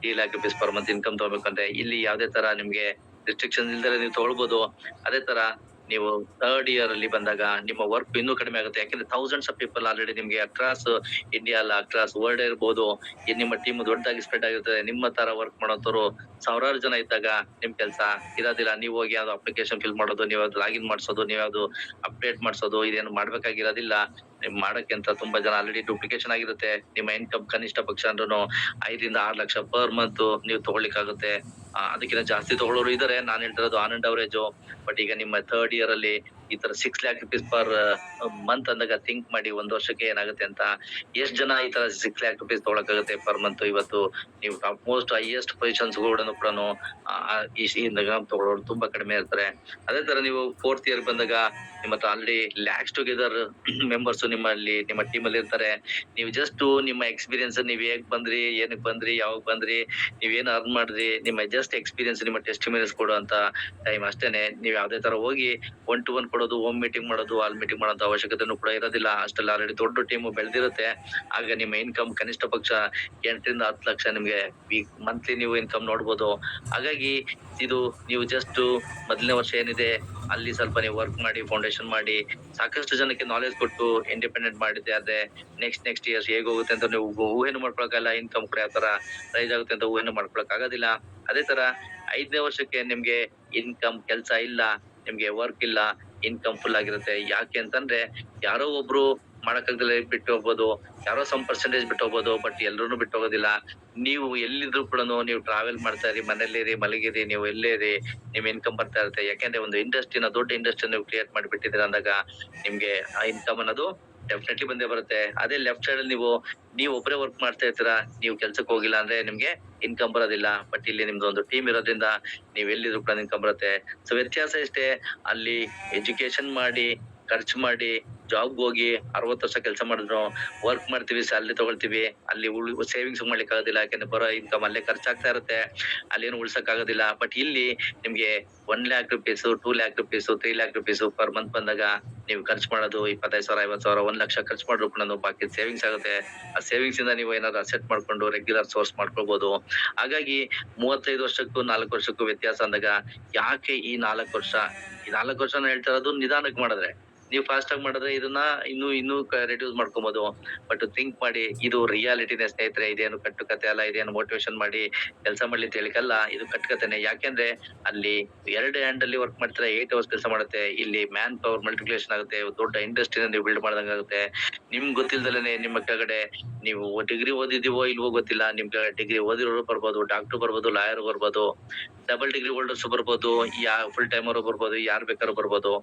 3 lakh rupees per month income ತಗೋಬೇಕಂದ್ರೆ ಇಲ್ಲಿ ಯಾವ್ದೇ ತರ ನಿಮ್ಗೆ ರಿಸ್ಟ್ರಿಕ್ಷನ್ ಇಲ್ದರೆ ನೀವು ತಗೊಳ್ಬೋದು. ಅದೇ ತರ ನೀವು 3rd year ಅಲ್ಲಿ ಬಂದಾಗ ನಿಮ್ಮ ವರ್ಕ್ ಇನ್ನೂ ಕಡಿಮೆ ಆಗುತ್ತೆ. ಯಾಕಂದ್ರೆ ಥೌಸಂಡ್ಸ್ ಆಫ್ ಪೀಪಲ್ ಆಲ್ರೆಡಿ ನಿಮ್ಗೆ ಅಕ್ರಾಸ್ ಇಂಡಿಯಾ ಅಲ್ಲ, ಅಕ್ರಾಸ್ ವರ್ಲ್ಡ್ ಇರ್ಬೋದು, ನಿಮ್ಮ ಟೀಮ್ ದೊಡ್ಡದಾಗಿ ಸ್ಪ್ರೆಡ್ ಆಗಿರ್ತದೆ. ನಿಮ್ಮ ತರ ವರ್ಕ್ ಮಾಡೋಂಥವ್ರು ಸಾವಿರಾರು ಜನ ಇದ್ದಾಗ ನಿಮ್ ಕೆಲಸ ಇರೋದಿಲ್ಲ. ನೀವು ಹೋಗಿ ಯಾವ್ದು ಅಪ್ಲಿಕೇಶನ್ ಫಿಲ್ ಮಾಡೋದು, ನೀವು ಯಾವ್ದು ಲಾಗಿನ್ ಮಾಡ್ಸೋದು, ನೀವು ಯಾವ್ದು ಅಪ್ಡೇಟ್ ಮಾಡ್ಸೋದು, ಇದೇನು ಮಾಡ್ಬೇಕಾಗಿರೋದಿಲ್ಲ. ನಿಮ್ ಮಾಡಕ್ಕೆ ಅಂತ ತುಂಬಾ ಜನ ಆಲ್ರೆಡಿ ಡೂಪ್ಲಿಕೇಶನ್ ಆಗಿರುತ್ತೆ. ನಿಮ್ಮ ಇನ್ಕಮ್ ಕನಿಷ್ಠ ಪಕ್ಷ ಅಂದ್ರೂ 5 ರಿಂದ 6 ಲಕ್ಷ ಪರ್ ಮಂತ್ ನೀವು ತಗೊಳ್ಳಿಕ್ಕಾಗುತ್ತೆ. ಅದಕ್ಕಿಂತ ಜಾಸ್ತಿ ತಗೊಳ್ಳೋರು ಇದಾರೆ. ನಾನ್ ಹೇಳ್ತಿರೋದು ಆನ್ ಅಂಡ್ ಅವರೇಜ್. ಬಟ್ ಈಗ ನಿಮ್ಮ 3rd year ಅಲ್ಲಿ ಈ ತರ 6 lakh rupees ಪರ್ ಮಂತ್ ಅಂದಾಗ ಥಿಂಕ್ ಮಾಡಿ 1 ವರ್ಷಕ್ಕೆ ಏನಾಗುತ್ತೆ ಅಂತ. ಎಷ್ಟ್ ಜನ ಈ ತರ 6 lakh rupees ತಗೊಳಕಾಗುತ್ತೆ ಪರ್ ಮಂತ್? ಇವತ್ತು ನೀವು ಟಾಪ್ ಮೋಸ್ಟ್ ಹೈಯೆಸ್ಟ್ ಪೊಸಿಷನ್ಸ್ ಕೂಡ ತಗೊಳ್ಳೋರು ತುಂಬಾ ಕಡಿಮೆ ಇರ್ತಾರೆ. ಅದೇ ತರ ನೀವು 4th year ಬಂದಾಗ ನಿಮ್ಮ ಹತ್ರ ಆಲ್ರೆಡಿ ಲ್ಯಾಕ್ಸ್ ಟುಗೆದರ್ ಮೆಂಬರ್ಸ್ ನಿಮ್ಮ ಟೀಮ್ ಅಲ್ಲಿ ಇರ್ತಾರೆ. ನೀವು ಜಸ್ಟ್ ನಿಮ್ಮ ಎಕ್ಸ್ಪೀರಿಯನ್ಸ್, ನೀವ್ ಹೇಗ್ ಬಂದ್ರಿ, ಏನಕ್ ಬಂದ್ರಿ, ಯಾವಾಗ ಬಂದ್ರಿ, ನೀವೇನ್ ಅರ್ನ್ ಮಾಡಿದ್ರಿ, ನಿಮ್ಮ ಜಸ್ಟ್ ಎಕ್ಸ್ಪೀರಿಯನ್ಸ್, ನಿಮ್ಮ ಟೆಸ್ಟಿಮೋನಿಯಲ್ಸ್ ಕೊಡುವಂತ ಟೈಮ್ ಅಷ್ಟೇನೆ. ನೀವ್ ಯಾವ್ದೇ ತರ ಹೋಗಿ 1-to-1 ಕೊಡೋದು, ಹೋಮ್ ಮೀಟಿಂಗ್ ಮಾಡೋದು, ಆಲ್ ಮೀಟಿಂಗ್ ಮಾಡೋಂತ ಅವಶ್ಯಕತೆನೂ ಕೂಡ ಇರೋದಿಲ್ಲ. ಅಷ್ಟೆಲ್ಲ ಆಲ್ರೆಡಿ ದೊಡ್ಡ ಟೀಮ್ ಬೆಳೆದಿರುತ್ತೆ. ಆಗ ನಿಮ್ಮ ಇನ್ಕಮ್ ಕನಿಷ್ಠ ಪಕ್ಷ 8 ರಿಂದ 10 ಲಕ್ಷ ನಿಮ್ಗೆ ಮಂತ್ಲಿ ನೀವು ಇನ್ಕಮ್ ನೋಡ್ಬೋದು. ಹಾಗಾಗಿ ಇದು ನೀವು ಜಸ್ಟ್ ಮೊದಲನೇ ವರ್ಷ ಏನಿದೆ ಅಲ್ಲಿ ಸ್ವಲ್ಪ ನೀವು ವರ್ಕ್ ಮಾಡಿ, ಫೌಂಡೇಶನ್ ಮಾಡಿ, ಸಾಕಷ್ಟು ಜನಕ್ಕೆ ನಾಲೆಜ್ ಕೊಟ್ಟು ಇಂಡಿಪೆಂಡೆಂಟ್ ಮಾಡಿದ್ದೆ ಆದ್ರೆ ನೆಕ್ಸ್ಟ್ ಇಯರ್ಸ್ ಹೇಗ್ ಹೋಗುತ್ತೆ ಅಂತ ನೀವು ಊಹೆನು ಮಾಡ್ಕೊಳಕ್ಕಾಗಲ್ಲ. ಇನ್ಕಮ್ ಕೂಡ ಯಾವ ತರ ರೈಸ್ ಆಗುತ್ತೆ ಅಂತ ಊಹೆನು ಮಾಡ್ಕೊಳಕ್ ಆಗೋದಿಲ್ಲ. ಅದೇ ತರ 5ನೇ ವರ್ಷಕ್ಕೆ ನಿಮ್ಗೆ ಇನ್ಕಮ್ ಕೆಲ್ಸ ಇಲ್ಲ, ನಿಮ್ಗೆ ವರ್ಕ್ ಇಲ್ಲ, ಇನ್ಕಮ್ ಫುಲ್ ಆಗಿರುತ್ತೆ. ಯಾಕೆ ಅಂತಂದ್ರೆ ಯಾರೋ ಒಬ್ರು ಮಾಡಕ್ಕಾಗದಲ್ಲೇ ಬಿಟ್ಟು ಹೋಗ್ಬೋದು, ಯಾರೋ ಸಮ್ ಪರ್ಸೆಂಟೇಜ್ ಬಿಟ್ಟು ಹೋಗ್ಬೋದು, ಬಟ್ ಎಲ್ರೂ ಬಿಟ್ಟು ಹೋಗೋದಿಲ್ಲ. ನೀವು ಎಲ್ಲಿದ್ರು ಕೂಡ ನೀವು ಟ್ರಾವೆಲ್ ಮಾಡ್ತಾ ಇರಿ, ಮನೇಲಿರಿ, ಮಲಗಿರಿ, ನೀವು ಎಲ್ಲೇ ಇರಿ, ನಿಮ್ ಇನ್ಕಮ್ ಬರ್ತಾ ಇರುತ್ತೆ. ಯಾಕೆಂದ್ರೆ ಒಂದು ದೊಡ್ಡ ಇಂಡಸ್ಟ್ರಿ ನೀವು ಕ್ರಿಯೇಟ್ ಮಾಡಿಬಿಟ್ಟಿದ್ದೀರಾ ಅಂದಾಗ ನಿಮ್ಗೆ ಆ ಇನ್ಕಮ್ ಅನ್ನೋದು ಡೆಫಿನೆಟ್ಲಿ ಬಂದೇ ಬರುತ್ತೆ. ಅದೇ ಲೆಫ್ಟ್ ಸೈಡ್ ಅಲ್ಲಿ ನೀವು ಒಬ್ಬರೇ ವರ್ಕ್ ಮಾಡ್ತಾ ಇರ್ತೀರಾ, ನೀವು ಕೆಲ್ಸಕ್ಕೆ ಹೋಗಿಲ್ಲ ಅಂದ್ರೆ ನಿಮ್ಗೆ ಇನ್ಕಮ್ ಬರೋದಿಲ್ಲ. ಬಟ್ ಇಲ್ಲಿ ನಿಮ್ದು ಒಂದು ಟೀಮ್ ಇರೋದ್ರಿಂದ ನೀವ್ ಎಲ್ಲಿದ್ರು ಕೂಡ ಇನ್ಕಮ್ ಬರುತ್ತೆ. ಸೊ ವ್ಯತ್ಯಾಸ ಇಷ್ಟೇ, ಅಲ್ಲಿ ಎಜುಕೇಶನ್ ಮಾಡಿ, ಖರ್ಚು ಮಾಡಿ, ಜಾಬ್ ಹೋಗಿ 60 ವರ್ಷ ಕೆಲಸ ಮಾಡಿದ್ರು, ವರ್ಕ್ ಮಾಡ್ತೀವಿ, ಸ್ಯಾಲರಿ ತಗೊಳ್ತೀವಿ, ಅಲ್ಲಿ ಸೇವಿಂಗ್ಸ್ ಮಾಡ್ಲಿಕ್ಕೆ ಆಗೋದಿಲ್ಲ. ಯಾಕಂದ್ರೆ ಬರೋ ಇನ್ಕಮ್ ಅಲ್ಲೇ ಖರ್ಚಾಗ್ತಾ ಇರುತ್ತೆ, ಅಲ್ಲೇನು ಉಳ್ಸಕ್ ಆಗೋದಿಲ್ಲ. ಬಟ್ ಇಲ್ಲಿ ನಿಮ್ಗೆ 1 lakh rupees, 2 lakh rupees, 3 lakh rupees per month ಬಂದಾಗ ನೀವು ಖರ್ಚು ಮಾಡೋದು 25,000, 50,000, 1 ಲಕ್ಷ ಖರ್ಚು ಮಾಡಿದ್ರು ಕೂಡ ಬಾಕಿ ಸೇವಿಂಗ್ಸ್ ಆಗುತ್ತೆ. ಆ ಸೇವಿಂಗ್ಸ್ ಇಂದ ನೀವು ಏನಾದ್ರು ಅಸೆಟ್ ಮಾಡ್ಕೊಂಡು ರೆಗ್ಯುಲರ್ ಸೋರ್ಸ್ ಮಾಡ್ಕೊಳ್ಬಹುದು. ಹಾಗಾಗಿ 35 ವರ್ಷಕ್ಕೂ 4 ವರ್ಷಕ್ಕೂ ವ್ಯತ್ಯಾಸ ಅಂದಾಗ ಯಾಕೆ ಈ 4 ವರ್ಷ? ಈ 4 ವರ್ಷ ಹೇಳ್ತಾ ಇರೋದು ನಿಧಾನಕ್ಕೆ ಮಾಡಿದ್ರೆ. ನೀವು ಫಾಸ್ಟ್ ಆಗಿ ಮಾಡಿದ್ರೆ ಇದನ್ನ ಇನ್ನೂ ರೆಡ್ಯೂಸ್ ಮಾಡ್ಕೊಬಹುದು. ಬಟ್ ಥಿಂಕ್ ಮಾಡಿ, ಇದು ರಿಯಾಲಿಟಿನೇ ಸ್ನೇಹಿತರೆ. ಇದೇನು ಕಟ್ಟುಕತೆ ಅಲ್ಲ, ಇದೇನು ಮೋಟಿವೇಶನ್ ಮಾಡಿ ಕೆಲಸ ಮಾಡ್ಲಿಕ್ಕೆ ಹೇಳಿಕಲ್ಲ, ಇದು ಕಟ್ಟುಕತೆನೆ. ಯಾಕೆಂದ್ರೆ ಅಲ್ಲಿ 2 ಹ್ಯಾಂಡ್ ಅಲ್ಲಿ ವರ್ಕ್ ಮಾಡ್ತಾರೆ, 8 hours ಕೆಲಸ ಮಾಡುತ್ತೆ. ಇಲ್ಲಿ ಮ್ಯಾನ್ ಪವರ್ ಮಲ್ಟಿಪ್ಲಿಕೇಶನ್ ಆಗುತ್ತೆ, ದೊಡ್ಡ ಇಂಡಸ್ಟ್ರಿನ ನೀವು ಬಿಲ್ಡ್ ಮಾಡ್ದಂಗ ಆಗುತ್ತೆ. ನಿಮ್ಗೆ ಗೊತ್ತಿಲ್ದಲೇನೆ ನಿಮ್ಮ ಕೆಳಗಡೆ ನೀವು ಡಿಗ್ರಿ ಓದಿದೀವೋ ಇಲ್ವೋ ಗೊತ್ತಿಲ್ಲ, ನಿಮ್ ಡಿಗ್ರಿ ಓದಿರೋರು ಬರ್ಬೋದು, ಡಾಕ್ಟರ್ ಬರ್ಬೋದು, ಲಾಯರ್ ಬರ್ಬೋದು, ಡಬಲ್ ಡಿಗ್ರಿ ಹೋಲ್ಡರ್ಸ್ ಬರ್ಬೋದು, ಫುಲ್ ಟೈಮರ್ ಬರ್ಬೋದು, ಯಾರು ಬೇಕಾದ್ರೂ ಬರ್ಬೋದು.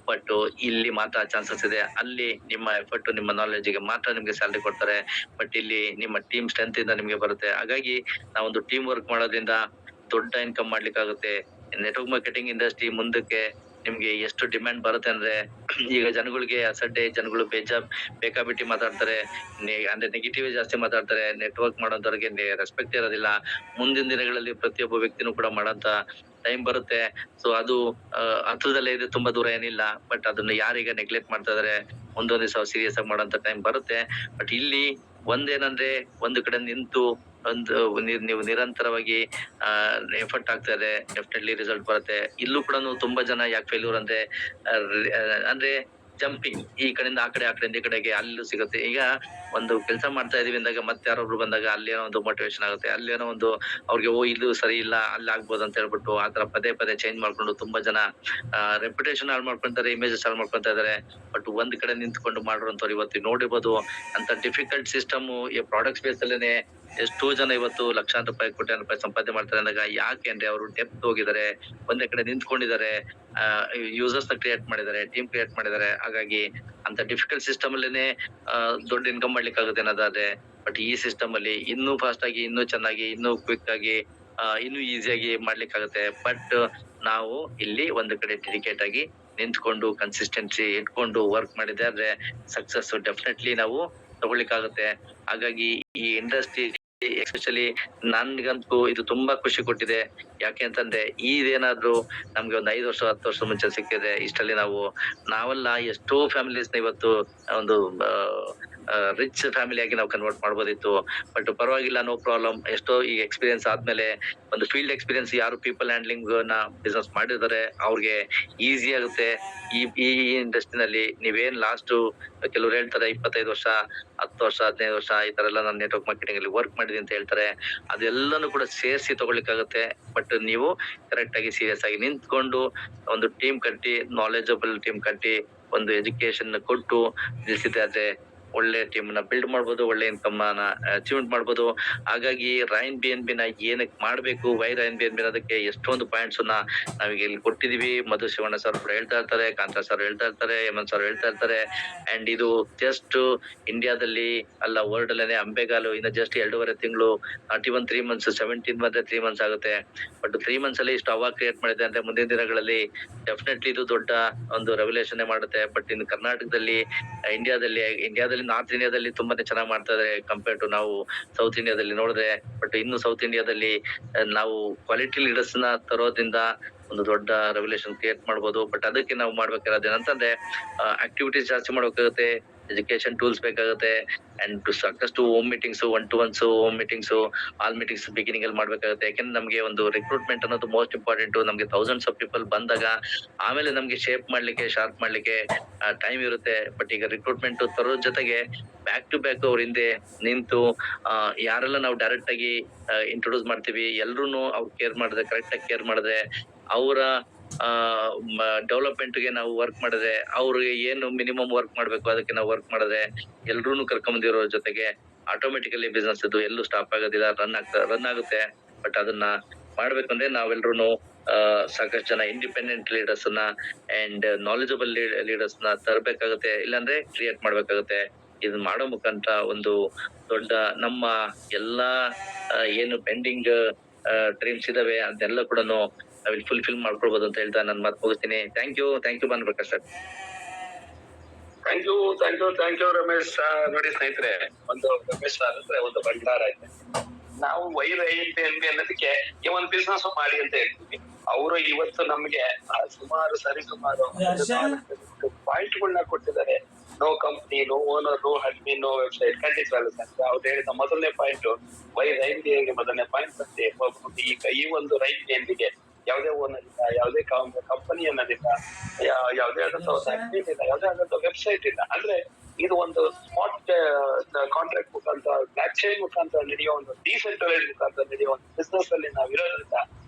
ಬಟ್ ಇಲ್ಲಿ ಮಾತ್ರ ಚಾನ್ಸಸ್ ಇದೆ. ಅಲ್ಲಿ ನಿಮ್ಮ ಎಫರ್ಟ್, ನಿಮ್ಮ ನಾಲೆಜ್ ಗೆ ಮಾತ್ರ ನಿಮ್ಗೆ ಸ್ಯಾಲರಿ ಕೊಡ್ತಾರೆ. ಬಟ್ ಇಲ್ಲಿ ನಿಮ್ಮ ಟೀಮ್ ಸ್ಟ್ರೆಂತ್ ಇಂದ ನಿಮ್ಗೆ ಬರುತ್ತೆ. ಹಾಗಾಗಿ ನಾವೊಂದು ಟೀಮ್ ವರ್ಕ್ ಮಾಡೋದ್ರಿಂದ ದೊಡ್ಡ ಇನ್ಕಮ್ ಮಾಡ್ಲಿಕ್ಕಾಗುತ್ತೆ. ನೆಟ್ವರ್ಕ್ ಮಾರ್ಕೆಟಿಂಗ್ ಇಂಡಸ್ಟ್ರಿ ಮುಂದಕ್ಕೆ ನಿಮ್ಗೆ ಎಷ್ಟು ಡಿಮ್ಯಾಂಡ್ ಬರುತ್ತೆ ಅಂದ್ರೆ, ಈಗ ಜನಗಳಿಗೆ ಅಸಡ್ಡೆ, ಜನಗಳು ಬೇಕಾಬಿಟ್ಟಿ ಮಾತಾಡ್ತಾರೆ, ಅಂದ್ರೆ ನೆಗೆಟಿವ್ ಜಾಸ್ತಿ ಮಾತಾಡ್ತಾರೆ. ನೆಟ್ವರ್ಕ್ ಮಾಡೋಂಥವ್ರಿಗೆ ರೆಸ್ಪೆಕ್ಟ್ ಇರೋದಿಲ್ಲ. ಮುಂದಿನ ದಿನಗಳಲ್ಲಿ ಪ್ರತಿಯೊಬ್ಬ ವ್ಯಕ್ತಿನೂ ಕೂಡ ಮಾಡಂತ ಟೈಮ್ ಬರುತ್ತೆ. ಸೊ ಅದು ಹತ್ರದಲ್ಲೇ ಇದೆ, ತುಂಬಾ ದೂರ ಏನಿಲ್ಲ. ಬಟ್ ಅದನ್ನ ಯಾರೀಗ ನೆಗ್ಲೆಕ್ಟ್ ಮಾಡ್ತಾ ಇದಾರೆ, ಒಂದೊಂದ್ ದಿವಸ ಸೀರಿಯಸ್ ಆಗಿ ಮಾಡೋಂತ ಟೈಮ್ ಬರುತ್ತೆ. ಬಟ್ ಇಲ್ಲಿ ಒಂದೇನಂದ್ರೆ ಒಂದು ಕಡೆ ನಿಂತು ಒಂದು ನೀವು ನಿರಂತರವಾಗಿ ಎಫರ್ಟ್ ಆಗ್ತಾ ಇದೆ, ಡೆಫಿನೆಟ್ಲಿ ರಿಸಲ್ಟ್ ಬರುತ್ತೆ. ಇಲ್ಲೂ ಕೂಡ ತುಂಬಾ ಜನ ಯಾಕೆ ಫೇಲ್ಯೂರ್ ಅಂದ್ರೆ ಅಂದ್ರೆ ಜಂಪಿಂಗ್, ಈ ಕಡೆಯಿಂದ ಆ ಕಡೆ, ಆ ಕಡೆಯಿಂದ ಈ ಕಡೆಗೆ, ಅಲ್ಲೂ ಸಿಗುತ್ತೆ. ಈಗ ಒಂದು ಕೆಲಸ ಮಾಡ್ತಾ ಇದೀವಿ ಅಂದಾಗ ಮತ್ತೆ ಯಾರೊಬ್ರು ಬಂದಾಗ ಅಲ್ಲೇನೋ ಒಂದು ಮೋಟಿವೇಶನ್ ಆಗುತ್ತೆ, ಅಲ್ಲೇನೋ ಒಂದು ಅವ್ರಿಗೆ ಇದು ಸರಿ ಇಲ್ಲ, ಅಲ್ಲಿ ಆಗ್ಬೋದು ಅಂತ ಹೇಳ್ಬಿಟ್ಟು ಆತರ ಪದೇ ಪದೇ ಚೇಂಜ್ ಮಾಡ್ಕೊಂಡು ತುಂಬಾ ಜನ ರೆಪ್ಯುಟೇಷನ್ ಹಾಳು ಮಾಡ್ಕೊಂತಾರೆ, ಇಮೇಜಸ್ ಹಾಳು ಮಾಡ್ಕೊಂತ ಇದಾರೆ. ಬಟ್ ಒಂದ್ ಕಡೆ ನಿಂತ್ಕೊಂಡು ಮಾಡಿರುವಂತವ್ರು ಇವತ್ತು ನೋಡಿರ್ಬೋದು. ಅಂತ ಡಿಫಿಕಲ್ಟ್ ಸಿಸ್ಟಮ್ ಈ ಪ್ರಾಡಕ್ಟ್ ಸ್ಪೇಸ್ ಅಲ್ಲೇನೆ ಎಷ್ಟೋ ಜನ ಇವತ್ತು ಲಕ್ಷಾಂತರ ರೂಪಾಯಿ, ಕೋಟ್ಯಾಂತರ ರೂಪಾಯಿ ಸಂಪಾದನೆ ಮಾಡ್ತಾರೆ ಅಂದಾಗ ಯಾಕೆ ಅಂದ್ರೆ ಅವರು ಡೆಪ್ತ್ ಹೋಗಿದ್ದಾರೆ, ಒಂದೇ ಕಡೆ ನಿಂತ್ಕೊಂಡಿದ್ದಾರೆ, ಯೂಸರ್ಸ್ ನ ಕ್ರಿಯೇಟ್ ಮಾಡಿದ್ದಾರೆ, ಟೀಮ್ ಕ್ರಿಯೇಟ್ ಮಾಡಿದ್ದಾರೆ. ಹಾಗಾಗಿ ಅಂತ ಡಿಫಿಕಲ್ಟ್ ಸಿಸ್ಟಮ್ ಅಲ್ಲೇನೆ ದೊಡ್ಡ ಇನ್ಕಮ್ ಮಾಡ್ಲಿಕ್ಕೆ ಆಗುತ್ತೆ ಅನ್ನೋದಾದ್ರೆ, ಬಟ್ ಈ ಸಿಸ್ಟಮ್ ಅಲ್ಲಿ ಇನ್ನೂ ಫಾಸ್ಟ್ ಆಗಿ, ಇನ್ನೂ ಚೆನ್ನಾಗಿ, ಇನ್ನೂ ಕ್ವಿಕ್ ಆಗಿ, ಇನ್ನೂ ಈಸಿಯಾಗಿ ಮಾಡ್ಲಿಕ್ಕೆ ಆಗುತ್ತೆ. ಬಟ್ ನಾವು ಇಲ್ಲಿ ಒಂದು ಕಡೆ ಡೆಡಿಕೇಟ್ ಆಗಿ ನಿಂತ್ಕೊಂಡು ಕನ್ಸಿಸ್ಟೆನ್ಸಿ ಇಟ್ಕೊಂಡು ವರ್ಕ್ ಮಾಡಿದ್ರೆ ಆದ್ರೆ ಸಕ್ಸಸ್ ಡೆಫಿನೆಟ್ಲಿ ನಾವು ತಗೊಳ್ಳಿಕ್ಕಾಗುತ್ತೆ. ಹಾಗಾಗಿ ಈ ಇಂಡಸ್ಟ್ರಿ ಎಸ್ಪೆಷಲಿ ನನ್ಗಂತೂ ಇದು ತುಂಬಾ ಖುಷಿ ಕೊಟ್ಟಿದೆ. ಯಾಕೆ ಅಂತಂದ್ರೆ ಇದೇನಾದ್ರು ನಮ್ಗೆ ಒಂದ್ 5 ವರ್ಷ 10 ವರ್ಷ ಮುಂಚೆ ಸಿಕ್ಕಿದೆ, ಇಷ್ಟಲ್ಲಿ ನಾವೆಲ್ಲ ಎಷ್ಟೋ ಫ್ಯಾಮಿಲೀಸ್ ಇವತ್ತು ಒಂದು ರಿಚ್ ಫ್ಯಾಮಿಲಿ ಆಗಿ ನಾವು ಕನ್ವರ್ಟ್ ಮಾಡ್ಬೋದಿತ್ತು. ಬಟ್ ಪರವಾಗಿಲ್ಲ, ನೋ ಪ್ರಾಬ್ಲಮ್. ಎಷ್ಟೋ ಈ ಎಕ್ಸ್ಪೀರಿಯನ್ಸ್ ಆದ್ಮೇಲೆ ಒಂದು ಫೀಲ್ಡ್ ಎಕ್ಸ್ಪೀರಿಯನ್ಸ್ ಯಾರು ಪೀಪಲ್ ಹ್ಯಾಂಡ್ಲಿಂಗ್ ನ ಬಿಸ್ನೆಸ್ ಮಾಡಿದ್ದಾರೆ ಅವ್ರಿಗೆ ಈಸಿ ಆಗುತ್ತೆ. ಈ ಇಂಡಸ್ಟ್ರಿನಲ್ಲಿ ನೀವೇನ್ ಲಾಸ್ಟ್ ಕೆಲವ್ರು ಹೇಳ್ತಾರೆ 25 ವರ್ಷ 10 ವರ್ಷ 15 ವರ್ಷ ಈ ತರ ಎಲ್ಲ ನಾನು ನೆಟ್ವರ್ಕ್ ಮಾರ್ಕೆಟಿಂಗ್ ಅಲ್ಲಿ ವರ್ಕ್ ಮಾಡಿದೀನಿ ಅಂತ ಹೇಳ್ತಾರೆ. ಅದೆಲ್ಲಾನು ಕೂಡ ಸೇರಿಸಿ ತಗೊಳ್ಳಿಕ್ಕಾಗತ್ತೆ. ಬಟ್ ನೀವು ಕರೆಕ್ಟ್ ಆಗಿ ಸೀರಿಯಸ್ ಆಗಿ ನಿಂತ್ಕೊಂಡು ಒಂದು ಟೀಮ್ ಕಟ್ಟಿ, ನಾಲೆಜಬಲ್ ಟೀಮ್ ಕಟ್ಟಿ, ಒಂದು ಎಜುಕೇಶನ್ ಕೊಟ್ಟು ನಿಲ್ಸಿದೆ ಆದ್ರೆ ಒಳ್ಳೆ ಟೀಮ್ ನ ಬಿಲ್ಡ್ ಮಾಡ್ಬೋದು, ಒಳ್ಳೆ ಇನ್ಕಮ್ ನ ಅಚೀವ್ಮೆಂಟ್ ಮಾಡ್ಬೋದು. ಹಾಗಾಗಿ ರೈನ್ ಬಿ ಎನ್ ಬಿ ನ ಏನಕ್ಕೆ ಮಾಡ್ಬೇಕು, why rain B N B ಅದಕ್ಕೆ ಎಷ್ಟೊಂದು ಪಾಯಿಂಟ್ಸ್ ನಾವೀಗ ಇಲ್ಲಿ ಕೊಟ್ಟಿದೀವಿ. ಮಧು ಶಿವಣ್ಣ ಸರ್ ಕೂಡ ಹೇಳ್ತಾ ಇರ್ತಾರೆ, ಕಾಂತಾ ಸರ್ ಹೇಳ್ತಾ ಇರ್ತಾರೆ, ಹೇಮಂತ್ ಸರ್ ಹೇಳ್ತಾ ಇರ್ತಾರೆ. ಅಂಡ್ ಇದು ಜಸ್ಟ್ ಇಂಡಿಯಾದಲ್ಲಿ ಅಲ್ಲ, ವರ್ಲ್ಡ್ ಅಲ್ಲೇನೆ ಅಂಬೆಗಾಲು. ಇನ್ನು ಜಸ್ಟ್ 2.5 ತಿಂಗಳು, ನಾಟ್ ಇವನ್ 3 months, 17 ಬಂದ್ರೆ 3 months ಆಗುತ್ತೆ. ಬಟ್ 3 months ಅಲ್ಲಿ ಇಷ್ಟು ಅವಾಗ ಕ್ರಿಯೇಟ್ ಮಾಡಿದೆ ಅಂದ್ರೆ ಮುಂದಿನ ದಿನಗಳಲ್ಲಿ ಡೆಫಿನೆಟ್ಲಿ ಇದು ದೊಡ್ಡ ಒಂದು ರೆವಲ್ಯೂಷನ್ ಮಾಡುತ್ತೆ. ಬಟ್ ಇನ್ನು ಕರ್ನಾಟಕದಲ್ಲಿ, ಇಂಡಿಯಾದಲ್ಲಿ ನಾರ್ತ್ ಇಂಡಿಯಾದಲ್ಲಿ ತುಂಬಾನೇ ಚೆನ್ನಾಗಿ ಮಾಡ್ತಾ ಇದಾರೆ ಕಂಪೇರ್ ಟು ನಾವು ಸೌತ್ ಇಂಡಿಯಾದಲ್ಲಿ ನೋಡಿದ್ರೆ. ಬಟ್ ಇನ್ನು ಸೌತ್ ಇಂಡಿಯಾದಲ್ಲಿ ನಾವು ಕ್ವಾಲಿಟಿ ಲೀಡರ್ಸ್ ನ ತರೋದ್ರಿಂದ ಒಂದು ದೊಡ್ಡ ರೆವಲ್ಯೂಷನ್ ಕ್ರಿಯೇಟ್ ಮಾಡ್ಬೋದು. ಬಟ್ ಅದಕ್ಕೆ ನಾವು ಮಾಡ್ಬೇಕಾದ್ರೆ ಏನಂತಂದ್ರೆ ಆಕ್ಟಿವಿಟೀಸ್ ಜಾಸ್ತಿ ಮಾಡ್ಬೇಕಾಗುತ್ತೆ, ಎಜುಕೇಶನ್ ಟೂಲ್ಸ್ ಬೇಕಾಗುತ್ತೆ, ಅಂಡ್ ಸಾಕಷ್ಟು home meetings, 1-to-1s home meetings, all meetings beginning ಅಲ್ಲಿ ಮಾಡ್ಬೇಕಾಗುತ್ತೆ. ಯಾಕಂದ್ರೆ ನಮ್ಗೆ ಒಂದು ರಿಕ್ರೂಟ್ಮೆಂಟ್ ಅನ್ನೋದು ಮೋಸ್ಟ್ ಇಂಪಾರ್ಟೆಂಟ್. ನಮ್ಗೆ ಥೌಸಂಡ್ಸ್ ಆಫ್ ಪೀಪಲ್ ಬಂದಾಗ ಆಮೇಲೆ ನಮ್ಗೆ ಶೇಪ್ ಮಾಡ್ಲಿಕ್ಕೆ, ಶಾರ್ಪ್ ಮಾಡ್ಲಿಕ್ಕೆ ಟೈಮ್ ಇರುತ್ತೆ. ಬಟ್ ಈಗ ರಿಕ್ರೂಟ್ಮೆಂಟ್ ತರೋ ಜೊತೆಗೆ ಬ್ಯಾಕ್ ಟು ಬ್ಯಾಕ್ ಅವ್ರ ಹಿಂದೆ ನಿಂತು ಯಾರೆಲ್ಲ ನಾವು ಡೈರೆಕ್ಟ್ ಆಗಿ ಇಂಟ್ರೊಡ್ಯೂಸ್ ಮಾಡ್ತೀವಿ, ಎಲ್ರು ಅವ್ರು ಕೇರ್ ಮಾಡಿದ್ರೆ, ಕರೆಕ್ಟ್ ಆಗಿ ಕೇರ್ ಮಾಡಿದ್ರೆ, ಅವರ ಡೆವಲಪ್ಮೆಂಟ್ ಗೆ ನಾವು ವರ್ಕ್ ಮಾಡಿದ್ರೆ, ಅವ್ರಿಗೆ ಏನು ಮಿನಿಮಮ್ ವರ್ಕ್ ಮಾಡ್ಬೇಕು ಅದಕ್ಕೆ ನಾವು ವರ್ಕ್ ಮಾಡಿದ್ರೆ, ಎಲ್ರೂ ಕರ್ಕೊಂಬಂದಿರೋ ಜೊತೆಗೆ ಆಟೋಮೆಟಿಕಲಿ ಬಿಸ್ನೆಸ್ ಇದು ಎಲ್ಲೂ ಸ್ಟಾಪ್ ಆಗೋದಿಲ್ಲ, ರನ್ ಆಗುತ್ತೆ. ಬಟ್ ಅದನ್ನ ಮಾಡ್ಬೇಕಂದ್ರೆ ನಾವೆಲ್ರೂ ಸಾಕಷ್ಟು ಜನ ಇಂಡಿಪೆಂಡೆಂಟ್ ಲೀಡರ್ಸ್ ನ ಅಂಡ್ ನಾಲೆಜಬಲ್ ಲೀಡರ್ಸ್ ನ ತರಬೇಕಾಗುತ್ತೆ, ಇಲ್ಲಾಂದ್ರೆ ಕ್ರಿಯೇಟ್ ಮಾಡ್ಬೇಕಾಗುತ್ತೆ. ಇದನ್ನ ಮಾಡೋ ಮುಖಾಂತರ ಒಂದು ದೊಡ್ಡ ನಮ್ಮ ಎಲ್ಲಾ ಏನು ಪೆಂಡಿಂಗ್ ಡ್ರೀಮ್ಸ್ ಇದಾವೆ ಅದೆಲ್ಲ ಕೂಡ ನಾವಿಲ್ಲಿ ಫುಲ್ಫಿಲ್ ಮಾಡ್ಕೊಳ್ಬೋದು ಅಂತ ಹೇಳ್ತಾ ನಾನು ಮಾತು ಮುಗಿಸ್ತೀನಿ. Thank you Bhanuprakash sir. Thank you Ramesh. ನೋಡಿ ಸ್ನೇಹಿತರೆ, ಒಂದು ರಮೇಶ್ ಸರ್ ಅಂದ್ರೆ ಒಂದು ಭಂಡಾರ ಇದೆ. ನಾವು ವೈರೈತೆ ಅನ್ನೋದಕ್ಕೆ ಈ ಒಂದು ಬಿಸ್ನೆಸ್ ಮಾಡಿ ಅಂತ ಹೇಳ್ತೀವಿ. ಅವರು ಇವತ್ತು ನಮ್ಗೆ ಸುಮಾರು ಪಾಯಿಂಟ್ಗಳನ್ನ ಕೊಟ್ಟಿದ್ದಾರೆ. No company, no owner, no admin, no website. ಖಂಡಿತವಾಗ್ಲೂ ಸರ್ ಅವ್ರು ಹೇಳಿದ ಮೊದಲನೇ ಪಾಯಿಂಟ್ ವೈ ರೈನ್ ಬಿ ಮೊದಲನೇ ಪಾಯಿಂಟ್ ಅಂತೆ. ಈ ಒಂದು ರೈನ್ ಬಿ ಎಂದಿಗೆ ಯಾವುದೇ ಓನರ್ ಇಲ್ಲ, ಯಾವುದೇ ಕಂಪನಿ ಅನ್ನೋದಿಲ್ಲ, ಯಾವುದೇ ಆದಂತ ಅಡ್ಮಿನ್ ಇಲ್ಲ, ಯಾವುದೇ ಆದಂತ ವೆಬ್ಸೈಟ್ ಇಲ್ಲ. ಅಂದ್ರೆ ಇದು ಒಂದು ಸ್ಮಾರ್ಟ್ ಕಾಂಟ್ರಾಕ್ಟ್ ಮುಖಾಂತರ, ಬ್ಲಾಕ್ ಚೈನ್ ಮುಖಾಂತರ ನಡೆಯೋ ಒಂದು ಡಿಸೆಂಟ್ರಲೈಸ್ ಮುಖಾಂತರ ನಡೆಯೋ ಒಂದು ಬಿಸ್ನೆಸ್ ಅಲ್ಲಿ ನಾವು ಇರೋದ್ರಿಂದ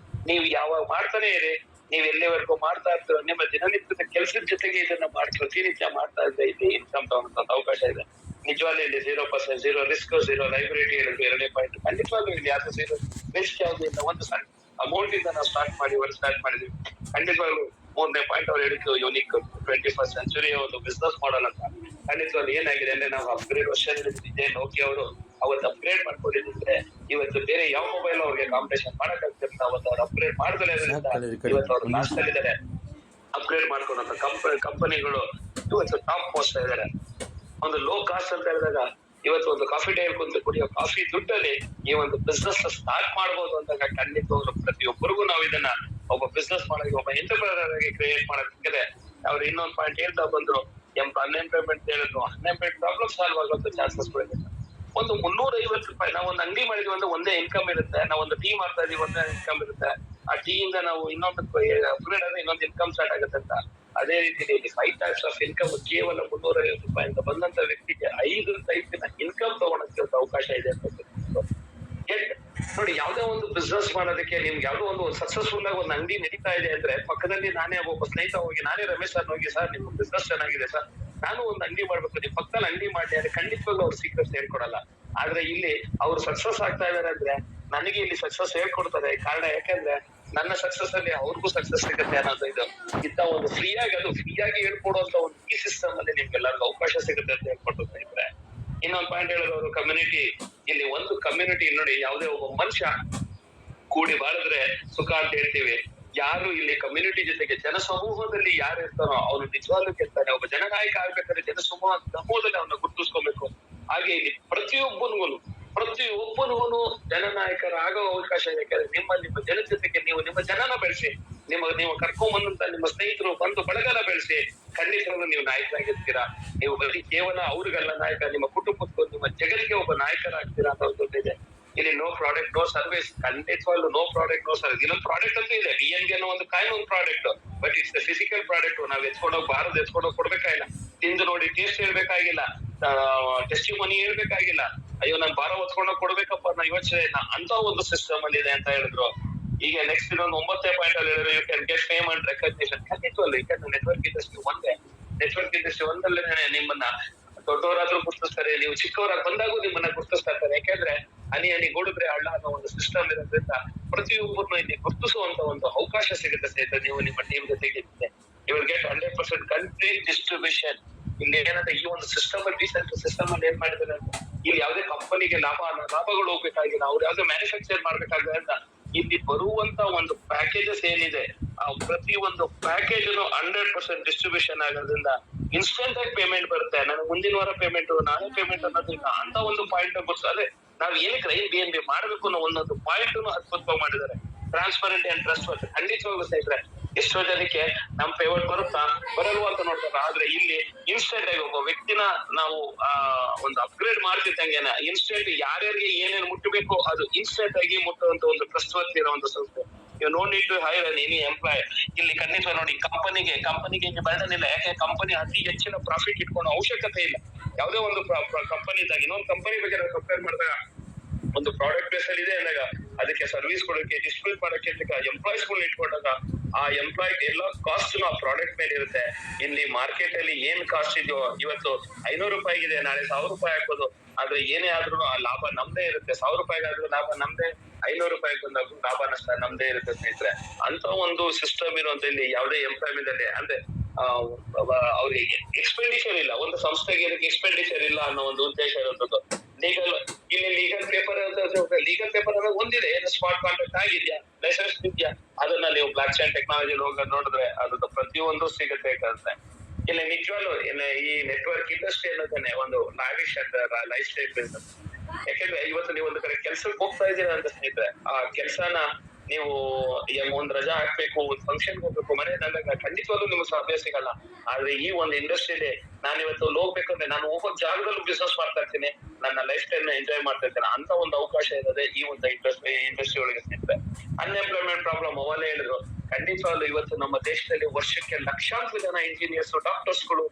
ನೀವು ಯಾವಾಗ ಮಾಡ್ತಾನೆ ಇರಿ, ನೀವ್ ಎಲ್ಲಿವರೆಗೂ ಮಾಡ್ತಾ ಇರ್ತೀರೋ ನಿಮ್ಮ ದಿನನಿತ್ಯದ ಕೆಲಸದ ಜೊತೆಗೆ ಇದನ್ನ ಪ್ರತಿನಿತ್ಯ ಮಾಡ್ತಾ ಇದ್ರೆ ಇಲ್ಲಿ ಇನ್ಕಮ್ ತಗೊಳ್ಳೋಂತ ಅವಕಾಶ ಇದೆ. ನಿಜವಾಗ್ಲೂ ಇಲ್ಲಿ 0% 0 ರಿಸ್ಕ್, 0 ಲೈಬ್ರರಿ ಹೇಳಿದ್ರು 2ನೇ ಪಾಯಿಂಟ್. ಖಂಡಿತವಾಗ್ಲೂ ಇಲ್ಲಿ ಯಾವ್ದು 0 ರಿಸ್ಕ್ ಯಾವ್ದು ಇಲ್ಲ. ಒಂದು ಸಣ್ಣ ಅಮೌಂಟ್ ಇಂದ ನಾವು ಸ್ಟಾರ್ಟ್ ಮಾಡಿದ್ವಿ. ಖಂಡಿತವಾಗ್ಲೂ 3ನೇ ಪಾಯಿಂಟ್ ಅವ್ರು ಹೇಳಿದ್ರು ಯೂನಿಕ್ 21st century ಒಂದು ಬಿಸ್ನೆಸ್ ಮಾಡಲ್ ಅಂತ. ಖಂಡಿತವಾಗ್ಲೂ ಏನಾಗಿದೆ ಅಂದ್ರೆ ನಾವು ಅಪ್ಗ್ರೇಡ್ ವರ್ಷನ್ ಹಿಡಿದಿದ್ದೆ ನೋಕಿಯಾ ಅವರು ಅವತ್ತು ಅಪ್ಗ್ರೇಡ್ ಮಾಡ್ಕೊಂಡಿದ್ರೆ ಇವತ್ತು ಬೇರೆ ಯಾವ ಮೊಬೈಲ್ ಅವ್ರಿಗೆ ಕಾಂಪಿಟೇಷನ್ ಮಾಡಕ್ ಆಗ್ತಿರ್ತ. ಅವತ್ತು ಅವ್ರು ಅಪ್ಗ್ರೇಡ್ ಮಾಡಿದ್ರೆ ಇವತ್ತು ಅವ್ರು ಲಾಸ್ಟ್ ಅಲ್ಲಿ ಇದಾರೆ. ಅಪ್ಗ್ರೇಡ್ ಮಾಡ್ಕೊಂಡಂತ ಕಂಪನಿಗಳು ಇವತ್ತು ಟಾಪ್ ಮೋಸ್ಟ್ ಇದಾರೆ. ಒಂದು ಲೋ ಕಾಸ್ಟ್ ಅಂತ ಹೇಳಿದಾಗ ಇವತ್ತು ಒಂದು ಕಾಫಿ ಡೇ ಕುಂತು ಕುಡಿಯೋ ಕಾಫಿ ದುಡ್ಡಲ್ಲಿ ಈ ಒಂದು ಬಿಸ್ನೆಸ್ ಸ್ಟಾರ್ಟ್ ಮಾಡ್ಬೋದು ಅಂದಾಗ ಖಂಡಿತವಾಗ್ಲೂ ಪ್ರತಿಯೊಬ್ಬರಿಗೂ ನಾವು ಇದನ್ನ ಒಬ್ಬ ಬಿಸ್ನೆಸ್ ಮಾಡೋಕೆ, ಒಬ್ಬ ಎಂಟರ್ಪ್ರೈನರ್ ಆಗಿ ಕ್ರಿಯೇಟ್ ಮಾಡೋದಕ್ಕೆ ಅವ್ರು ಇನ್ನೊಂದು ಪಾಯಿಂಟ್ ಹೇಳ್ತಾ ಬಂದ್ರು. ಅನ್ಎಂಪ್ಲಾಯ್ಮೆಂಟ್ ಹೇಳಿದ್ರು, ಅನ್ಎಂಪ್ಲಾಯ್ಮೆಂಟ್ ಪ್ರಾಬ್ಲಮ್ ಸಾಲ್ವ್ ಆಗುವಂತ ಚಾನ್ಸಸ್ ಗಳಿದೆ. ಒಂದು 350 ರೂಪಾಯಿ ನಾವು ಒಂದು ಅಂಗಡಿ ಮಾಡಿದ್ವಿ ಅಂದ್ರೆ ಒಂದೇ ಇನ್ಕಮ್ ಇರುತ್ತೆ, ನಾವು ಒಂದು ಟೀ ಮಾಡ್ತಾ ಇದೀವಿ ಒಂದೇ ಇನ್ಕಮ್ ಇರುತ್ತೆ, ಆ ಟೀ ಇಂದ ನಾವು ಇನ್ನೊಂದು ಅಪ್ಗ್ರೇಡ್ ಆದ್ರೆ ಇನ್ನೊಂದು ಇನ್ಕಮ್ ಸ್ಟಾರ್ಟ್ ಆಗುತ್ತೆ ಅಂತ. ಅದೇ ರೀತಿ 5 types ಆಫ್ ಇನ್ಕಮ್ ಕೇವಲ 350 ರೂಪಾಯಿ ಅಂತ ಬಂದಂತ ವ್ಯಕ್ತಿಗೆ 5 ಟೈಪಿನ ಇನ್ಕಮ್ ತಗೊಳಕ್ಕೆ ಅವಕಾಶ ಇದೆ ಅಂತ ನೋಡಿ. ಯಾವ್ದೋ ಒಂದು ಬಿಸ್ನೆಸ್ ಮಾಡೋದಕ್ಕೆ ನಿಮ್ಗೆ ಯಾವ್ದೋ ಒಂದು ಸಕ್ಸಸ್ಫುಲ್ ಆಗಿ ಒಂದು ಅಂಗಡಿ ನಡೀತಾ ಇದೆ ಅಂದ್ರೆ ಪಕ್ಕದಲ್ಲಿ ನಾನೇ ಒಬ್ಬ ಸ್ನೇಹಿತ ಹೋಗಿ, ನಾನೇ ರಮೇಶ್ ಸರ್ ಹೋಗಿ, ಸರ್ ನಿಮ್ ಬಿಸ್ನೆಸ್ ಚೆನ್ನಾಗಿದೆ ಸರ್, ನಾನು ಒಂದು ಅಂಗಡಿ ಮಾಡ್ಬೇಕು, ನೀವು ಪಕ್ಕದಲ್ಲಿ ಅಂಗಡಿ ಮಾಡಿ ಅಂದ್ರೆ ಖಂಡಿತವಾಗ್ಲೂ ಅವ್ರು ಸೀಕ್ರೆಟ್ಸ್ ಹೇಳ್ಕೊಡಲ್ಲ. ಆದ್ರೆ ಇಲ್ಲಿ ಅವ್ರು ಸಕ್ಸಸ್ ಆಗ್ತಾ ಇದಾರೆ ಅಂದ್ರೆ ನನಗೆ ಇಲ್ಲಿ ಸಕ್ಸಸ್ ಹೇಳ್ಕೊಡ್ತಾರೆ. ಕಾರಣ ಯಾಕಂದ್ರೆ ನನ್ನ ಸಕ್ಸಸ್ ಅಲ್ಲಿ ಅವ್ರಿಗೂ ಸಕ್ಸಸ್ ಸಿಗುತ್ತೆ ಅನ್ನೋದು ಇದು. ಇಂತ ಒಂದು ಫ್ರೀಯಾಗಿ ಹೇಳ್ಕೊಡುವಂತ ಒಂದು ಈ ಸಿಸ್ಟಮ್ ಅಲ್ಲಿ ನಿಮ್ಗೆಲ್ಲರಿಗೂ ಅವಕಾಶ ಸಿಗುತ್ತೆ ಅಂತ ಹೇಳ್ಕೊಡ್ತಾ ಇದ್ರೆ. ಇನ್ನೊಂದು ಪಾಯಿಂಟ್ ಹೇಳಿದ್ರು ಕಮ್ಯುನಿಟಿ. ಇಲ್ಲಿ ಒಂದು ಕಮ್ಯುನಿಟಿ ನೋಡಿ, ಯಾವುದೇ ಒಬ್ಬ ಮನುಷ್ಯ ಕೂಡಿ ಬಾಳಿದ್ರೆ ಸುಖ ಅಂತ ಹೇಳ್ತೀವಿ. ಯಾರು ಇಲ್ಲಿ ಕಮ್ಯುನಿಟಿ ಜೊತೆಗೆ ಜನಸಮೂಹದಲ್ಲಿ ಯಾರು ಇರ್ತಾರೋ ಅವನು ನಿಜವಾಗ್ಲೂ ಗೆಲ್ತಾನೆ. ಒಬ್ಬ ಜನನಾಯಕ ಆಗ್ಬೇಕಾದ್ರೆ ಜನಸಮೂಹದಲ್ಲಿ ಅವನ್ನ ಗುರುತಿಸ್ಕೋಬೇಕು. ಹಾಗೆ ಇಲ್ಲಿ ಪ್ರತಿಯೊಬ್ಬನಿಗೂ ಜನನಾಯಕರಾಗೋ ಅವಕಾಶ ಇದೆ. ಯಾಕಂದ್ರೆ ನಿಮ್ಮ ಜನ ಜೊತೆಗೆ ನೀವು ನಿಮ್ಮ ಜನನ ಬೆಳೆಸಿ, ನೀವು ಕರ್ಕೊಂಡ್ಬಂದಂತ ನಿಮ್ಮ ಸ್ನೇಹಿತರು ಬಂದು ಬಳಗನ ಬೆಳೆಸಿ, ಖಂಡಿತವಾಗ್ಲೂ ನೀವು ನಾಯಕರಾಗಿರ್ತೀರಾ. ನೀವು ಬರೀ ಕೇವಲ ಅವ್ರಿಗೆಲ್ಲ ನಾಯಕ, ನಿಮ್ಮ ಕುಟುಂಬಕ್ಕೂ ನಿಮ್ಮ ಜಗತ್ತಿಗೆ ಒಬ್ಬ ನಾಯಕರಾಗ್ತೀರಾ ಅಂತ ಗೊತ್ತಿದೆ. ಇಲ್ಲಿ ನೋ ಪ್ರಾಡಕ್ಟ್ ನೋ ಸರ್ವಿಸ್, ಖಂಡಿತವಾಗ್ಲೂ ನೋ ಪ್ರಾಡಕ್ಟ್ ನೋ ಸರ್ವಿಸ್. ಇನ್ನೊಂದು ಪ್ರಾಡಕ್ಟ್ ಅಂತೂ ಇದೆ, DNB ಅನ್ನೋ ಒಂದು ಕಾಯಿನ್ ಒಂದು product, but it's the physical product. ನಾವ್ ಎತ್ಕೊಂಡೋಗಿ ಕೊಡ್ಬೇಕಾಗಿಲ್ಲ, ತಿಂದು ನೋಡಿ ಟೇಸ್ಟ್ ಹೇಳ್ಬೇಕಾಗಿಲ್ಲ, ಟೆಸ್ಟಿಮನಿ ಹೇಳ್ಬೇಕಾಗಿಲ್ಲ, ಅಯ್ಯೋ ನಾನ್ ಭಾರ ಹೊತ್ಕೊಂಡೋಗಿ ಕೊಡ್ಬೇಕಪ್ಪ ಅನ್ನೋ ಯೋಚನೆ ಅಂತ ಒಂದು ಸಿಸ್ಟಮ್ ಅಲ್ಲಿ ಇದೆ ಅಂತ ಹೇಳಿದ್ರು. ಈಗ ನೆಕ್ಸ್ಟ್ ಇನ್ನೊಂದು 9ನೇ ಪಾಯಿಂಟ್ ಅಲ್ಲಿ ಹೇಳಿದ್ರು, you can get fame and recognition. ಖಂಡಿತವಲ್ಲ, ಯಾಕಂದ್ರೆ ನೆಟ್ವರ್ಕ್ ಇಂಡಸ್ಟ್ರಿ ಒಂದಲ್ಲೇ ನಿಮ್ಮನ್ನ ದೊಡ್ಡವರಾದ್ರೂ ಗುರ್ತಿಸ್ತಾರೆ, ನೀವು ಚಿಕ್ಕವರಾಗಿ ಬಂದಾಗೂ ನಿಮ್ಮನ್ನ ಗುರ್ತಿಸ್ತಾ ಇರ್ತಾರೆ. ಯಾಕಂದ್ರೆ ಹನಿ ಗೂಡಿದ್ರೆ ಹಳ್ಳ ಅನ್ನೋ ಒಂದು ಸಿಸ್ಟಮ್ ಇರೋದ್ರಿಂದ ಪ್ರತಿಯೊಬ್ಬರನ್ನು ಇಲ್ಲಿ ಗುರ್ತಿಸುವಂತ ಒಂದು ಅವಕಾಶ ಸಿಗುತ್ತೆ ಸ್ನೇಹಿತರೆ. ನೀವು ನಿಮ್ಮ ಟೀಮ್ ಜೊತೆಗೆ you will get 100% complete distribution. ಇಲ್ಲಿ ಏನಂದ್ರೆ ಈ ಒಂದು ಸಿಸ್ಟಮ್ ಅಲ್ಲಿ ಸಿಸ್ಟಮ್ ಅಲ್ಲಿ ಏನ್ ಮಾಡಿದ್ದಾರೆ ಅಂತ, ಇಲ್ಲಿ ಯಾವುದೇ ಕಂಪನಿಗೆ ಲಾಭಗಳು ಹೋಗ್ಬೇಕಾಗಿಲ್ಲ, ಅವ್ರು ಯಾವ್ದು ಮ್ಯಾನುಫ್ಯಾಕ್ಚರ್ ಮಾಡ್ಬೇಕಾಗಿದೆ ಅಂತ. ಇಲ್ಲಿ ಬರುವಂತ ಒಂದು ಪ್ಯಾಕೇಜಸ್ ಏನಿದೆ, ಆ ಪ್ರತಿ ಒಂದು ಪ್ಯಾಕೇಜ್ 100% ಡಿಸ್ಟ್ರಿಬ್ಯೂಷನ್ ಆಗೋದ್ರಿಂದ ಇನ್ಸ್ಟೆಂಟ್ ಆಗಿ ಪೇಮೆಂಟ್ ಬರುತ್ತೆ. ನನಗೆ ಮುಂದಿನ ವಾರ ಪೇಮೆಂಟ್, ನಾಳೆ ಪೇಮೆಂಟ್ ಅನ್ನೋದ್ರಿಂದ ಅಂತ ಒಂದು ಪಾಯಿಂಟ್ ಅದೇ ನಾವ್ ಏನಕ್ಕೆ DNB ಮಾಡಬೇಕು ಅನ್ನೋ ಒಂದೊಂದು ಪಾಯಿಂಟ್ ಅದ್ಭುತವಾಗಿ ಮಾಡಿದ್ದಾರೆ. Transparent and trust worth. ಖಂಡಿತವಾಗ್ಲೂ ಸ್ನೇಹಿತರೆ, ಎಷ್ಟೋ ಜನಕ್ಕೆ ನಮ್ ಫೇವರ್ ಬರಲ್ವ ಅಂತ ನೋಡ್ತಾರೆ. ಆದ್ರೆ ಇಲ್ಲಿ ಇನ್ಸ್ಟೆಂಟ್ ಆಗಿ ಒಬ್ಬ ವ್ಯಕ್ತಿನ ನಾವು ಒಂದು ಅಪ್ಗ್ರೇಡ್ ಮಾಡ್ತಿದ್ದಂಗೆನ ಇನ್ಸ್ಟೆಂಟ್ ಯಾರ್ಯಾರಿಗೆ ಏನೇನು ಮುಟ್ಟಬೇಕು ಅದು ಇನ್ಸ್ಟೆಂಟ್ ಆಗಿ ಮುಟ್ಟುವಂತ ಒಂದು ಟ್ರಸ್ಟ್ ವರ್ತ್ ಇರೋ ಒಂದು ಸಂಸ್ಥೆ. You no need to hire an any employee. ಇಲ್ಲಿ ಖಂಡಿತ ನೋಡಿ, ಕಂಪನಿಗೆ ಬರ್ಡನ್ ಇಲ್ಲ. ಯಾಕೆ ಕಂಪನಿ ಅತಿ ಹೆಚ್ಚಿನ ಪ್ರಾಫಿಟ್ ಇಟ್ಕೊಳ್ಳೋ ಅವಶ್ಯಕತೆ ಇಲ್ಲ. ಯಾವುದೇ ಒಂದು ಕಂಪನಿ ಇದ್ದಾಗ ಇನ್ನೊಂದು ಕಂಪನಿ ಬಗ್ಗೆ ನಾವು ಕಂಪೇರ್ ಮಾಡಿದಾಗ ಒಂದು ಪ್ರಾಡಕ್ಟ್ ಬೇಸ್ ಅಲ್ಲಿ ಇದೆ ಅಂದಾಗ ಅದಕ್ಕೆ ಸರ್ವಿಸ್ ಕೊಡೋಕೆ, ಡಿಸ್ಟ್ರಿಬ್ಯೂಟ್ ಮಾಡೋಕೆ ಎಂಪ್ಲಾಯ್ಸ್ ಗಳನ್ನ ಇಟ್ಕೊಂಡಾಗ ಆ ಎಂಪ್ಲಾಯ್ ಎಲ್ಲ ಕಾಸ್ಟ್ ಆ ಪ್ರಾಡಕ್ಟ್ ಮೇಲೆ ಇರುತ್ತೆ. ಇಲ್ಲಿ ಮಾರ್ಕೆಟ್ ಅಲ್ಲಿ ಏನ್ ಕಾಸ್ಟ್ ಇದೆಯೋ, ಇವತ್ತು 500 ರೂಪಾಯಿಗಿದೆ, ನಾಳೆ 1000 ರೂಪಾಯಿ ಹಾಕೋದು. ಆದ್ರೆ ಏನೇ ಆದ್ರೂ ಆ ಲಾಭ ನಮ್ದೇ ಇರುತ್ತೆ. 1000 ರೂಪಾಯಿಗಾದ್ರೂ ಲಾಭ ನಮ್ದೇ, 500 ರೂಪಾಯಿ ಬಂದಾಗ ಲಾಭ ನಷ್ಟ ನಮ್ದೇ ಇರುತ್ತೆ ಸ್ನೇಹಿತರೆ. ಅಂತ ಒಂದು ಸಿಸ್ಟಮ್ ಇರುವಂತ ಇಲ್ಲಿ ಯಾವುದೇ ಎಂಪ್ಲಾಯ್ಮೆಂಟ್ ಅಲ್ಲಿ ಅಂದ್ರೆ ಅವ್ರಿಗೆ ಎಕ್ಸ್ಪೆಂಡಿಚರ್ ಇಲ್ಲ, ಒಂದು ಸಂಸ್ಥೆಗೆ ಎಕ್ಸ್ಪೆಂಡಿಚರ್ ಇಲ್ಲ ಅನ್ನೋ ಒಂದು ಉದ್ದೇಶ ಇರುವಂತದ್ದು. ಲೀಗಲ್ ಪೇಪರ್ ಅನ್ನೋದು ಒಂದಿದೆ, ಸ್ಮಾರ್ಟ್ ಕಾಂಟ್ರಾಕ್ಟ್ ಆಗಿದ್ಯಾ, ಲೈಸೆನ್ಸ್ ಇದೆಯಾ, ಅದನ್ನ ನೀವು ಬ್ಲಾಕ್ ಚೈನ್ ಟೆಕ್ನಾಲಜಿ ನೋಡಿದ್ರೆ ಅದ್ರದ್ದು ಪ್ರತಿಯೊಂದು ಸಿಗುತ್ತೆ. ಯಾಕಂದ್ರೆ ಇಲ್ಲಿ ನಿಜವಾಗ್ಲೂ ಈ ನೆಟ್ವರ್ಕ್ ಇಂಡಸ್ಟ್ರಿ ಅನ್ನೋದನ್ನೇ ಒಂದು Lavish and life style business. ಯಾಕಂದ್ರೆ ಇವತ್ತು ನೀವು ಒಂದು ಕಡೆ ಕೆಲ್ಸಕ್ಕೆ ಹೋಗ್ತಾ ಇದ್ದೀರಾ ಅಂತ ಸ್ನೇಹಿತರೆ, ಆ ಕೆಲ್ಸನ ನೀವು ಒಂದ್ ರಜಾ ಹಾಕ್ಬೇಕು, ಒಂದ್ ಫಂಕ್ಷನ್ ಹೋಗ್ಬೇಕು, ಮನೆಯಲ್ಲಾಗ ಖಂಡಿತವಾಗ್ಲೂ ನಿಮ್ಗೆ ಸಾಧ್ಯ ಸಿಗಲ್ಲ. ಆದ್ರೆ ಈ ಒಂದು ಇಂಡಸ್ಟ್ರಿಲಿ ನಾನು ಇವತ್ತು ಹೋಗ್ಬೇಕಂದ್ರೆ ನಾನು ಹೋಗೋ ಜಾಗದಲ್ಲೂ ಬಿಸ್ನೆಸ್ ಮಾಡ್ತಾ ಇರ್ತೀನಿ, ನನ್ನ ಲೈಫ್ ಸ್ಟೈಲ್ ನ ಎಂಜಾಯ್ ಮಾಡ್ತಾ ಇರ್ತೇನೆ. ಅಂತ ಒಂದು ಅವಕಾಶ ಇರೋದೇ ಈ ಒಂದು ಇಂಡಸ್ಟ್ರಿ ಒಳಗೆ ಸ್ನೇಹಿತರೆ. ಅನ್ಎಂಪ್ಲಾಯ್ಮೆಂಟ್ ಪ್ರಾಬ್ಲಮ್ ಅವಲ್ಲೇ ಹೇಳಿದ್ರು. ಖಂಡಿತವಾಗ್ಲೂ ಇವತ್ತು ನಮ್ಮ ದೇಶದಲ್ಲಿ ವರ್ಷಕ್ಕೆ ಲಕ್ಷಾಂತರ ಜನ ಇಂಜಿನಿಯರ್ಸ್, ಡಾಕ್ಟರ್ಸ್ಗಳು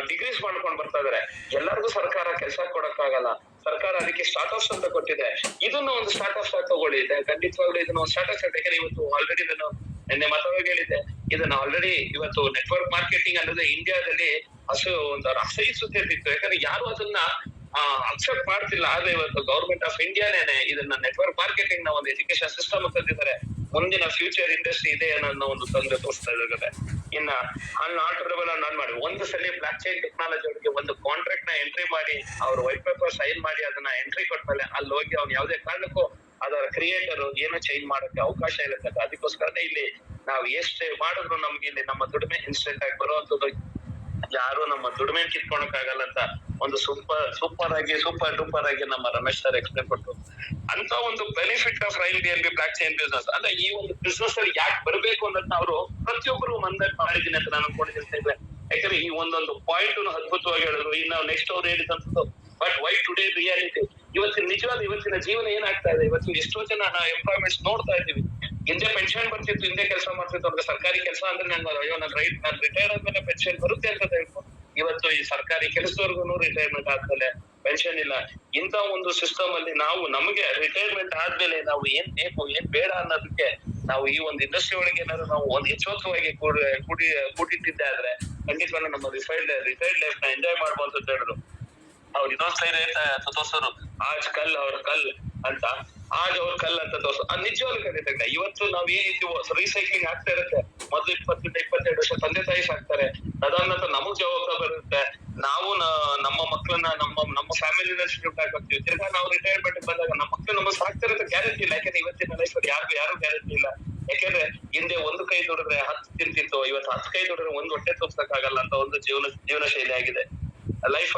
ಡಿಗ್ರೀಸ್ ಮಾಡ್ಕೊಂಡು ಬರ್ತಾ ಇದಾರೆ. ಎಲ್ಲರಿಗೂ ಸರ್ಕಾರ ಕೆಲಸ ಕೊಡಕ್ಕಾಗಲ್ಲ. ಸರ್ಕಾರ ಅದಕ್ಕೆ ಸ್ಟಾರ್ಟ್ಅಪ್ಸ್ ಅಂತ ಕೊಟ್ಟಿದೆ. ಇದನ್ನ ಒಂದು ಸ್ಟಾರ್ಟ್ಅಪ್ಸ್ ತಗೊಳ್ಳಿ. ಖಂಡಿತವಾಗ್ಲೂ ಇದನ್ನ ಒಂದು ಸ್ಟಾರ್ಟ್ಅಪ್ಸ್ ಯಾಕಂದ್ರೆ ಇವತ್ತು ಆಲ್ರೆಡಿ ನಾನು ನಿನ್ನೆ ಮಾತಾಡುವಾಗ ಹೇಳಿದ್ದೆ, ಇದನ್ನ ಆಲ್ರೆಡಿ ಇವತ್ತು ನೆಟ್ವರ್ಕ್ ಮಾರ್ಕೆಟಿಂಗ್ ಅನ್ನೋದು ಇಂಡಿಯಾದಲ್ಲಿ ಒಂದು ಅಸಹ್ಯ ಸುತ್ತಿರ್ತಿತ್ತು. ಯಾಕಂದ್ರೆ ಯಾರು ಅದನ್ನ ಅಕ್ಸೆಪ್ಟ್ ಮಾಡ್ತಿಲ್ಲ. ಆದ್ರೆ ಇವತ್ತು ಗವರ್ಮೆಂಟ್ ಆಫ್ ಇಂಡಿಯಾನೇ ಇದನ್ನ ನೆಟ್ವರ್ಕ್ ಮಾರ್ಕೆಟಿಂಗ್ ನ ಒಂದು ಎಜುಕೇಶನ್ ಸಿಸ್ಟಮ್ ತಂದಿದ್ದಾರೆ. ಮುಂದಿನ ಫ್ಯೂಚರ್ ಇಂಡಸ್ಟ್ರಿ ಇದೆ ಅನ್ನೋ ಒಂದು ತಂದೆ ತೋರಿಸ್ತಾ ಇದ್ದಾರೆ. ಇನ್ನ ಅನ್ಆಲ್ಟರಬಲ್ ಅನ್ ಮಾಡಿ ಒಂದು ಸಲ ಬ್ಲಾಕ್ ಚೈನ್ ಟೆಕ್ನಾಲಜಿ ಅವರಿಗೆ ಒಂದು ಕಾಂಟ್ರಾಕ್ಟ್ ನ ಎಂಟ್ರಿ ಮಾಡಿ ಅವ್ರ ವೈಟ್ ಪೇಪರ್ ಸೈನ್ ಮಾಡಿ ಅದನ್ನ ಎಂಟ್ರಿ ಕೊಟ್ಮೇಲೆ ಅಲ್ಲಿ ಹೋಗಿ ಅವ್ನು ಯಾವುದೇ ಕಾರಣಕ್ಕೂ ಅದರ ಕ್ರಿಯೇಟರ್ ಏನು ಚೇಂಜ್ ಮಾಡಕ್ಕೆ ಅವಕಾಶ ಇರುತ್ತೆ. ಅದಕ್ಕೋಸ್ಕರನೇ ಇಲ್ಲಿ ನಾವು ಎಷ್ಟೇ ಮಾಡಿದ್ರು ನಮ್ಗೆ ಇಲ್ಲಿ ನಮ್ಮ ದುಡಿಮೆ ಇನ್ಸ್ಟೆಂಟ್ ಆಗಿ ಬರುವಂತದ್ದು, ಯಾರು ನಮ್ಮ ದುಡಿಮೆ ಕಿತ್ಕೊಳಕ್ ಆಗಲ್ಲ ಅಂತ ಒಂದು ಸೂಪರ್ ಡೂಪರ್ ಆಗಿ ನಮ್ಮ ರಮೇಶ್ ಸರ್ ಎಕ್ಸ್ಪ್ಲೇನ್ ಕೊಟ್ಟು ಅಂತ ಒಂದು benefit of DNB blockchain business ಅಂದ್ರೆ ಈ ಒಂದು ಬಿಸ್ನೆಸ್ ಅಲ್ಲಿ ಯಾಕೆ ಬರಬೇಕು ಅನ್ನೋದನ್ನ ಅವರು ಪ್ರತಿಯೊಬ್ಬರು ಮಂದಟ್ ಮಾಡಿದೀನಿ ಅಂತ ನಾನು ಅನ್ಕೊಂಡಿದ್ದೀನಿ. ಯಾಕಂದ್ರೆ ಈ ಒಂದೊಂದು ಪಾಯಿಂಟ್ ಅದ್ಭುತವಾಗಿ ಹೇಳಿದ್ರು. ಇನ್ನು ನೆಕ್ಸ್ಟ್ ಅವ್ರು ಹೇಳಿದಂಥದ್ದು ಬಟ್ ವೈ ಟುಡೇ ರಿಯಾಲಿಟಿ ಇವತ್ತಿನ ನಿಜವಾದ ಇವತ್ತಿನ ಜೀವನ ಏನಾಗ್ತಾ ಇದೆ, ಇವತ್ತು ಎಷ್ಟೋ ಜನ ನಾವು ಎಂಪ್ಲಾಯ್ಮೆಂಟ್ಸ್ ನೋಡ್ತಾ ಇದೀವಿ. ಹಿಂದೆ ಪೆನ್ಷನ್ ಬರ್ತಿತ್ತು, ಹಿಂದೆ ಕೆಲಸ ಮಾಡ್ತಿತ್ತು, ಅವ್ರಿಗೆ ಸರ್ಕಾರಿ ಕೆಲಸ ಅಂದ್ರೆ ಅಯ್ಯೋ ನಾನು ರಿಟೈರ್ ಆದ್ಮೇಲೆ ಪೆನ್ಷನ್ ಬರುತ್ತೆ ಅಂತ ಹೇಳ್ಕೊಂಡು ಇವತ್ತು ಈ ಸರ್ಕಾರಿ ಕೆಲಸದವರೆಗೂ ರಿಟೈರ್ಮೆಂಟ್ ಆದ್ಮೇಲೆ ಪೆನ್ಷನ್ ಇಲ್ಲ. ಇಂತ ಒಂದು ಸಿಸ್ಟಮ್ ಅಲ್ಲಿ ನಾವು ನಮಗೆ ರಿಟೈರ್ಮೆಂಟ್ ಆದ್ಮೇಲೆ ನಾವು ಏನ್ ಬೇಕು ಏನ್ ಬೇಡ ಅನ್ನೋದಕ್ಕೆ ನಾವು ಈ ಒಂದು ಇಂಡಸ್ಟ್ರಿ ಒಳಗೆ ಏನಾದ್ರು ನಾವು ಒಂದು ಯಥೋತ್ವವಾಗಿ ಕೂಡಿಟ್ಟಿದ್ದೆ ಆದ್ರೆ ಖಂಡಿತವಾಗ್ಲೂ ನಮ್ಮ ರಿಟೈರ್ಡ್ ಲೈಫ್ ನ ಎಂಜಾಯ್ ಮಾಡ್ಬೋದು ಅಂತ ಹೇಳಿದ್ರು. ಅವ್ರು ಇನ್ನೊಂದ್ ಸೈಡ್ ತೋರ್ಸೋರು ಆಜ್ ಕಲ್ ಅವ್ರ ಕಲ್ ಅಂತ, ಆಜ್ ಅವ್ರ ಕಲ್ ಅಂತ ತೋರ್ಸು. ಅದ್ ನಿಜವಾಗ್ಲೂ ಖಂಡಿತ ಇವತ್ತು ನಾವ್ ಈ ರೀತಿ ರೀಸೈಕ್ಲಿಂಗ್ ಆಗ್ತಾ ಇರುತ್ತೆ. ಮೊದ್ಲು 22 ವರ್ಷ ತಂದೆ ತಾಯಿ ಸಾಕ್ತಾರೆ, ಅದಾದ ನಮಗ್ ಜವಾಬ್ದಾರಿ ಬರುತ್ತೆ. ನಾವು ನಮ್ಮ ಮಕ್ಕಳನ್ನ ನಮ್ಮ ಫ್ಯಾಮಿಲಿನ ಶಿಫ್ಟ್ ಹಾಕ್ತೀವಿ. ತಿರ್ಗಾ ನಾವು ರಿಟೈರ್ಮೆಂಟ್ ಬಂದಾಗ ನಮ್ಮ ಮಕ್ಕಳು ನಮ್ಮ ಸಾಕ್ತಿರೋದು ಗ್ಯಾರಂಟಿ ಇಲ್ಲ. ಯಾಕಂದ್ರೆ ಇವತ್ತಿನ ಲೈಫ್ ಯಾರು ಗ್ಯಾರಂಟಿ ಇಲ್ಲ. ಯಾಕಂದ್ರೆ ಹಿಂದೆ ಒಂದು ಕೈ ದುಡಿದ್ರೆ 10 ತಿಂತಿತ್ತು, ಇವತ್ತು 10 ಕೈ ದುಡಿದ್ರೆ ಒಂದು ಹೊಟ್ಟೆ ತೋರ್ಸಕ್ಕಾಗಲ್ಲ ಅಂತ ಒಂದು ಜೀವನ ಶೈಲಿ ಆಗಿದೆ. ಲೈಫ್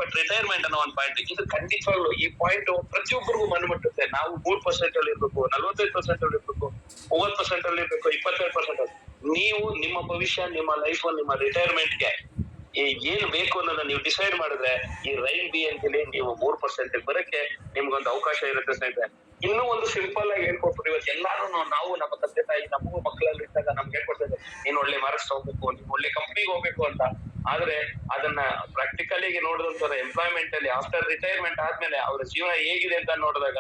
ಅಟ್ ರಿಟೈರ್ಮೆಂಟ್ ಅನ್ನೋ ಒಂದು ಪಾಯಿಂಟ್. ಇದು ಖಂಡಿತವಾಗ್ಲು ಈ ಪಾಯಿಂಟ್ ಪ್ರತಿಯೊಬ್ಬರಿಗೂ ಮನಮುಟ್ಟುತ್ತೆ. ನಾವು 3% ಅಲ್ಲಿ ಇರ್ಬೇಕು, 45% ಅಲ್ಲಿ ಇರ್ಬೇಕು, 30% ಅಲ್ಲಿ ಇರ್ಬೇಕು, 22%. ನೀವು ನಿಮ್ಮ ಭವಿಷ್ಯ, ನಿಮ್ಮ ಲೈಫ್, ನಿಮ್ಮ ರಿಟೈರ್ಮೆಂಟ್ಗೆ ಏನ್ ಬೇಕು ಅನ್ನೋದನ್ನ ನೀವು ಡಿಸೈಡ್ ಮಾಡಿದ್ರೆ ಈ ರೈನ್ ಬಿ ಅಂತೇಳಿ ನೀವು 3% ಬರಕ್ಕೆ ನಿಮ್ಗೊಂದು ಅವಕಾಶ ಇರುತ್ತೆ ಸ್ನೇಹಿತರೆ. ಇನ್ನೂ ಒಂದು ಸಿಂಪಲ್ ಆಗಿ ಹೇಳ್ಕೊಟ್ರು. ಇವತ್ತು ಎಲ್ಲಾರು ನಾವು ನಮ್ಮ ತಂದೆ ತಾಯಿ ನಮಗೂ ಮಕ್ಕಳಲ್ಲಿ ಇದ್ದಾಗ ನಮ್ಗೆ ಹೇಳ್ಕೊಡ್ತಾರೆ, ನೀನ್ ಒಳ್ಳೆ ಮಾರ್ಕ್ಸ್ ತಗೋಬೇಕು, ನೀನ್ ಒಳ್ಳೆ ಕಂಪ್ನಿಗೆ ಹೋಗ್ಬೇಕು ಅಂತ. ಆದ್ರೆ ಅದನ್ನ ಪ್ರಾಕ್ಟಿಕಲಿ ನೋಡಿದಂತ ಎಂಪ್ಲಾಯ್ಮೆಂಟ್ ಅಲ್ಲಿ ಆಫ್ಟರ್ ರಿಟೈರ್ಮೆಂಟ್ ಆದ್ಮೇಲೆ ಅವ್ರ ಜೀವನ ಹೇಗಿದೆ ಅಂತ ನೋಡಿದಾಗ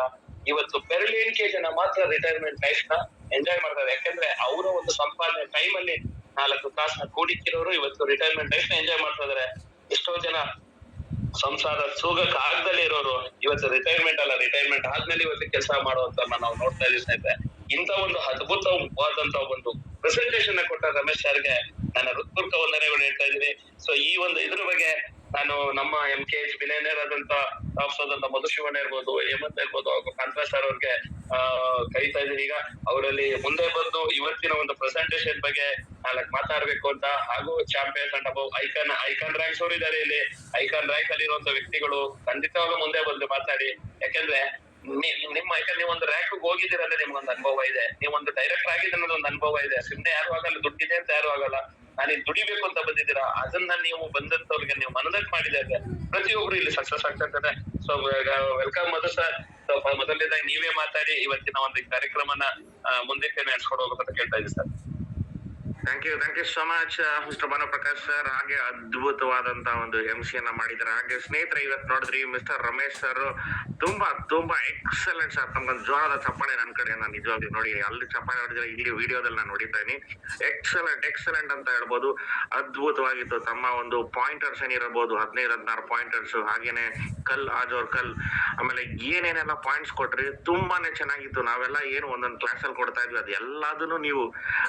ಇವತ್ತು ಬೆರಳೆಣಿಕೆ ಜನ ಮಾತ್ರ ರಿಟೈರ್ಮೆಂಟ್ ಲೈಫ್ ನ ಎಂಜಾಯ್ ಮಾಡ್ತಾರೆ. ಯಾಕಂದ್ರೆ ಅವರ ಒಂದು ಸಂಪಾದನೆ ಟೈಮ್ ಅಲ್ಲಿ 4 ಕಾಸನ್ನ ಕೂಡಿಕ್ಕಿರೋರು ಇವತ್ತು ರಿಟೈರ್ಮೆಂಟ್ ಲೈಫ್ ನ ಎಂಜಾಯ್ ಮಾಡ್ತಾ ಇದಾರೆ. ಎಷ್ಟೋ ಜನ ಸಂಸಾರ ಸುಗಕ್ಕೆ ಆಗದಲ್ಲೇ ಇರೋರು ಇವತ್ತು ರಿಟೈರ್ಮೆಂಟ್ ಆದ್ಮೇಲೆ ಇವತ್ತು ಕೆಲಸ ಮಾಡುವಂತ ನಾವು ನೋಡ್ತಾ ಇದೀವಿ ಸ್ನೇಹಿತರೆ. ಇಂತ ಒಂದು ಅದ್ಭುತವಾದಂತ ಒಂದು ಪ್ರೆಸೆಂಟೇಶನ್ ಕೊಟ್ಟ ರಮೇಶ್ ಸರ್ಗೆ ನನ್ನ ಹೃತ್ಪೂರ್ವಕ ವಂದನೆಗಳು ಹೇಳ್ತಾ ಇದ್ದೀನಿ. ಸೊ ಈ ಒಂದು ಇದ್ರ ಬಗ್ಗೆ ನಾನು ನಮ್ಮ MKH ಬಿಲಿಯನೇರ್ ಆದಂತ ಮಧುಶಿವಣ್ಣ ಇರ್ಬೋದು, ಹೇಮಂತ್ ಇರ್ಬೋದು, ಹಾಗೂ ಕಾಂತರಾಜ್ ಸರ್ ಅವ್ರಿಗೆ ಕರೀತಾ ಇದೀನಿ. ಈಗ ಅವರಲ್ಲಿ ಮುಂದೆ ಬಂದು ಇವತ್ತಿನ ಒಂದು ಪ್ರೆಸೆಂಟೇಶನ್ ಬಗ್ಗೆ ಮಾತಾಡ್ಬೇಕು ಅಂತ, ಹಾಗೂ champions and above icon ranks ಅವರು ಇದ್ದಾರೆ ಇಲ್ಲಿ. ಐಕಾನ್ ರ್ಯಾಂಕ್ ಅಲ್ಲಿ ಇರುವಂತ ವ್ಯಕ್ತಿಗಳು ಖಂಡಿತವಾಗ್ಲೂ ಮುಂದೆ ಬಂದು ಮಾತಾಡಿ. ಯಾಕಂದ್ರೆ ನೀವು ಒಂದು ರ್ಯಾಂಕ್ ಹೋಗಿದ್ದೀರಂದ್ರೆ ನಿಮ್ಗೊಂದು ಅನುಭವ ಇದೆ, ನೀವೊಂದು ಡೈರೆಕ್ಟರ್ ಆಗಿದೆ ಅನ್ನೋದು ಒಂದು ಅನುಭವ ಇದೆ. ಸುಮ್ನೆ ಯಾರು ಆಗಲ್ಲ, ದುಡ್ಡಿದೆ ಅಂತ ಯಾರು ಆಗಲ್ಲ. ನಾನೀಗ ದುಡಿಬೇಕು ಅಂತ ಬಂದಿದ್ದೀರಾ, ಅದನ್ನ ನೀವು ಬಂದಂತವ್ರಿಗೆ ನೀವು ಮನದಟ್ಟು ಮಾಡಿದ್ರೆ ಪ್ರತಿಯೊಬ್ರು ಇಲ್ಲಿ ಸಕ್ಸಸ್ ಆಗ್ತಾ ಇದ್ದಾರೆ. ಸೊ ವೆಲ್ಕಮ್ ಮಧು ಸರ್. ಮೊದಲನೇದಾಗಿ ನೀವೇ ಮಾತಾಡಿ ಇವತ್ತಿನ ಒಂದು ಕಾರ್ಯಕ್ರಮನ ಮುಂದಕ್ಕೆ ನಡೆಸ್ಕೊಂಡು ಹೋಗ್ಬೇಕಂತ ಕೇಳ್ತಾ ಇದ್ದೀವಿ sir. Thank you so much mister Bhanuprakash sir. ಹಾಗೆ ಅದ್ಭುತವಾದಂತ ಒಂದು MC ಮಾಡಿದ್ರೆ. ಹಾಗೆ ಸ್ನೇಹಿತರೆ, ಇವತ್ತು ನೋಡಿದ್ರಿ ಮಿಸ್ಟರ್ ರಮೇಶ್ ಸರ್ ತುಂಬಾ ಎಕ್ಸಲೆಂಟ್ ಸರ್. ನಮ್ಗೊಂದು ಜೋರಾದ ಚಪ್ಪಾಳೆ ನನ್ನ ಕಡೆ. ನಾನು ನಿಜವಾಗ್ಲೂ ನೋಡಿ, ಅಲ್ಲಿ ಚಪ್ಪಾಳೆ ಹೊಡಿದ್ರೆ ಇಲ್ಲಿ ವಿಡಿಯೋದಲ್ಲಿ ನಾನು ನೋಡಿತಾ ಇದೀನಿ. ಎಕ್ಸಲೆಂಟ್ ಅಂತ ಹೇಳ್ಬೋದು. ಅದ್ಭುತವಾಗಿತ್ತು. ತಮ್ಮ ಒಂದು ಪಾಯಿಂಟರ್ಸ್ ಏನಿರಬಹುದು, 15-16 ಪಾಯಿಂಟರ್ಸ್, ಹಾಗೇನೆ ಆಜ್ ಅವ್ರ ಕಲ್, ಆಮೇಲೆ ಏನೇನೆಲ್ಲ ಪಾಯಿಂಟ್ಸ್ ಕೊಟ್ರಿ, ತುಂಬಾನೇ ಚೆನ್ನಾಗಿತ್ತು. ನಾವೆಲ್ಲ ಏನು ಒಂದೊಂದು ಕ್ಲಾಸ್ ಅಲ್ಲಿ ಕೊಡ್ತಾ ಇದ್ವಿ, ಅದು ಎಲ್ಲದನ್ನು ನೀವು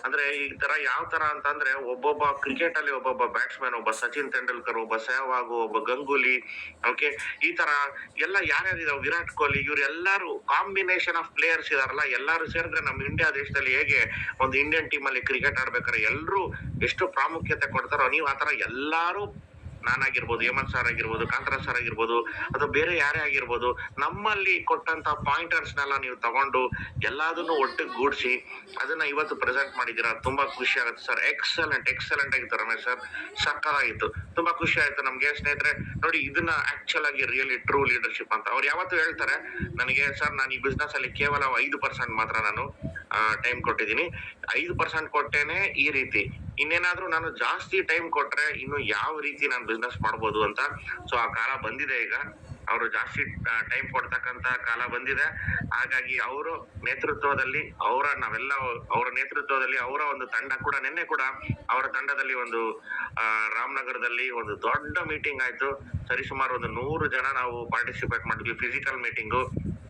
ಅಂದ್ರೆ ಈ ತರ ಯಾವ ತರ ಅಂತಂದ್ರೆ, ಒಬ್ಬೊಬ್ಬ ಕ್ರಿಕೆಟ್ ಅಲ್ಲಿ ಒಬ್ಬೊಬ್ಬ ಬ್ಯಾಟ್ಸ್ಮನ್, ಒಬ್ಬ ಸಚಿನ್ ತೆಂಡೂಲ್ಕರ್, ಒಬ್ಬ ಸೆಹ್ವಾಗ್, ಒಬ್ಬ ಗಂಗೂಲಿ, ಓಕೆ, ಈ ತರ ಎಲ್ಲ ಯಾರ್ಯಾರಿದಾವೆ, ವಿರಾಟ್ ಕೊಹ್ಲಿ, ಇವ್ರೆಲ್ಲಾರು ಕಾಂಬಿನೇಷನ್ ಆಫ್ ಪ್ಲೇಯರ್ಸ್ ಇದಾರಲ್ಲ, ಎಲ್ಲಾರು ಸೇರಿದ್ರೆ ನಮ್ಮ ಇಂಡಿಯಾ ದೇಶದಲ್ಲಿ ಹೇಗೆ ಒಂದು ಇಂಡಿಯನ್ ಟೀಮ್ ಅಲ್ಲಿ ಕ್ರಿಕೆಟ್ ಆಡ್ಬೇಕಾದ್ರೆ ಎಲ್ರು ಎಷ್ಟು ಪ್ರಾಮುಖ್ಯತೆ ಕೊಡ್ತಾರೋ, ನೀವು ಆತರ ಎಲ್ಲಾರು, ನಾನಾಗಿರ್ಬೋದು, ಹೇಮಂತ್ ಸರ್ ಆಗಿರ್ಬೋದು, ಕಾಂತರಾಜ್ ಸರ್ ಆಗಿರ್ಬೋದು, ಅಥವಾ ಬೇರೆ ಯಾರೇ ಆಗಿರ್ಬೋದು, ನಮ್ಮಲ್ಲಿ ಕೊಟ್ಟಂತ ಪಾಯಿಂಟರ್ಸ್ ನೆಲ್ಲ ನೀವು ತಗೊಂಡು ಎಲ್ಲದನ್ನು ಒಟ್ಟಿಗೆ ಗೂಡಿಸಿ ಅದನ್ನ ಇವತ್ತು ಪ್ರೆಸೆಂಟ್ ಮಾಡಿದ್ದೀರಾ. ತುಂಬಾ ಖುಷಿ ಆಗುತ್ತೆ ಸರ್. ಎಕ್ಸಲೆಂಟ್ ಆಗಿತ್ತು ರಮೇಶ್ ಸರ್, ಸಕ್ಕತ್ತಾಗಿತ್ತು. ತುಂಬಾ ಖುಷಿ ಆಯ್ತು ನಮ್ಗೆ ಸ್ನೇಹಿತರೆ. ನೋಡಿ, ಇದನ್ನ ಆಕ್ಚುಲ್ ಆಗಿ ರಿಯಲಿ ಟ್ರೂ ಲೀಡರ್ಶಿಪ್ ಅಂತ ಅವ್ರು ಯಾವತ್ತೂ ಹೇಳ್ತಾರೆ ನನಗೆ, ಸರ್ ನಾನು ಈ ಬಿಸ್ನೆಸ್ ಅಲ್ಲಿ ಕೇವಲ 5% ಮಾತ್ರ ನಾನು ಟೈಮ್ ಕೊಟ್ಟಿದ್ದೀನಿ, 5% ಕೊಟ್ಟೇನೆ ಈ ರೀತಿ, ಇನ್ನೇನಾದ್ರೂ ನಾನು ಜಾಸ್ತಿ ಟೈಮ್ ಕೊಟ್ರೆ ಇನ್ನು ಯಾವ ರೀತಿ ನಾನು ಬಿಸ್ನೆಸ್ ಮಾಡ್ಬೋದು ಅಂತ. ಸೊ ಆ ಕಾಲ ಬಂದಿದೆ ಈಗ. ಅವರು ಜಾಸ್ತಿ ಟೈಮ್ ಕೊಡ್ತಕ್ಕಂತ ಕಾಲ ಬಂದಿದೆ. ಹಾಗಾಗಿ ಅವರು ನೇತೃತ್ವದಲ್ಲಿ ಅವರ ನೇತೃತ್ವದಲ್ಲಿ ಅವರ ಒಂದು ತಂಡ ಕೂಡ, ನಿನ್ನೆ ಕೂಡ ಅವರ ತಂಡದಲ್ಲಿ ಒಂದು ರಾಮನಗರದಲ್ಲಿ ಒಂದು ದೊಡ್ಡ ಮೀಟಿಂಗ್ ಆಯ್ತು. ಸರಿಸುಮಾರು ಒಂದು 100 ಜನ ನಾವು ಪಾರ್ಟಿಸಿಪೇಟ್ ಮಾಡಿದ್ವಿ. ಫಿಸಿಕಲ್ ಮೀಟಿಂಗು,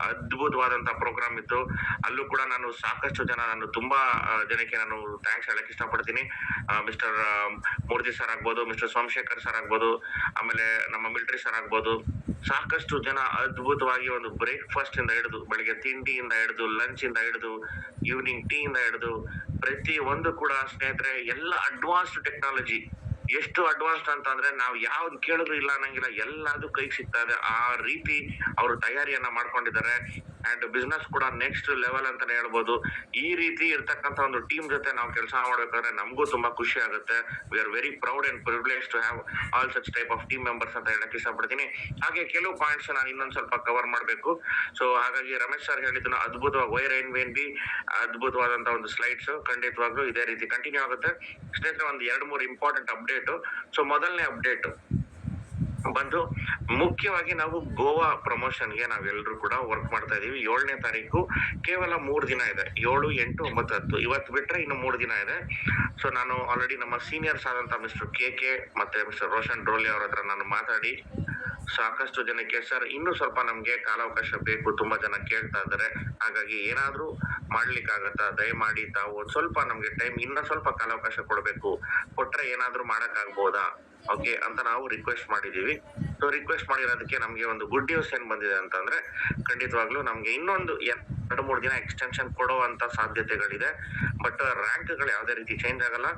ಅದ್ಭುತವಾದಂತ ಪ್ರೋಗ್ರಾಮ್ ಇತ್ತು. ಅಲ್ಲೂ ಕೂಡ ನಾನು ಸಾಕಷ್ಟು ಜನ, ನಾನು ತುಂಬಾ ಜನಕ್ಕೆ ನಾನು ಥ್ಯಾಂಕ್ಸ್ ಹೇಳಕ್ ಇಷ್ಟಪಡ್ತೀನಿ. ಮಿಸ್ಟರ್ ಮೂರ್ತಿ ಸರ್ ಆಗ್ಬೋದು, ಮಿಸ್ಟರ್ ಸೋಮಶೇಖರ್ ಸರ್ ಆಗ್ಬೋದು, ಆಮೇಲೆ ನಮ್ಮ ಮಿಲಿಟರಿ ಸರ್ ಆಗ್ಬೋದು, ಸಾಕಷ್ಟು ಜನ ಅದ್ಭುತವಾಗಿ ಒಂದು ಬ್ರೇಕ್ಫಾಸ್ಟ್ ಇಂದ ಹಿಡಿದು, ಬೆಳಿಗ್ಗೆ ತಿಂಡಿಯಿಂದ ಹಿಡಿದು, ಲಂಚ್ ಇಂದ ಹಿಡಿದು, ಈವ್ನಿಂಗ್ ಟೀ ಇಂದ ಹಿಡಿದು, ಪ್ರತಿ ಒಂದು ಕೂಡ ಸ್ನೇಹಿತರೆ ಎಲ್ಲ ಅಡ್ವಾನ್ಸ್ಡ್ ಟೆಕ್ನಾಲಜಿ ಎಷ್ಟು ಅಡ್ವಾನ್ಸ್ಡ್ ಅಂತಂದ್ರೆ ನಾವು ಯಾವ್ದು ಕೇಳಿದ್ರು ಇಲ್ಲ ಅನ್ನಂಗಿಲ್ಲ, ಎಲ್ಲದು ಕೈಗೆ ಸಿಗ್ತಾ ಇದೆ. ಆ ರೀತಿ ಅವರು ತಯಾರಿಯನ್ನ ಮಾಡ್ಕೊಂಡಿದ್ದಾರೆ. ಅಂಡ್ ಬಿಸ್ನೆಸ್ ಕೂಡ ನೆಕ್ಸ್ಟ್ ಲೆವೆಲ್ ಅಂತಾನೆ ಹೇಳ್ಬೋದು. ಈ ರೀತಿ ಇರ್ತಕ್ಕಂಥ ಒಂದು ಟೀಮ್ ಜೊತೆ ನಾವು ಕೆಲಸ ಮಾಡ್ಬೇಕಾದ್ರೆ ನಮಗೂ ತುಂಬಾ ಖುಷಿ ಆಗುತ್ತೆ. We are very proud and privilege to have all such type of team members ಅಂತ ಹೇಳಕ್ ಇಷ್ಟಪಡ್ತೀನಿ. ಹಾಗೆ ಕೆಲವು ಪಾಯಿಂಟ್ಸ್ ನಾನು ಇನ್ನೊಂದ್ ಸ್ವಲ್ಪ ಕವರ್ ಮಾಡ್ಬೇಕು. ಸೊ ಹಾಗಾಗಿ ರಮೇಶ್ ಸರ್ ಹೇಳಿದ್ದನ್ನ ಅದ್ಭುತವಾಗಿ ವೈ ರೈನ್ ವೇನ್ ಬಿ ಅದ್ಭುತವಾದಂತಹ ಒಂದು ಸ್ಲೈಡ್ಸ್ ಖಂಡಿತವಾಗ್ಲೂ ಇದೇ ರೀತಿ ಕಂಟಿನ್ಯೂ ಆಗುತ್ತೆ. ಸ್ನೇಹಿತರೆ, ಒಂದು 2-3 ಇಂಪಾರ್ಟೆಂಟ್ ಅಪ್ಡೇಟ್. ಸೊ ಮೊದಲನೇ ಅಪ್ಡೇಟ್ ಬಂದು ಮುಖ್ಯವಾಗಿ ನಾವು ಗೋವಾ ಪ್ರಮೋಷನ್ಗೆ ನಾವೆಲ್ಲರೂ ಕೂಡ ವರ್ಕ್ ಮಾಡ್ತಾ ಇದೀವಿ. 7ನೇ ತಾರೀಕು ಕೇವಲ 3 ದಿನ ಇದೆ. 7, 8, 9, 10 ಇವತ್ತು ಬಿಟ್ರೆ ಇನ್ನು 3 ದಿನ ಇದೆ. ಸೊ ನಾನು ಆಲ್ರೆಡಿ ನಮ್ಮ ಸೀನಿಯರ್ಸ್ ಆದಂತ ಮಿಸ್ಟರ್ KK ಮತ್ತೆ ಮಿಸ್ಟರ್ ರೋಷನ್ ಡ್ರೋಲಿ ಅವ್ರ ಹತ್ರ ನಾನು ಮಾತಾಡಿ ಸಾಕಷ್ಟು ಜನಕ್ಕೆ ಸರ್ ಇನ್ನೂ ಸ್ವಲ್ಪ ನಮ್ಗೆ ಕಾಲಾವಕಾಶ ಬೇಕು, ತುಂಬಾ ಜನ ಕೇಳ್ತಾ ಇದ್ದಾರೆ, ಹಾಗಾಗಿ ಏನಾದ್ರೂ ಮಾಡ್ಲಿಕ್ಕಾಗತ್ತಾ, ದಯಮಾಡಿ ತಾವು ಒಂದ್ ಸ್ವಲ್ಪ ನಮ್ಗೆ ಟೈಮ್ ಇನ್ನ ಸ್ವಲ್ಪ ಕಾಲಾವಕಾಶ ಕೊಡ್ಬೇಕು, ಕೊಟ್ರೆ ಏನಾದ್ರೂ ಮಾಡಕ್ ಆಗ್ಬೋದಾ ಓಕೆ ಅಂತ ನಾವು ರಿಕ್ವೆಸ್ಟ್ ಮಾಡಿದೀವಿ. ಸೊ ರಿಕ್ವೆಸ್ಟ್ ಮಾಡಿರೋದಕ್ಕೆ ನಮ್ಗೆ ಒಂದು ಗುಡ್ ನ್ಯೂಸ್ ಏನ್ ಬಂದಿದೆ ಅಂತಂದ್ರೆ ಖಂಡಿತವಾಗ್ಲೂ ನಮ್ಗೆ ಇನ್ನೊಂದು 2-3 ದಿನ ಎಕ್ಸ್ಟೆನ್ಷನ್ ಕೊಡುವಂತ ಸಾಧ್ಯತೆಗಳಿದೆ. ಬಟ್ ರ್ಯಾಂಕ್ ಗಳು ಯಾವ್ದೇ ರೀತಿ ಚೇಂಜ್ ಆಗಲ್ಲ.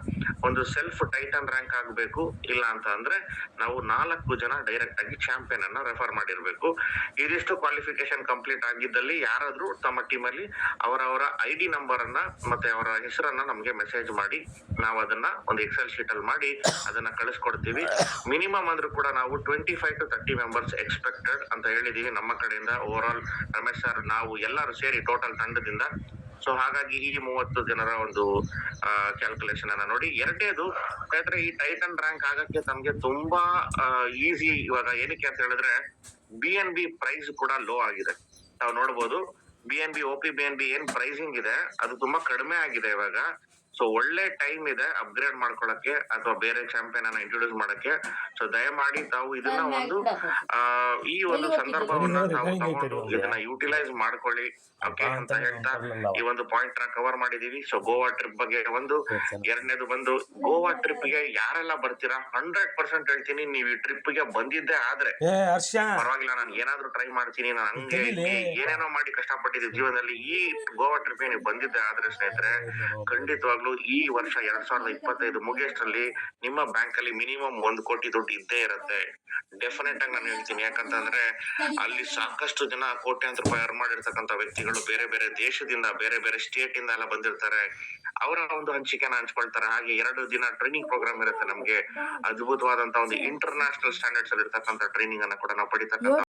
ಒಂದು ಸೆಲ್ಫ್ ಟೈಟನ್ ರ್ಯಾಂಕ್ ಆಗ್ಬೇಕು, ಇಲ್ಲ ಅಂತ ಅಂದ್ರೆ ನಾವು 4 ಜನ ಡೈರೆಕ್ಟ್ ಆಗಿ ಚಾಂಪಿಯನ್ ಅನ್ನ ರೆಫರ್ ಮಾಡಿರ್ಬೇಕು. ಇದಿಷ್ಟು ಕ್ವಾಲಿಫಿಕೇಶನ್ ಕಂಪ್ಲೀಟ್ ಆಗಿದ್ದಲ್ಲಿ ಯಾರಾದ್ರೂ ತಮ್ಮ ಟೀಮ್ ಅಲ್ಲಿ ಅವರವರ ID ನಂಬರ್ ಅನ್ನ ಮತ್ತೆ ಅವರ ಹೆಸರನ್ನ ನಮ್ಗೆ ಮೆಸೇಜ್ ಮಾಡಿ ನಾವು ಅದನ್ನ ಒಂದು ಎಕ್ಸೆಲ್ ಶೀಟ್ ಅಲ್ಲಿ ಮಾಡಿ ಅದನ್ನ ಕಳಿಸ್ಕೊಡ್ತೀವಿ. ಮಿನಿಮಮ್ ಅಂದ್ರೂ ಕೂಡ ನಾವು 25 to 30 ಮೆಂಬರ್ಸ್ ಎಕ್ಸ್ಪೆಕ್ಟೆಡ್ ಅಂತ ಹೇಳಿದೀವಿ ನಮ್ಮ ಕಡೆಯಿಂದ. ಓವರ್ ಆಲ್ ರಮೇಶ್ ಸರ್ ನಾವು ಎಲ್ಲರೂ ಸೇರಿ ಟೋಟಲ್ ತಂಡದಿಂದ. ಸೊ ಹಾಗಾಗಿ ಈ 30 ಜನರ ಒಂದು ಕ್ಯಾಲ್ಕುಲೇಷನ್ ಅನ್ನ ನೋಡಿ. ಎರಡನೇದು ಯಾಕಂದ್ರೆ ಈ ಟೈಟನ್ ರ್ಯಾಂಕ್ ಆಗಕ್ಕೆ ತಮ್ಗೆ ತುಂಬಾ ಈಸಿ. ಇವಾಗ ಏನಕ್ಕೆ ಅಂತ ಹೇಳಿದ್ರೆ BNB ಪ್ರೈಸ್ ಕೂಡ ಲೋ ಆಗಿದೆ. ತಾವು ನೋಡ್ಬೋದು BNB OPBNB ಏನ್ ಪ್ರೈಸಿಂಗ್ ಇದೆ ಅದು ತುಂಬಾ ಕಡಿಮೆ ಆಗಿದೆ ಇವಾಗ. ಸೊ ಒಳ್ಳೆ ಟೈಮ್ ಇದೆ ಅಪ್ಗ್ರೇಡ್ ಮಾಡ್ಕೊಳಕ್ಕೆ ಅಥವಾ ಬೇರೆ ಚಾಂಪಿಯನ್ ಅನ್ನ ಇಂಟ್ರೊಡ್ಯೂಸ್ ಮಾಡಕ್ಕೆ. ಸೊ ದಯಮಾಡಿ ತಾವು ಇದನ್ನ ಒಂದು ಈ ಒಂದು ಸಂದರ್ಭವನ್ನ ತಾವು ತಗೊಂಡು ಇದನ್ನ ಯುಟಿಲೈಸ್ ಮಾಡ್ಕೊಳ್ಳಿ ಓಕೆ ಅಂತ ಹೇಳ್ತಾ ಈ ಒಂದು ಪಾಯಿಂಟ್ ನ ಕವರ್ ಮಾಡಿದೀವಿ. ಸೊ ಗೋವಾ ಟ್ರಿಪ್ ಬಗ್ಗೆ ಒಂದು. ಎರಡನೇದು ಬಂದು ಗೋವಾ ಟ್ರಿಪ್ ಗೆ ಯಾರೆಲ್ಲ ಬರ್ತೀರಾ 100% ಹೇಳ್ತೀನಿ, ನೀವು ಈ ಟ್ರಿಪ್ ಗೆ ಬಂದಿದ್ದೆ ಆದ್ರೆ ಪರವಾಗಿಲ್ಲ, ನಾನು ಏನಾದ್ರೂ ಟ್ರೈ ಮಾಡ್ತೀನಿ, ನಾನು ಹಂಗೆ ಏನೇನೋ ಮಾಡಿ ಕಷ್ಟಪಟ್ಟಿದ್ದೀವಿ ಜೀವನದಲ್ಲಿ. ಈ ಗೋವಾ ಟ್ರಿಪ್ ಗೆ ನೀವು ಬಂದಿದ್ದೆ ಆದ್ರೆ ಸ್ನೇಹಿತರೆ ಖಂಡಿತವಾಗ್ಲೂ ಈ ವರ್ಷ 2025 ಮುಗಿಯಷ್ಟರಲ್ಲಿ ನಿಮ್ಮ ಬ್ಯಾಂಕ್ ಅಲ್ಲಿ ಮಿನಿಮಮ್ 1 ಕೋಟಿ ದುಡ್ಡು ಇದ್ದೇ ಇರುತ್ತೆ. ಡೆಫಿನೆಟ್ ಆಗಿ ನಾನು ಹೇಳ್ತೀನಿ. ಯಾಕಂತಂದ್ರೆ ಅಲ್ಲಿ ಸಾಕಷ್ಟು ಜನ ಕೋಟ್ಯಾಂತರ ರೂಪಾಯಿ ಅರ್ನ್ ಮಾಡಿರ್ತಕ್ಕಂಥ ವ್ಯಕ್ತಿಗಳು ಬೇರೆ ಬೇರೆ ದೇಶದಿಂದ ಬೇರೆ ಬೇರೆ ಸ್ಟೇಟ್ ಇಂದ ಎಲ್ಲ ಬಂದಿರ್ತಾರೆ. ಅವರ ಒಂದು ಹಂಚಿಕೆನ ಹಂಚ್ಕೊಳ್ತಾರೆ. ಹಾಗೆ 2 ದಿನ ಟ್ರೈನಿಂಗ್ ಪ್ರೋಗ್ರಾಮ್ ಇರುತ್ತೆ ನಮ್ಗೆ. ಅದ್ಭುತವಾದಂತ ಒಂದು ಇಂಟರ್ನ್ಯಾಷನಲ್ ಸ್ಟ್ಯಾಂಡರ್ಡ್ಸ್ ಅಲ್ಲಿ ಇರ್ತಕ್ಕಂಥ ಟ್ರೈನಿಂಗ್ ಅನ್ನ ಕೂಡ ನಾವು ಪಡಿತಕ್ಕಂಥ